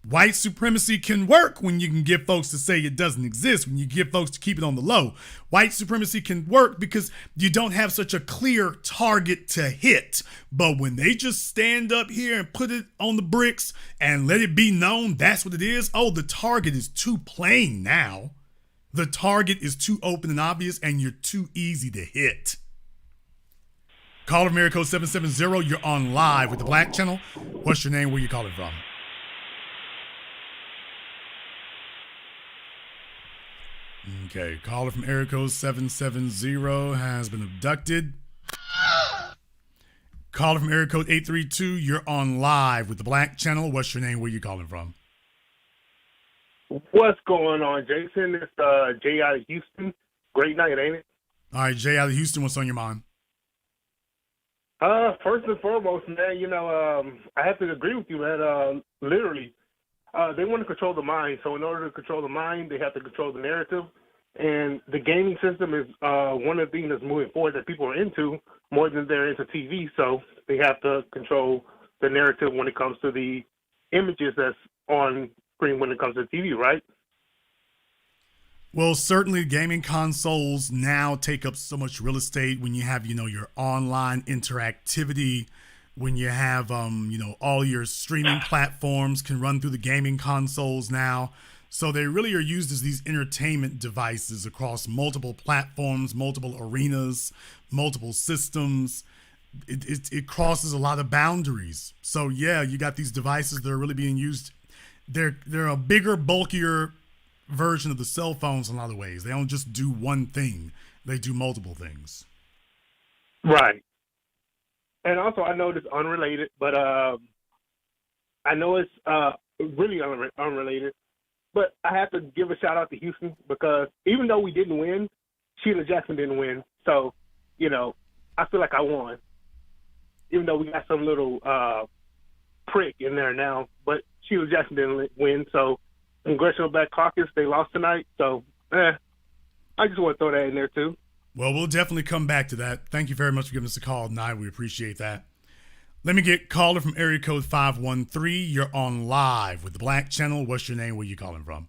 White supremacy can work when you can get folks to say it doesn't exist, when you get folks to keep it on the low. White supremacy can work because you don't have such a clear target to hit. But when they just stand up here and put it on the bricks and let it be known that's what it is, oh, the target is too plain now. The target is too open and obvious, and you're too easy to hit. Caller from area code 770, you're on live with the Black Channel. What's your name? Where you calling from? Okay, caller from area code 770 has been abducted. Caller from area code 832, you're on live with the Black Channel. What's your name? Where you calling from? What's going on, Jason? It's Jay out of Houston. Great night, ain't it? All right, Jay out of Houston, what's on your mind? First and foremost, man, I have to agree with you, man. Literally, they want to control the mind. So in order to control the mind, they have to control the narrative. And the gaming system is one of the things that's moving forward that people are into more than they're into TV. So they have to control the narrative when it comes to the images that's on screen when it comes to TV, right? Well, certainly gaming consoles now take up so much real estate when you have, your online interactivity, when you have, all your streaming platforms can run through the gaming consoles now. So they really are used as these entertainment devices across multiple platforms, multiple arenas, multiple systems. It crosses a lot of boundaries. So yeah, you got these devices that are really being used. They're a bigger, bulkier version of the cell phones in a lot of ways. They don't just do one thing. They do multiple things. Right. And also, I know this is unrelated, but I know it's really unrelated. But I have to give a shout out to Houston because even though we didn't win, Sheila Jackson didn't win. So, I feel like I won. Even though we got some little prick in there now, but Sheila Jackson didn't win. So, Congressional Black Caucus, they lost tonight. So, I just want to throw that in there too. Well, we'll definitely come back to that. Thank you very much for giving us a call tonight. We appreciate that. Let me get caller from area code 513. You're on live with the Black Channel. What's your name? Where you calling from?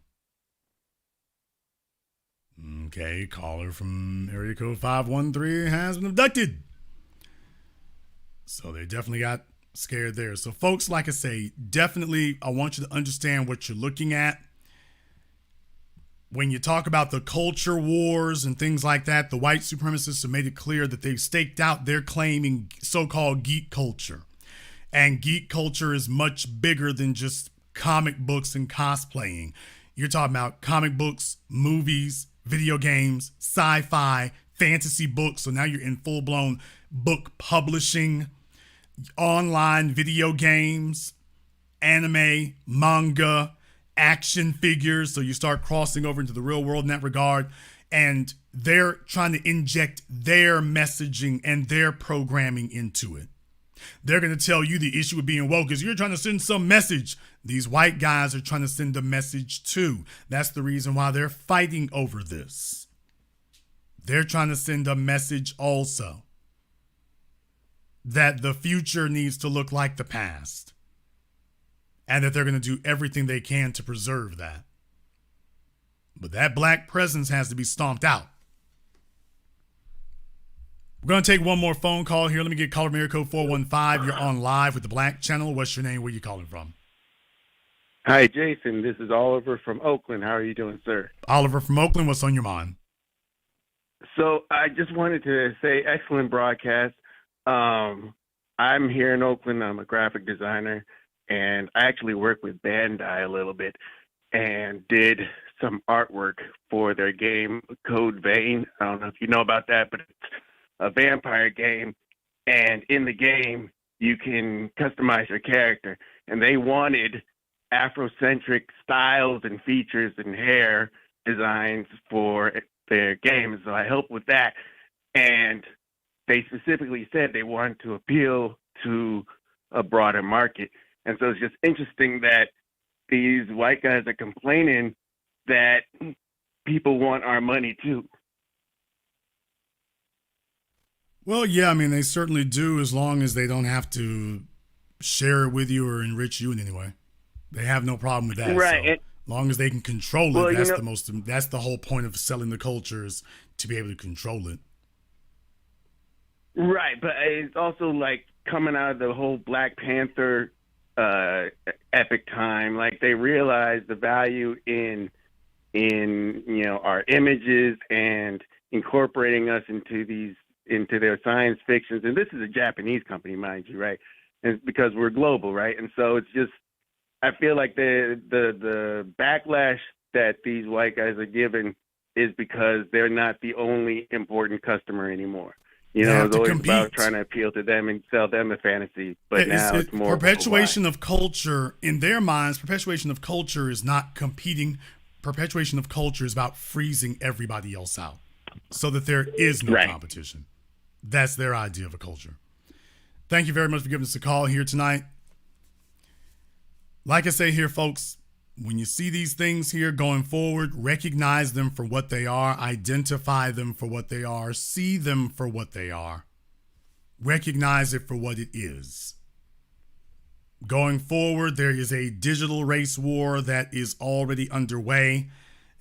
Okay, caller from area code 513 has been abducted. So they definitely got scared there. So folks, like I say, definitely I want you to understand what you're looking at. When you talk about the culture wars and things like that, the white supremacists have made it clear that they've staked out their claim in so-called geek culture. And geek culture is much bigger than just comic books and cosplaying. You're talking about comic books, movies, video games, sci-fi, fantasy books. So now you're in full-blown book publishing, online video games, anime, manga, action figures. So you start crossing over into the real world in that regard. And they're trying to inject their messaging and their programming into it. They're going to tell you the issue with being woke is you're trying to send some message. These white guys are trying to send a message too. That's the reason why they're fighting over this. They're trying to send a message also that the future needs to look like the past and that they're going to do everything they can to preserve that. But that black presence has to be stomped out. We're going to take one more phone call here. Let me get caller from area code 415. You're on live with the Black Channel. What's your name? Where you calling from? Hi, Jason. This is Oliver from Oakland. How are you doing, sir? Oliver from Oakland. What's on your mind? So I just wanted to say excellent broadcast. I'm here in Oakland. I'm a graphic designer, and I actually work with Bandai a little bit and did some artwork for their game Code Vein. I don't know if you know about that, but it's a vampire game, and in the game you can customize your character, and they wanted Afrocentric styles and features and hair designs for their game, so I helped with that. And they specifically said they wanted to appeal to a broader market, and so it's just interesting that these white guys are complaining that people want our money too. Well, yeah, I mean, they certainly do as long as they don't have to share it with you or enrich you in any way. They have no problem with that. Right. So, as long as they can control it, Well, that's the whole point of selling the culture is to be able to control it. Right, but it's also like coming out of the whole Black Panther epic time, like they realize the value in our images and incorporating us into their science fictions. And this is a Japanese company, mind you, right? And it's because we're global, right? And so it's just, I feel like the backlash that these white guys are giving is because they're not the only important customer anymore. They It's have to always compete. about trying to appeal to them and sell them a fantasy, but now it's more perpetuation of culture. In their minds, perpetuation of culture is not competing. Perpetuation of culture is about freezing everybody else out so that there is no competition. That's their idea of a culture. Thank you very much for giving us a call here tonight. Like I say here, folks, when you see these things here going forward, recognize them for what they are, identify them for what they are, see them for what they are, recognize it for what it is. Going forward, there is a digital race war that is already underway,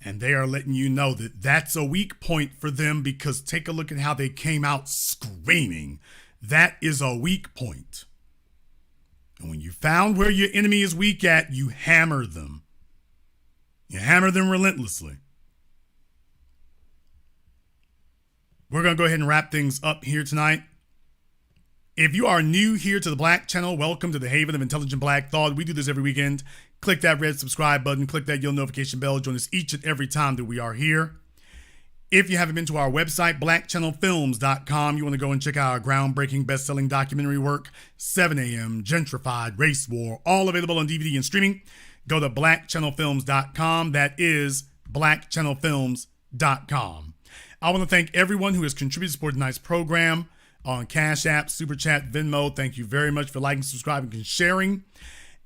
and they are letting you know that that's a weak point for them, because take a look at how they came out screaming. That is a weak point. And when you found where your enemy is weak at, you hammer them. You hammer them relentlessly. We're going to go ahead and wrap things up here tonight. If you are new here to the Black Channel, welcome to the Haven of Intelligent Black Thought. We do this every weekend. Click that red subscribe button. Click that yellow notification bell. Join us each and every time that we are here. If you haven't been to our website, blackchannelfilms.com, you want to go and check out our groundbreaking, best-selling documentary work, 7 a.m., Gentrified, Race War, all available on DVD and streaming. Go to blackchannelfilms.com. That is blackchannelfilms.com. I want to thank everyone who has contributed to support tonight's program on Cash App, Super Chat, Venmo. Thank you very much for liking, subscribing, and sharing.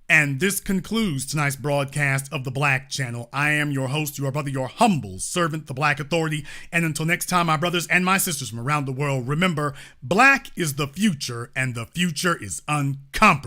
And this concludes tonight's broadcast of the Black Channel. I am your host, your brother, your humble servant, the Black Authority. And until next time, my brothers and my sisters from around the world, remember, black is the future, and the future is uncompromised.